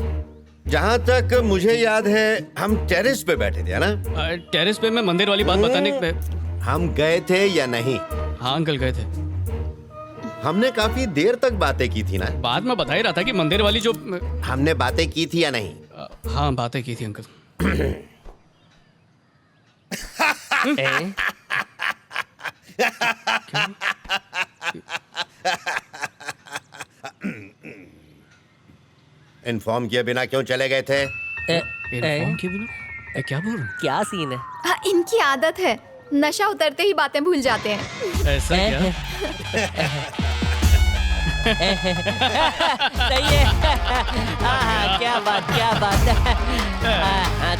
जहाँ तक मुझे याद है हम टेरेस पे बैठे थे, है ना? टेरेस पे मैं मंदिर वाली बात बताने पे। हम गए थे या नहीं? हाँ अंकल गए थे। हमने काफी देर तक बातें की थी ना? बाद में बता ही रहा था कि मंदिर वाली जो हमने बातें की थी या नहीं? हाँ बातें की थी अंकल। इन्फॉर्म किए बिना क्यों चले गए थे? इन्फॉर्म किए बिना? क्या बोल रहे? क्या सीन है? इनकी आदत है, नशा उतरते ही बातें भूल जाते हैं। ऐसा क्या? सही है। क्या बात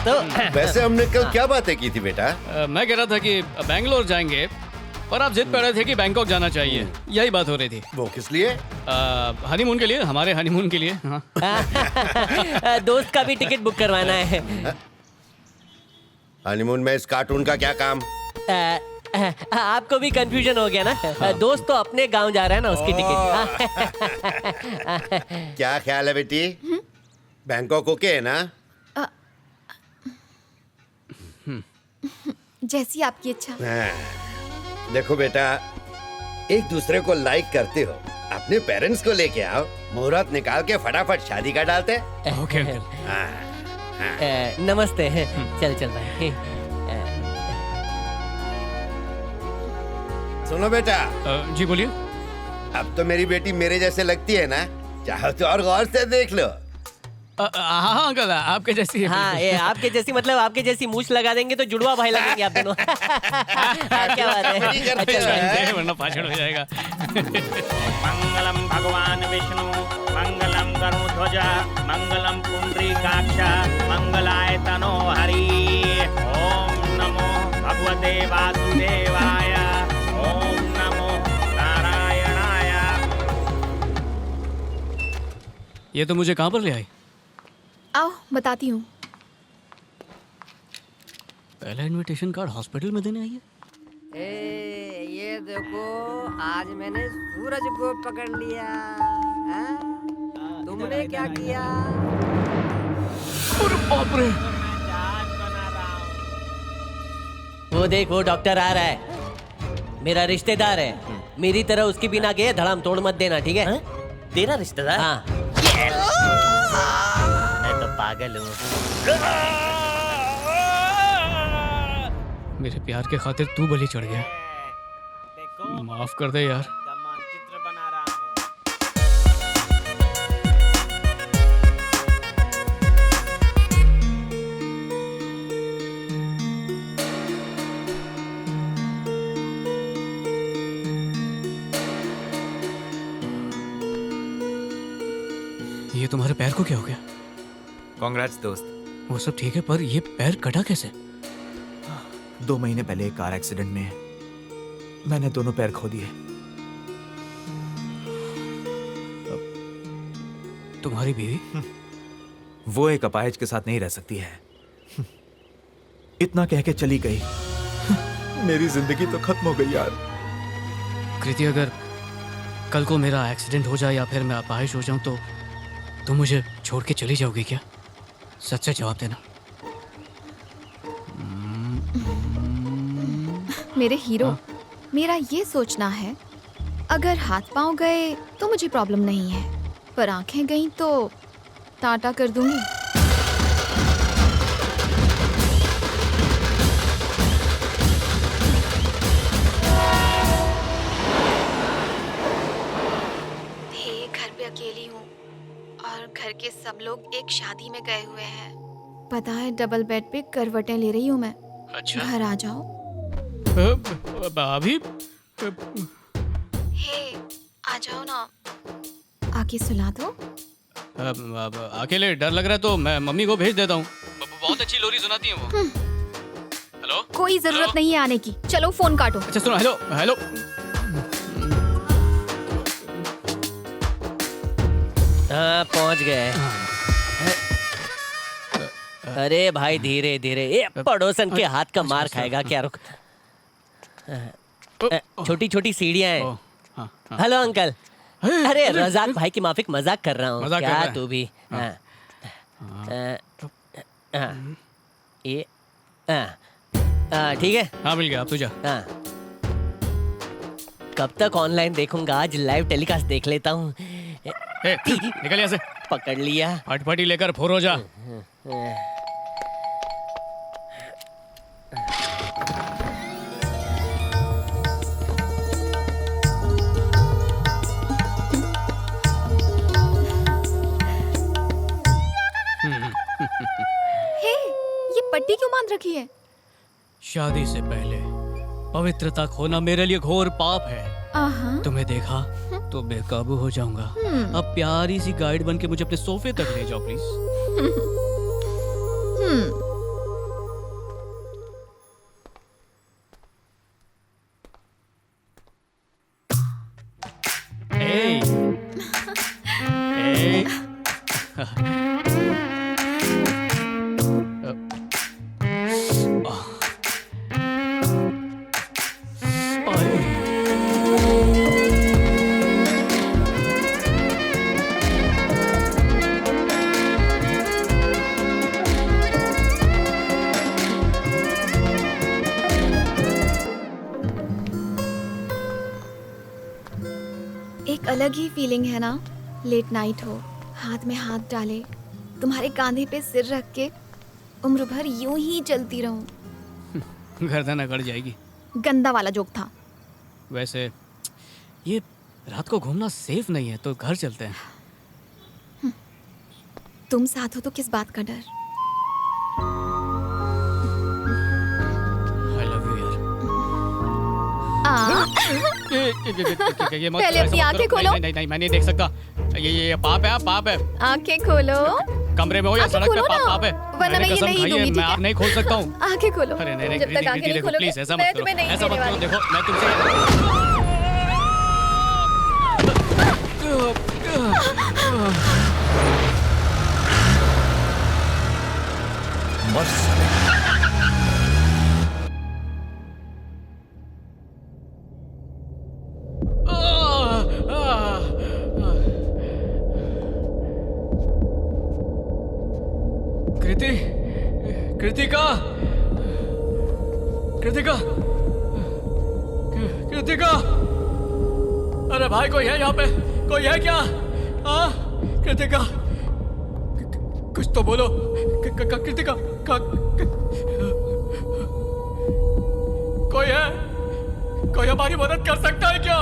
तो वैसे हमने कल क्या बातें की थी बेटा? मैं कह रहा था कि बैंगलोर जाएंगे, पर आप जिद कर रहे थे कि बैंकॉक जाना चाहिए। यही बात हो रही थी। वो किस लिए? हनीमून के लिए, हमारे हनीमून के लिए। हाँ। दोस्त का भी टिकट बुक करवाना है। हनीमून में इस कार्टून का क्या काम? आपको भी कंफ्यूजन हो गया ना? दोस्त तो अपने गांव जा रहा है ना, उसकी टिकट। क्या ख्याल है बेटी? बैंकॉक ओके है ना? जैसी आपकी इच्छा। देखो बेटा, एक दूसरे को लाइक करते हो, अपने पेरेंट्स को लेके आओ, मुहूर्त निकाल के फटाफट शादी कर डालते। ओके। नमस्ते। चल चल भाई। सुनो बेटा। जी बोलिए। अब तो मेरी बेटी मेरे जैसे लगती है ना? चाहो तो और गौर से देख लो। हाँ अंकल, आपके जैसी। हाँ, ये आपके जैसी मतलब आपके जैसी मूछ लगा देंगे तो जुड़वा भाई लगेंगे आप दोनों। क्या बात है? वरना पाछड़ हो जाएगा। मंगलम भगवान विष्णु, मंगलम गरुड़ध्वज, मंगलम पुंडरीकाक्ष, मंगलाय तनो हरि। ओम नमो भगवते वासुदेवाय, ओम नमो नारायणाय। ये तो मुझे कहाँ पर ले आई? आओ बताती हूँ। पहला इनविटेशन कार्ड हॉस्पिटल में देने आई है। ये देखो, आज मैंने सूरज को पकड़ लिया। तुमने क्या किया? अरे बाप रे! वो देख, वो डॉक्टर आ रहा है। मेरा रिश्तेदार है। मेरी तरह उसकी बिना के धड़ाम तोड़ मत देना, ठीक है? तेरा रिश्तेदार? हाँ। मैं तो पागल हूँ। मेरे प्यार के खातिर तू बलि चढ़ गया। माफ कर दे यार। ये तुम्हारे पैर को क्या हो गया? कांग्रेट्स दोस्त। वो सब ठीक है, पर ये पैर कटा कैसे? 2 महीने पहले एक कार एक्सीडेंट में मैंने दोनों पैर खो दिए। तुम्हारी बीवी? वो एक अपाहिज के साथ नहीं रह सकती है। इतना कह के चली गई। मेरी जिंदगी तो खत्म हो गई यार। कृति, अगर कल को मेरा एक्सीडेंट हो जाए या फिर मैं अपाहिज हो जाऊं तो तुम मुझे छोड़ के चली जाओगी क्या? सच से जवाब देना। मेरे हीरो, मेरा ये सोचना है, अगर हाथ पांव गए तो मुझे प्रॉब्लम नहीं है, पर आंखें गईं तो टाटा कर दूंगी। घर पे अकेली हूँ और घर के सब लोग एक शादी में गए हुए हैं। पता है, डबल बेड पे करवटें ले रही हूँ मैं। अच्छा। घर आ जाओ। अभी? हे, आ जाओ ना, आके सुला दो। अकेले डर लग रहा है तो मैं मम्मी को भेज देता हूँ। बहुत अच्छी लोरी सुनाती है वो। हेलो? कोई जरूरत नहीं है आने की, चलो फोन काटो। अच्छा सुनो, हेलो हेलो। हाँ, पहुंच गए। अरे भाई धीरे धीरे, ये पड़ोसन के हाथ का मार खाएगा क्या? रुक, छोटी छोटी सीढ़ियां हैं। Hello uncle. अरे रजाक भाई की माफिक, मजाक कर रहा हूँ। क्या तू भी? ये ठीक है। हाँ मिल गया, अब तू जा। कब तक ऑनलाइन देखूंगा, आज लाइव टेलीकास्ट देख लेता हूँ। निकल यहाँ से। पकड़ लिया। फटफटी लेकर फोर हो जा। ये पट्टी क्यों बांध रखी है? शादी से पहले पवित्रता खोना मेरे लिए घोर पाप है। तुम्हें देखा तो बेकाबू हो जाऊंगा। अब प्यारी सी गाइड बन के मुझे अपने सोफे तक ले जाओ प्लीज। Hey. Hey. एक अलग ही फीलिंग है ना, लेट नाइट हो, हाथ में हाथ डाले, तुम्हारे कांधे पे सिर रख के उम्र भर यूं ही चलती रहूं। गर्दन अकड़ जाएगी। गंदा वाला जोक था। वैसे ये रात को घूमना सेफ नहीं है, तो घर चलते हैं। तुम साथ हो तो किस बात का डर। I love you यार। ये मत पहले अपनी आंखें खोलो। नहीं, मैं नहीं देख सकता। ये पाप है, पाप है। आंखें खोलो। कमरे में हो या सड़क पे, पाप है। वरना मैं ये नहीं दूंगी, ठीक मैं है? आँख नहीं खोल सकता हूँ। आंखें खोलो। अरे नहीं, जब तक आंखें नहीं खोलोगे, प्लीज ऐसा मैं मत करो, तुम्हें नहीं ऐसा देने मत करो। वाली। देखो मैं तुमसे कृतिका, अरे भाई कोई है यहाँ पे? कोई है क्या? हाँ कृतिका, कुछ तो बोलो। कृतिका, कोई है? कोई हमारी मदद कर सकता है क्या?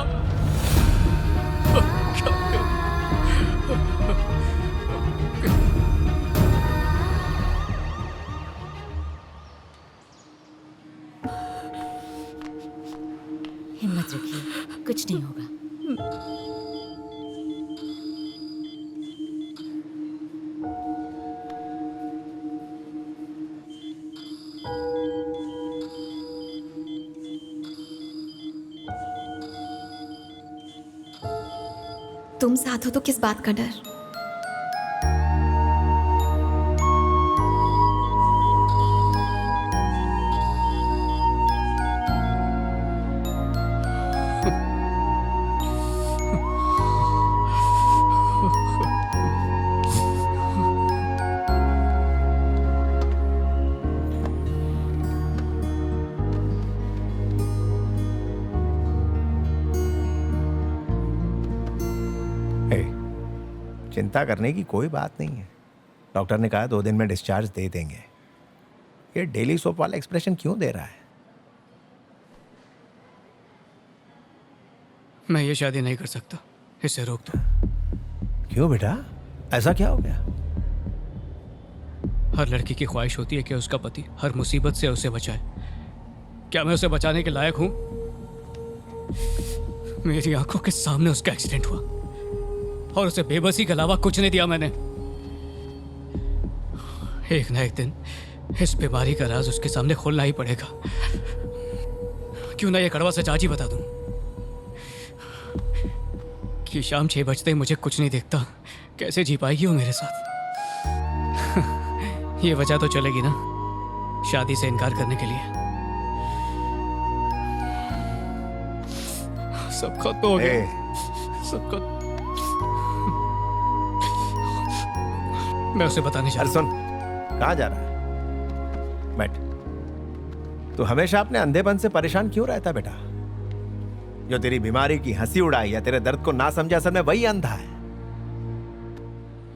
हिम्मत रखिए, कुछ नहीं होगा। तुम साथ हो तो किस बात का डर। चिंता करने की कोई बात नहीं है। डॉक्टर ने कहा 2 दिन में डिस्चार्ज दे देंगे। ये डेली सोप वाला एक्सप्रेशन क्यों दे रहा है? मैं ये शादी नहीं कर सकता, इसे रोक दो। क्यों बेटा, ऐसा क्या हो गया? हर लड़की की ख्वाहिश होती है कि उसका पति हर मुसीबत से उसे बचाए। क्या मैं उसे बचाने के लायक हूं? मेरी आंखों के सामने उसका एक्सीडेंट हुआ और उसे बेबसी के अलावा कुछ नहीं दिया मैंने। एक ना एक दिन इस बीमारी का राज उसके सामने खोलना ही पड़ेगा। क्यों ना ये कड़वा सच आज ही बता दूं कि शाम 6 बजते ही मुझे कुछ नहीं दिखता। कैसे जी पाएगी वो मेरे साथ? ये वजह तो चलेगी ना शादी से इनकार करने के लिए। सब खत्म हो गया, सब खत्म। मैं उसे बताने जा रहा हूं। सुन, कहाँ जा रहा है? बैठ। तू हमेशा अपने अंधेपन से परेशान क्यों रहता बेटा? जो तेरी बीमारी की हंसी उड़ाई या तेरे दर्द को ना समझा, असल में वही अंधा है।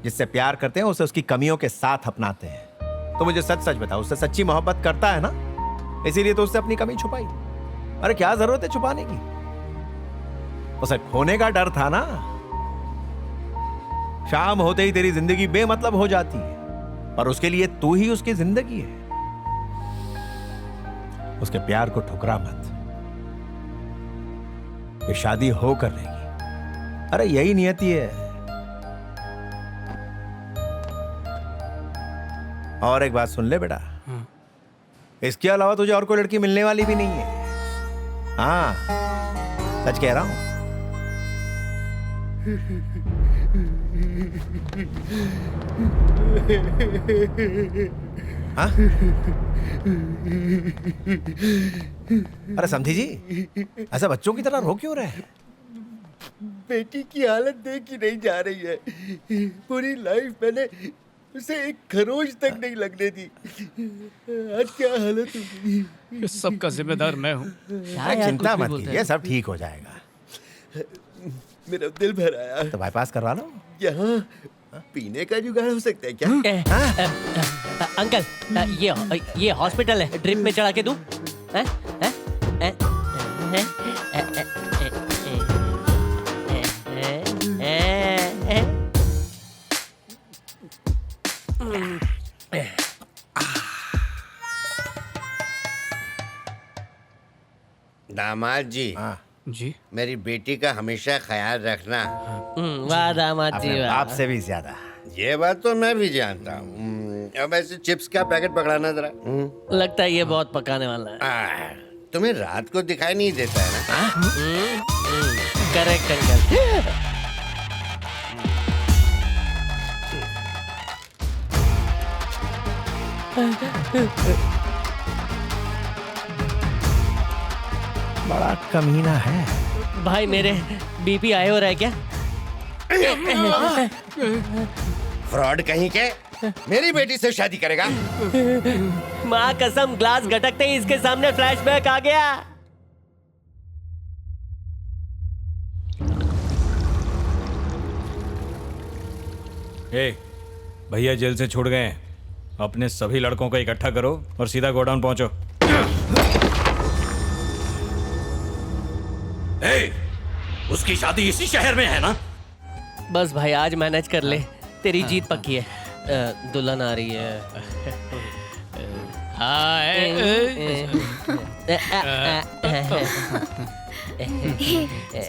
जिससे प्यार करते हैं उसे उसकी कमियों के साथ अपनाते हैं। तो मुझे सच सच बता, उससे सच्ची मोहब्बत करता है ना? इसीलिए तो उससे अपनी कमी छुपाई। अरे क्या जरूरत है छुपाने की? उसे खोने का डर था ना। शाम होते ही तेरी जिंदगी बेमतलब हो जाती है, और उसके लिए तू ही उसकी जिंदगी है। उसके प्यार को ठुकरा मत। ये शादी होकर रहेगी। अरे यही नियति है। और एक बात सुन ले बेटा, इसके अलावा तुझे और कोई लड़की मिलने वाली भी नहीं है। हाँ, सच कह रहा हूं। हाँ? अरे समझी जी, ऐसा बच्चों की तरह रो क्यों रहे हैं? बेटी की हालत देखी नहीं जा रही है। पूरी लाइफ मैंने उसे एक खरोच तक नहीं लगने दी। आज क्या हालत हुई। इस सब का जिम्मेदार मैं हूँ। चिंता मत कीजिए, सब ठीक हो जाएगा। मेरा दिल भर आया। तो बाईपास करवा लो। यहाँ पीने का जुगाड़ हो सकता है क्या? अंकल, ये हॉस्पिटल है, ड्रिप में चढ़ा के दूं? दामाद जी। जी, मेरी बेटी का हमेशा ख्याल रखना। वाह दामाद जी, वाह। आपसे भी ज्यादा। ये बात तो मैं भी जानता हूँ। अब ऐसे चिप्स का पैकेट पकड़ाना जरा। लगता है ये बहुत पकाने वाला है। तुम्हें रात को दिखाई नहीं देता है ना? Correct uncle. बड़ा कमीना है भाई। मेरे बीपी हाई हो रहा है क्या? फ्रॉड कहीं के। मेरी बेटी से शादी करेगा? माँ कसम, ग्लास गटकते ही इसके सामने फ्लैशबैक आ गया। भैया जेल से छूट गए हैं। अपने सभी लड़कों को इकट्ठा करो और सीधा गोडाउन पहुंचो। उसकी शादी इसी शहर में है ना? बस भाई आज मैनेज कर ले, तेरी जीत पक्की है। दुल्हन आ रही है।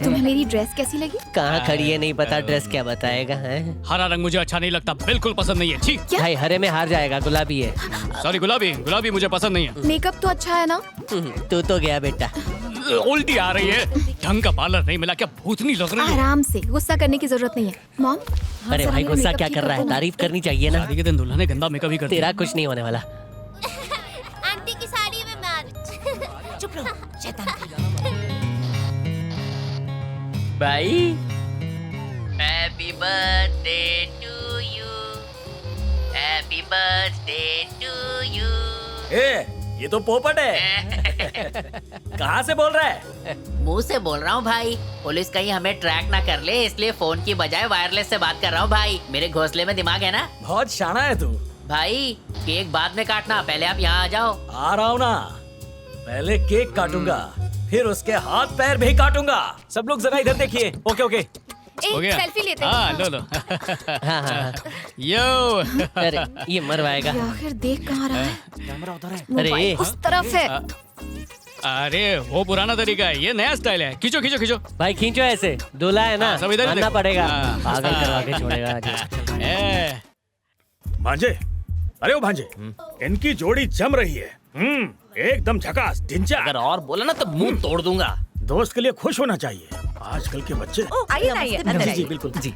तुम्हें मेरी ड्रेस कैसी लगी? कहाँ खड़ी है नहीं पता, ड्रेस क्या बताएगा है? हरा रंग मुझे अच्छा नहीं लगता, बिल्कुल पसंद नहीं है। ठीक भाई हरे में हार जाएगा, गुलाबी है। सॉरी, गुलाबी मुझे पसंद नहीं है। मेकअप तो अच्छा है ना? तू तो गया बेटा। उल्टी आ रही है। ढंग का पार्लर नहीं मिला क्या? भूतनी लग रही है। आराम से, गुस्सा करने की जरूरत नहीं है। मॉम, अरे भाई गुस्सा क्या कर रहा है? तारीफ करनी चाहिए ना। शादी के दिन दुल्हन ने गंदा मेकअप ही कर तेरा कुछ नहीं होने वाला। आंटी की साड़ी में मार। चुप रहो, शैतान। भाई happy birthday to you, happy birthday to you. ये तो पोपट है। कहाँ से बोल रहा है? मुंह से बोल रहा हूँ भाई। पुलिस कहीं हमें ट्रैक ना कर ले, इसलिए फोन की बजाय वायरलेस से बात कर रहा हूँ भाई। मेरे घोंसले में दिमाग है ना? बहुत शाना है तू भाई। केक बाद में काटना, पहले आप यहाँ आ जाओ। आ रहा हूँ ना। पहले केक काटूंगा, फिर उसके हाथ पैर भी काटूंगा। सब लोग जरा इधर देखिए। ओके ओके, हो गया? सेल्फी लेते हैं। हाँ, लो लो। यो। अरे ये मरवाएगा। आखिर देख कहाँ रहा है? कैमरा उधर है। अरे उस तरफ है। अरे वो पुराना तरीका है, ये नया स्टाइल है। खींचो खींचो खींचो भाई, खींचो ऐसे। दूल्हा है ना, सब इधर ही मानना देखो। पड़ेगा। हाँ। पागल करवा के छोड़ेगा। भांजे, अरे वो भांजे, इनकी जोड़ी जम रही है। एकदम झकास ढिंचा। अगर और बोला ना तो मुंह तोड़ दूंगा। दोस्त के लिए खुश होना चाहिए। आजकल के बच्चे। आइए ना, आइए अंदर जी आइए। बिल्कुल जी।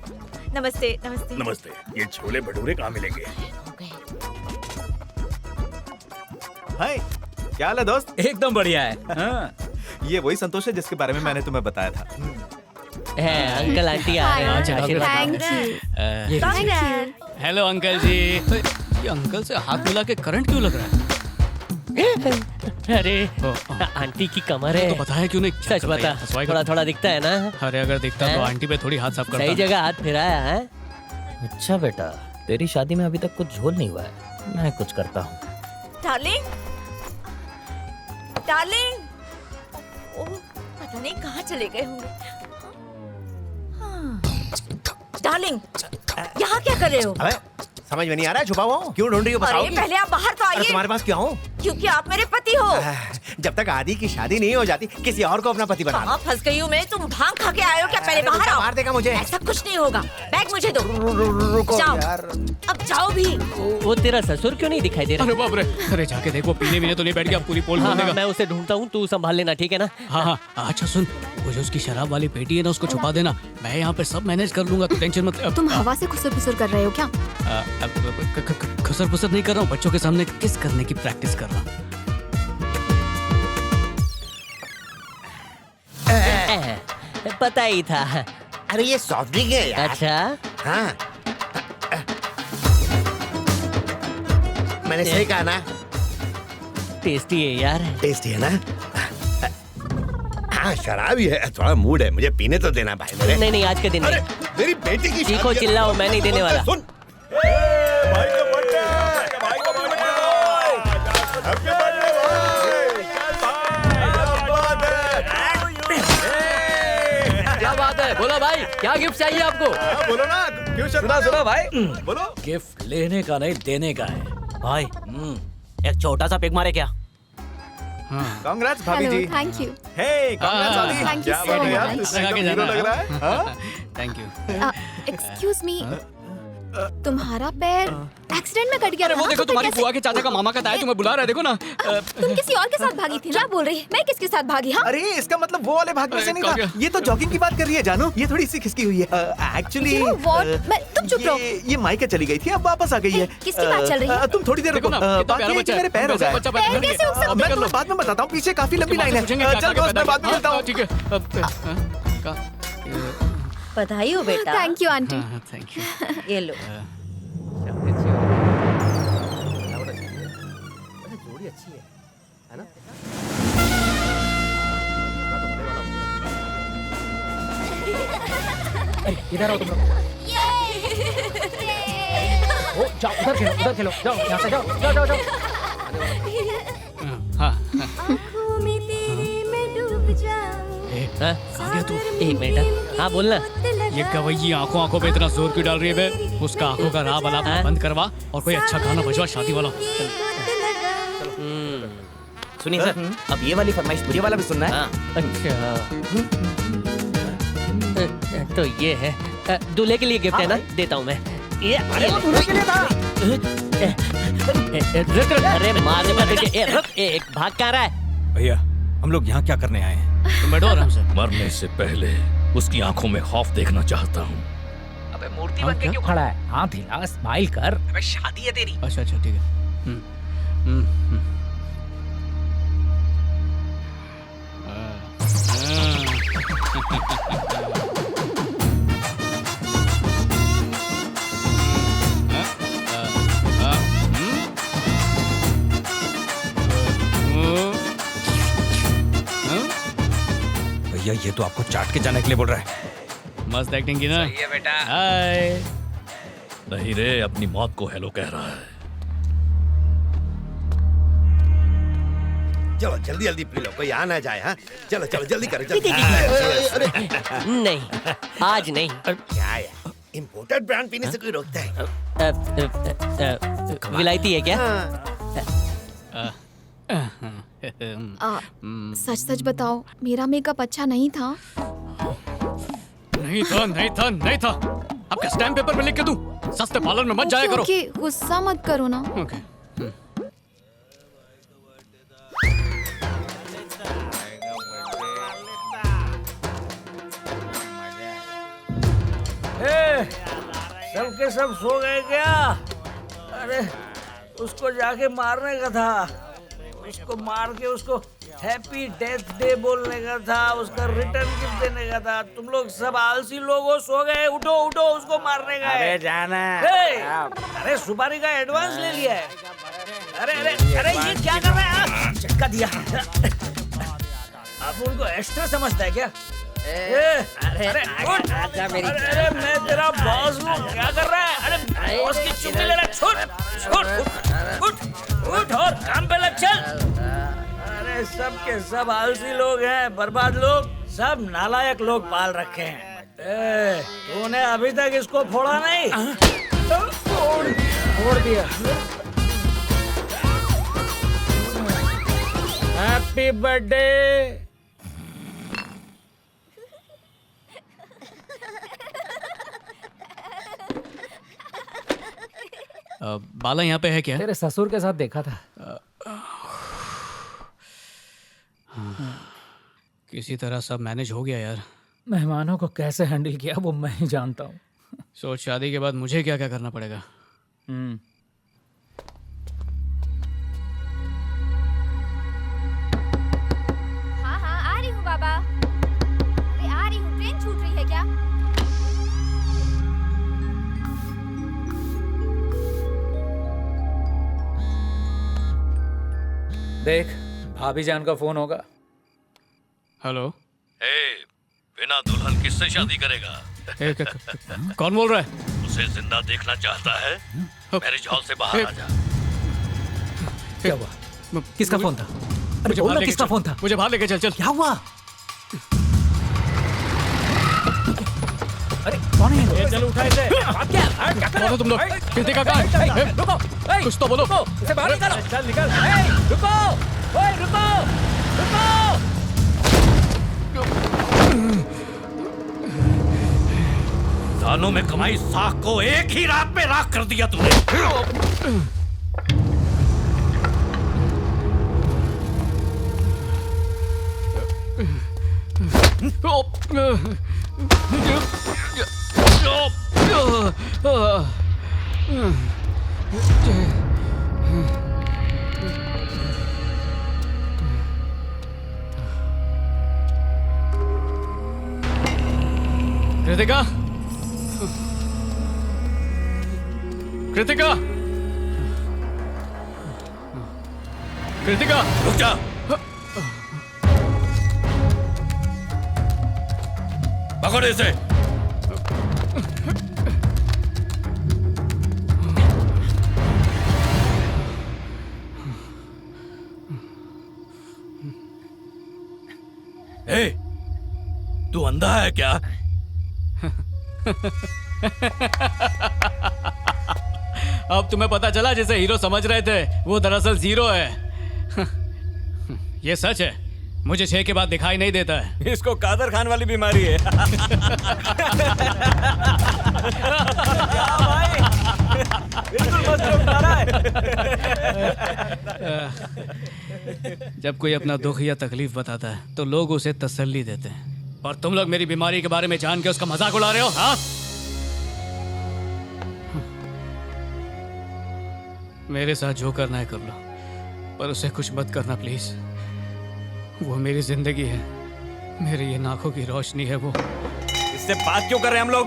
नमस्ते नमस्ते। नमस्ते। ये छोले भटूरे कहाँ मिलेंगे? हाय, क्या हाल है दोस्त? एकदम बढ़िया है। हाँ। ये वही संतोष है जिसके बारे में मैंने तुम्हें बताया था। अंकल आंटी आ रहे हैं। Thank you. हेलो अंकल जी। ये अंकल से हाथ मिला के करंट क्यों लग रहा है? अरे आंटी की कमर है। तो बताया क्यों नहीं? सच बता, थोड़ा थोड़ा दिखता है ना? अरे अगर दिखता तो आंटी पे थोड़ी हाथ साफ करता। सही जगह हाथ फिराया है। अच्छा बेटा, तेरी शादी में अभी तक कुछ झोल नहीं हुआ है। मैं कुछ करता हूँ। Darling, darling. ओह, पता नहीं कहाँ चले गए होंगे। हाँ। डार्लिंग, यहाँ क्या कर रहे हो? अबे समझ में नहीं आ रहा है, छुपा हुआ हूँ। क्यों ढूंढ रही हो? बताओ। अरे पहले आप बाहर तो आइए। तुम्हारे पास क्यों आऊं? क्योंकि आप मेरे पति हो। जब तक आदि की शादी नहीं हो जाती किसी और को अपना पति बना कहाँ फंस गई हूँ मैं? तुम भांग खा के आए हो क्या? पहले बाहर आओ। मार देगा मुझे। ऐसा कुछ नहीं होगा। बैग मुझे दो। रुको जाओ। यार। अब जाओ भी। वो तेरा ससुर क्यों नहीं दिखाई दे रहा? अरे बाप रे, अरे जाके देखो, पीने वीने तो नहीं बैठ गया, पूरी पोल खोल देगा। मैं उसे ढूंढता हूँ, तू संभाल लेना, ठीक है ना? हाँ, अच्छा सुन, वो जो उसकी शराब वाली पेटी है ना, उसको छुपा देना। मैं यहाँ पे सब मैनेज कर लूंगा, तो टेंशन मत। तुम हवा से खुसर पुसर कर रहे हो क्या? खसर पुसर नहीं कर रहा हूँ, बच्चों के सामने किस करने की प्रैक्टिस कर रहा हूँ। पता ही था। अरे ये सॉफ्ट ड्रिंक है यार। अच्छा हाँ, मैंने सही कहा ना? टेस्टी है यार। टेस्टी है ना? हाँ शराब ही है, थोड़ा मूड है, मुझे पीने तो देना भाई मेरे। नहीं आज के दिन नहीं। मेरी बेटी की चीखो चिल्लाओ, मैं नहीं देने वाला। सुन क्या बात है? बोलो भाई, क्या गिफ्ट चाहिए आपको? बोलो ना, क्यों सुना भाई, बोलो। गिफ्ट लेने का नहीं, देने का है भाई। एक छोटा सा पिक मारे क्या? कांग्रेस भाभी जी। Thank you. हे कांग्रेस भाभी। Thank you क्या so बात है यार, much. तुम एकदम हीरो लग रहा है। हाँ? Thank you. एक्सक्यूज मी, तुम्हारा पैर एक्सीडेंट में कट गया अरे था वो ना? देखो, तो तुम्हारी कैसे- बुआ के चाचा का मामा का ताया तुम्हें बुला रहा है, देखो ना। तुम किसी और के साथ भागी थी? क्या बोल रही है? मैं किसके साथ भागी? हाँ, अरे इसका मतलब वो वाले भाग में से नहीं था, ये तो जॉगिंग की बात कर रही है जानू, ये थोड़ी सी खिसकी हुई है एक्चुअली। तुम चुप रहो। ये मायके चली गई थी, अब वापस आ गई है। किसकी बात चल रही है? तुम थोड़ी देर रुको, बात ये है कि मेरे पैर हो गए। पैर कैसे उग सकते? मैं तुम्हें बाद में बताता हूँ, पीछे काफी लंबी लाइन है। चल दोस्त, मैं बाद में मिलता हूँ। ठीक है। बधाई हो बेटा। Thank you aunty. Thank you. ये लो। जोड़ी अच्छी है ना? इधर आओ तुम लोग। ओ जाओ, उधर खेलो, जाओ, यहाँ से जाओ, जाओ जाओ जाओ। हाँ, कहाँ गया तू? एक मिनट। हाँ बोलना। ये गवैया आंखों पे इतना जोर क्यों डाल रही है बे? उसका आंखों का राह बना बंद करवा और कोई अच्छा गाना बजवा शादी वाला। सुनिए सर, अब ये वाली फरमाइश पूरी वाला भी सुनना है। अच्छा तो ये है दूल्हे के लिए गिफ्ट है ना? देता हूँ मैं। ये दूल्हे के लिए था। रुक रुक, अरे मारने मत दीजिए। रुक, एक भाग कहाँ रहा है? भैया हम लोग यहाँ क्या करने आए हैं? तुम बैठो आराम से। मरने से पहले उसकी आंखों में खौफ देखना चाहता हूँ। अबे मूर्ति बन के क्यों खड़ा है? हाथ हिला, स्माइल कर। अबे शादी है तेरी। अच्छा ठीक है। भैया ये तो आपको चाट के जाने के लिए बोल रहा है। मस्त एक्टिंग की ना? सही है बेटा। हाय। नहीं रे, अपनी मौत को हेलो कह रहा है। चलो जल्दी जल्दी पी लो, कोई आ ना जाए। हाँ चलो चलो जल्दी करो, जल्दी। नहीं, आज नहीं। क्या यार, इम्पोर्टेड ब्रांड पीने से कोई रोकता है? विलायती है क्या? सच सच बताओ, मेरा मेकअप अच्छा नहीं था। नहीं था। आपका स्टैम्प पेपर में लिख के दूं? सस्ते पार्लर में मत जाया करो। ओके, गुस्सा मत करो ना। ओके। सबके सब सो गए क्या? अरे उसको जाके मारने का था, उसको मार के उसको हैप्पी डेथ डे बोलने का था, उसका रिटर्न गिफ्ट देने का था। तुम लोग सब आलसी लोग हो, सो गए। उठो उठो, उसको मारने का है। अबे जाना। अरे सुपारी का एडवांस ले लिया है। अरे अरे अरे ये क्या कर रहा है? झटका दिया। आप उनको एक्स्ट्रा समझता है क्या? अरे अरे मैं तेरा बॉस हूँ, क्या कर रहा है? अरे बॉस की चुप्पी ले रहा है। छोड़, उठ और काम पे लग, चल। अरे सब के सब आलसी लोग हैं, बर्बाद लोग, सब नालायक लोग पाल रखे हैं। तूने अभी तक इसको फोड़ा नहीं? फोड़ दिया। Happy birthday. बाला यहाँ पे है क्या? तेरे ससुर के साथ देखा था। किसी तरह सब मैनेज हो गया यार। मेहमानों को कैसे हैंडल किया वो मैं ही जानता हूँ। सोच, शादी के बाद मुझे क्या क्या करना पड़ेगा। हाँ हाँ आ रही हूँ बाबा। अरे आ रही हूँ, ट्रेन छूट रही है क्या? देख भाभी जान का फोन होगा। हेलो। बिना दुल्हन किससे शादी करेगा? कौन बोल रहा है? उसे जिंदा देखना चाहता है? मैरिज हॉल से बाहर आ जा। क्या हुआ? किसका फोन था? अरे बोल ना किसका फोन था? मुझे बाहर लेके चल। क्या हुआ? अरे कौन है? चल उठा इसे। क्या कर रहे हो तुम लोग? कृतिका कहाँ है? रुको, कुछ तो बोलो। इसे बाहर निकालो। चल निकल। रुको, रुको। सालों में कमाई साख को एक ही रात में राख कर दिया तूने। कृतिका, कृतिका, कृतिका, रुक जा। पकड़ इसे। ए, तू अंधा है क्या? अब तुम्हें पता चला, जिसे हीरो समझ रहे थे वो दरअसल जीरो है। ये सच है, मुझे 6 के बाद दिखाई नहीं देता है। इसको कादर खान वाली बीमारी है। जब कोई अपना दुख या तकलीफ बताता है तो लोग उसे तसल्ली देते हैं, और तुम लोग मेरी बीमारी के बारे में जान के उसका मजाक उड़ा रहे हो। हाँ, मेरे साथ जो करना है कर लो, पर उसे कुछ मत करना प्लीज। वो मेरी जिंदगी है, मेरी ये आंखों की रोशनी है। वो इससे बात क्यों कर रहे हैं हम लोग?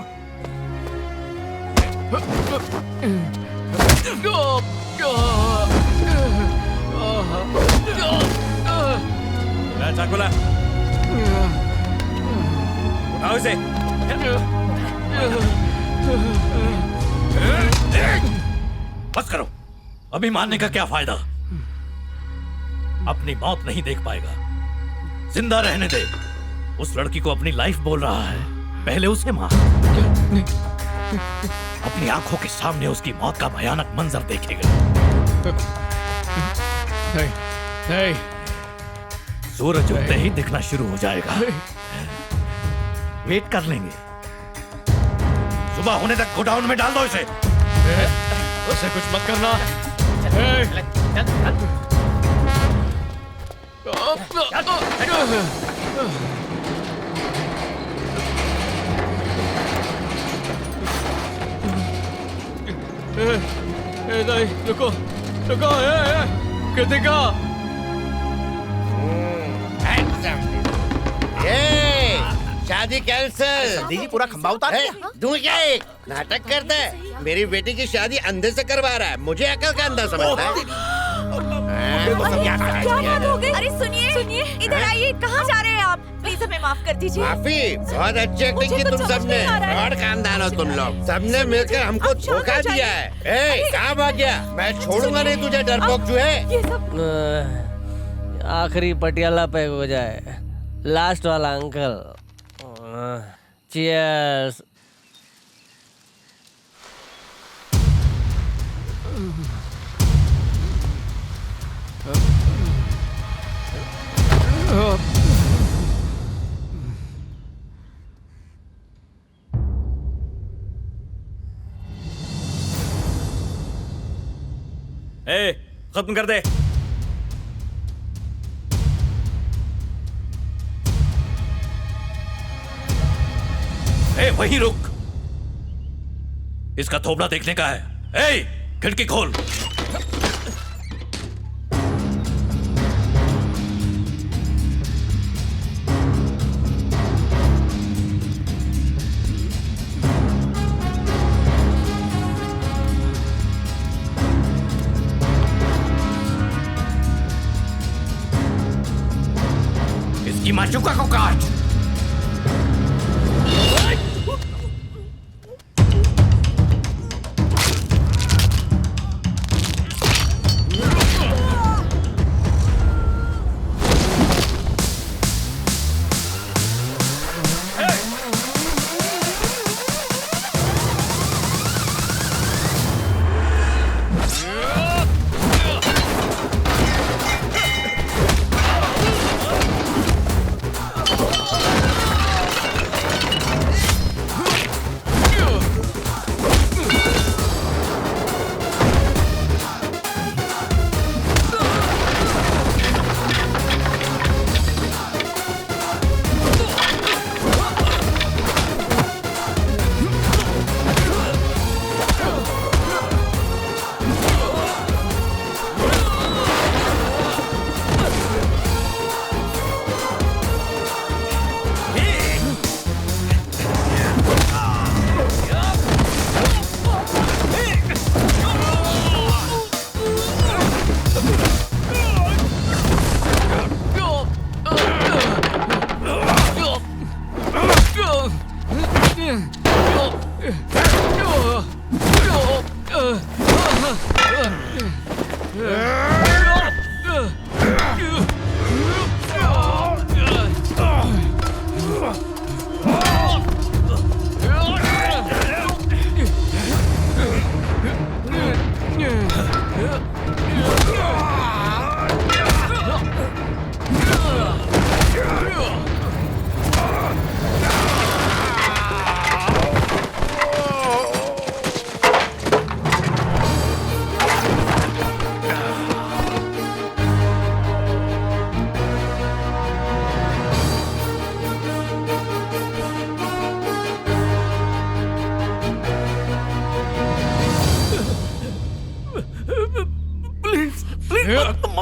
चाकुला उठाओ इसे। बस करो, अभी मारने का क्या फायदा? अपनी मौत नहीं देख पाएगा, जिंदा रहने दे। उस लड़की को अपनी लाइफ बोल रहा है, पहले उसे मार। अपनी आंखों के सामने उसकी मौत का भयानक मंजर देखेगा। नहीं, नहीं। सूरज उगते ही दिखना शुरू हो जाएगा। वेट कर लेंगे, सुबह होने तक गोडाउन में डाल दो इसे। उसे कुछ मत करना। नहीं, रुको, रुको, कृतिका। शादी कैंसिल। दीदी पूरा खंबा उतार दिया। तू क्या एक नाटक करता है? मेरी बेटी की शादी अंधे से करवा रहा है, मुझे अकल का अंधा समझता है। क्या बात हो गई? अरे सुनिए, सुनिए, इधर आइए। कहाँ जा रहे हैं आप? प्लीज हमें माफ कर दीजिए। माफी? बहुत अच्छी एक्टिंग की तुम सबने। और खानदान हो तुम लोग, सबने मिलकर हमको धोखा दिया है। कहाँ भाग गया? मैं छोड़ूंगा नहीं तुझे, डरपोक चूहे। आखिरी पटियाला पैक हो जाए, लास्ट वाला अंकल। चीयर्स। ए, खत्म कर दे। ए, वहीं रुक। इसका थोबड़ा देखने का है। ए, खिड़की खोल। इसकी माशुका को काट।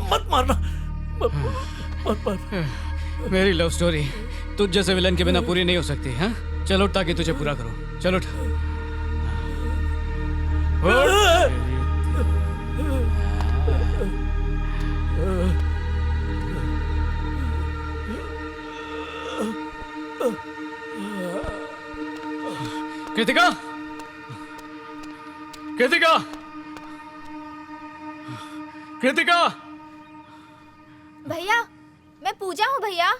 मत मारना, मत मार। मेरी लव स्टोरी तुझ जैसे विलन के बिना पूरी नहीं हो सकती। हाँ, चलो ताकि तुझे पूरा करो। चलो कृतिका, कृतिका, कृतिका। भैया, मैं पूजा हूँ भैया।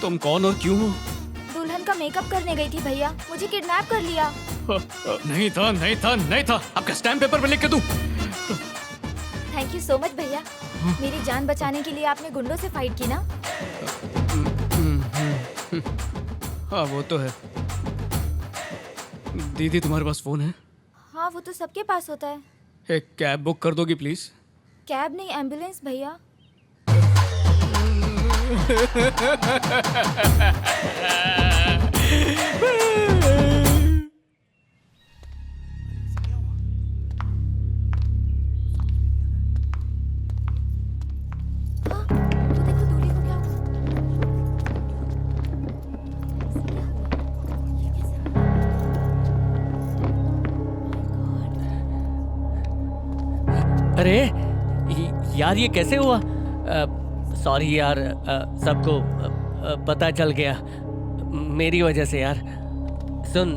तुम कौन और क्यों हो? दुल्हन का मेकअप करने गई थी भैया, मुझे किडनैप कर लिया। नहीं था, नहीं था, नहीं था। आपका स्टैम्प पेपर पे लिख के दूं। थैंक यू सो मच भैया। मेरी जान बचाने के लिए आपने गुंडों से फाइट की ना? हाँ वो तो है। दीदी तुम्हारे पास फोन है? हाँ वो तो सबके पास होता है। एक कैब बुक कर दोगी प्लीज? कैब नहीं, एम्बुलेंस भैया। अरे यार ये कैसे हुआ? सॉरी यार, सबको पता चल गया मेरी वजह से यार। सुन,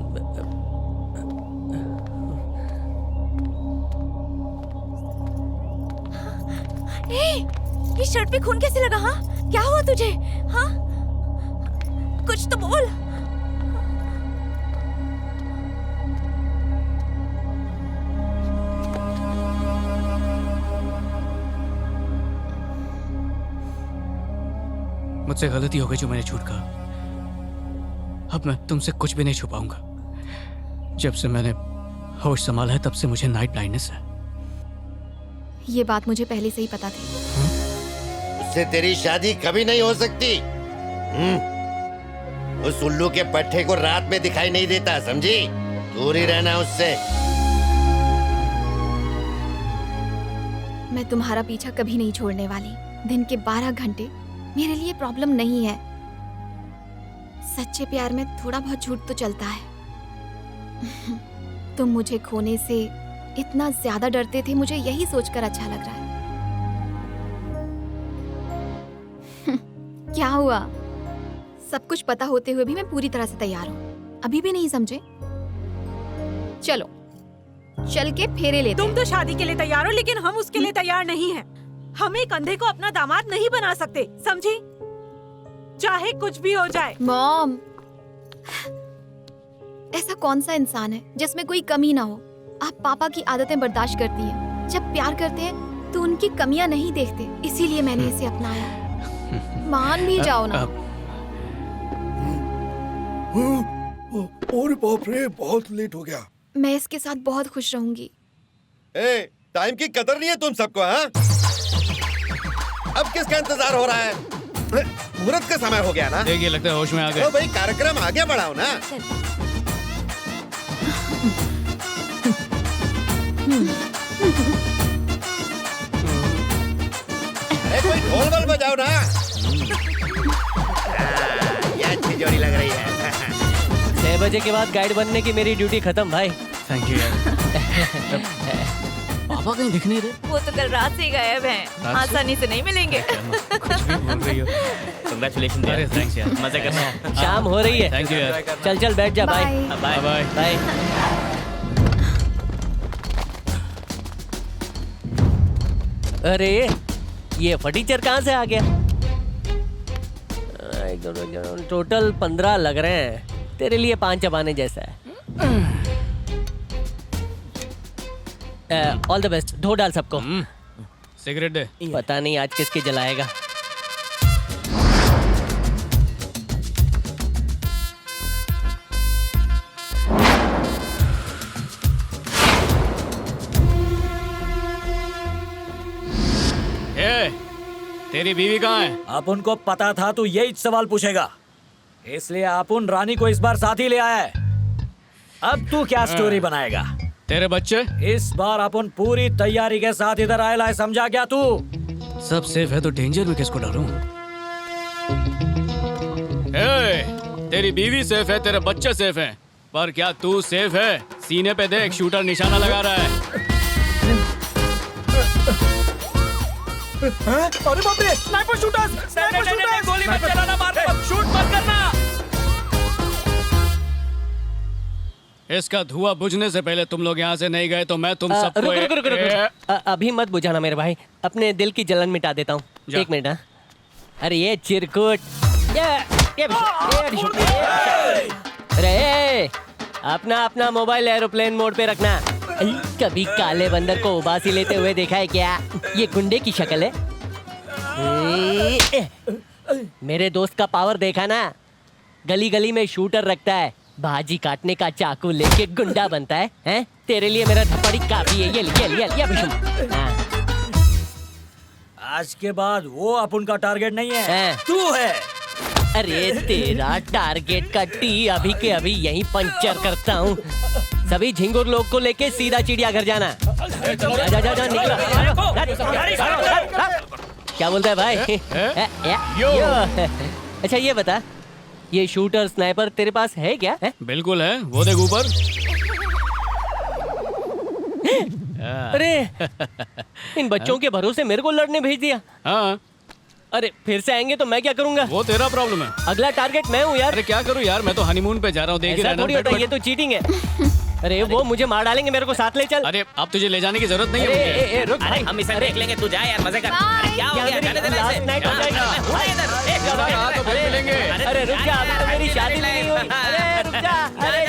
ये शर्ट पे खून कैसे लगा? हाँ क्या हुआ तुझे? हाँ कुछ तो बोल। मुझसे गलती हो गई जो मैंने झूठ कहा। अब मैं तुमसे कुछ भी नहीं छुपाऊंगा। जब से मैंने होश संभाला है तब से मुझे नाइट ब्लाइंडनेस है। ये बात मुझे पहले से ही पता थी। उससे तेरी शादी कभी नहीं हो सकती। उस उल्लू के पट्टे को रात में दिखाई नहीं देता, समझी? दूर ही रहना उससे। मैं तुम्हारा पीछा कभी नहीं छोड़ने वाली। दिन के 12 घंटे मेरे लिए प्रॉब्लम नहीं है। सच्चे प्यार में थोड़ा बहुत झूठ तो चलता है। तुम मुझे खोने से इतना ज्यादा डरते थे, मुझे यही सोचकर अच्छा लग रहा है। क्या हुआ? सब कुछ पता होते हुए भी मैं पूरी तरह से तैयार हूँ। अभी भी नहीं समझे? चलो चल के फेरे लेते। तुम तो शादी के लिए तैयार हो, लेकिन हम उसके लिए तैयार नहीं हैं। हम एक अंधे को अपना दामाद नहीं बना सकते, समझी? चाहे कुछ भी हो जाए। मॉम, ऐसा कौन सा इंसान है जिसमें कोई कमी ना हो? आप पापा की आदतें बर्दाश्त करती हैं। जब प्यार करते हैं तो उनकी कमियां नहीं देखते, इसीलिए मैंने इसे अपनाया। मान भी जाओ ना। और बाप रे, बहुत लेट हो गया। मैं इसके साथ बहुत खुश रहूंगी। टाइम की कदर नहीं है तुम सबको, हाँ? अब किसका इंतजार हो रहा है? मुहूर्त का समय हो गया ना। देखिए लगता है होश में आ गए। तो भाई कार्यक्रम आगे बढ़ाओ ना। अरे कोई ढोल बल बजाओ ना। ये अच्छी जोड़ी लग रही है। 6 बजे के बाद गाइड बनने की मेरी ड्यूटी खत्म भाई। थैंक यू यार। पापा कहीं दिख नहीं रहे। वो तो कल रात से ही गायब हैं। आसानी से नहीं मिलेंगे। कुछ भी बोल रही हो। कांग्रेचुलेशन यार। थैंक्स यार। मजे करना। शाम हो रही है। थैंक यू यार। चल चल बैठ जा। Bye bye bye bye. अरे ये फर्नीचर कहाँ से आ गया? टोटल 15 लग रहे हैं। तेरे लिए 5 चबाने जैसा है। All the best. धो डाल सबको। सिगरेट दे। पता नहीं आज किसके जलाएगा। तेरी बीवी कहाँ है? आप उनको पता था तो यही सवाल पूछेगा, इसलिए आप उन रानी को इस बार साथ ही ले आया है। अब तू क्या स्टोरी बनाएगा? तेरे बच्चे? इस बार अपन पूरी तैयारी के साथ इधर आया है, समझा क्या तू? सब सेफ है तो डेंजर में किसको डालूं? तेरी बीवी सेफ है, तेरे बच्चे सेफ हैं, पर क्या तू सेफ है? सीने पे देख, शूटर निशाना लगा रहा है। अरे बाप रे, स्नाइपर शूटर्स, स्नाइपर शूटर्स, गोली मत चलाना, मार मत, शूट मत करना। इसका धुआं बुझने से पहले तुम लोग यहाँ से नहीं गए तो मैं तुम सबको रुक। अभी मत बुझाना मेरे भाई, अपने दिल की जलन मिटा देता हूँ। 1 मिनट। हाँ, अरे ये चिरकुट, अरे अपना मोबाइल एरोप्लेन मोड पे रखना। कभी काले बंदर को उबासी लेते हुए देखा है क्या? ये गुंडे की शक्ल है। मेरे दोस्त का पावर देखा ना? गली गली में शूटर रखता है, भाजी काटने का चाकू लेके गुंडा बनता है। हैं? तेरे लिए मेरा थप्पड़ी काफी है। ये बिशुम। आज के बाद वो अपन का टारगेट नहीं है, तू है। अरे तेरा टारगेट का टी अभी के अभी यहीं पंचर करता हूँ। सभी झिंगुर लोग को लेके सीधा चिड़ियाघर जाना। जा निकलो। क्या बोलता है भाई? अच्छा ये बता, ये शूटर स्नाइपर तेरे पास है क्या? बिल्कुल है, वो देख ऊपर। अरे इन बच्चों के भरोसे मेरे को लड़ने भेज दिया। हाँ। अरे फिर से आएंगे तो मैं क्या करूंगा? वो तेरा प्रॉब्लम है। अगला टारगेट मैं हूँ यार। अरे क्या करूँ यार, मैं तो हनीमून पे जा रहा हूँ, देख ही थोड़ी होता है, ये तो चीटिंग है। अरे वो मुझे मार डालेंगे, मेरे को साथ ले चल। अरे अब तुझे ले जाने की जरूरत नहीं है। रुक, हम इसे देख लेंगे, तू जा यार, मजे कर। क्या हो गया? बता कहाँ तो फिर मिलेंगे। अरे रुक जा, अभी तो मेरी शादी नहीं हुई। अरे रुक जा, अरे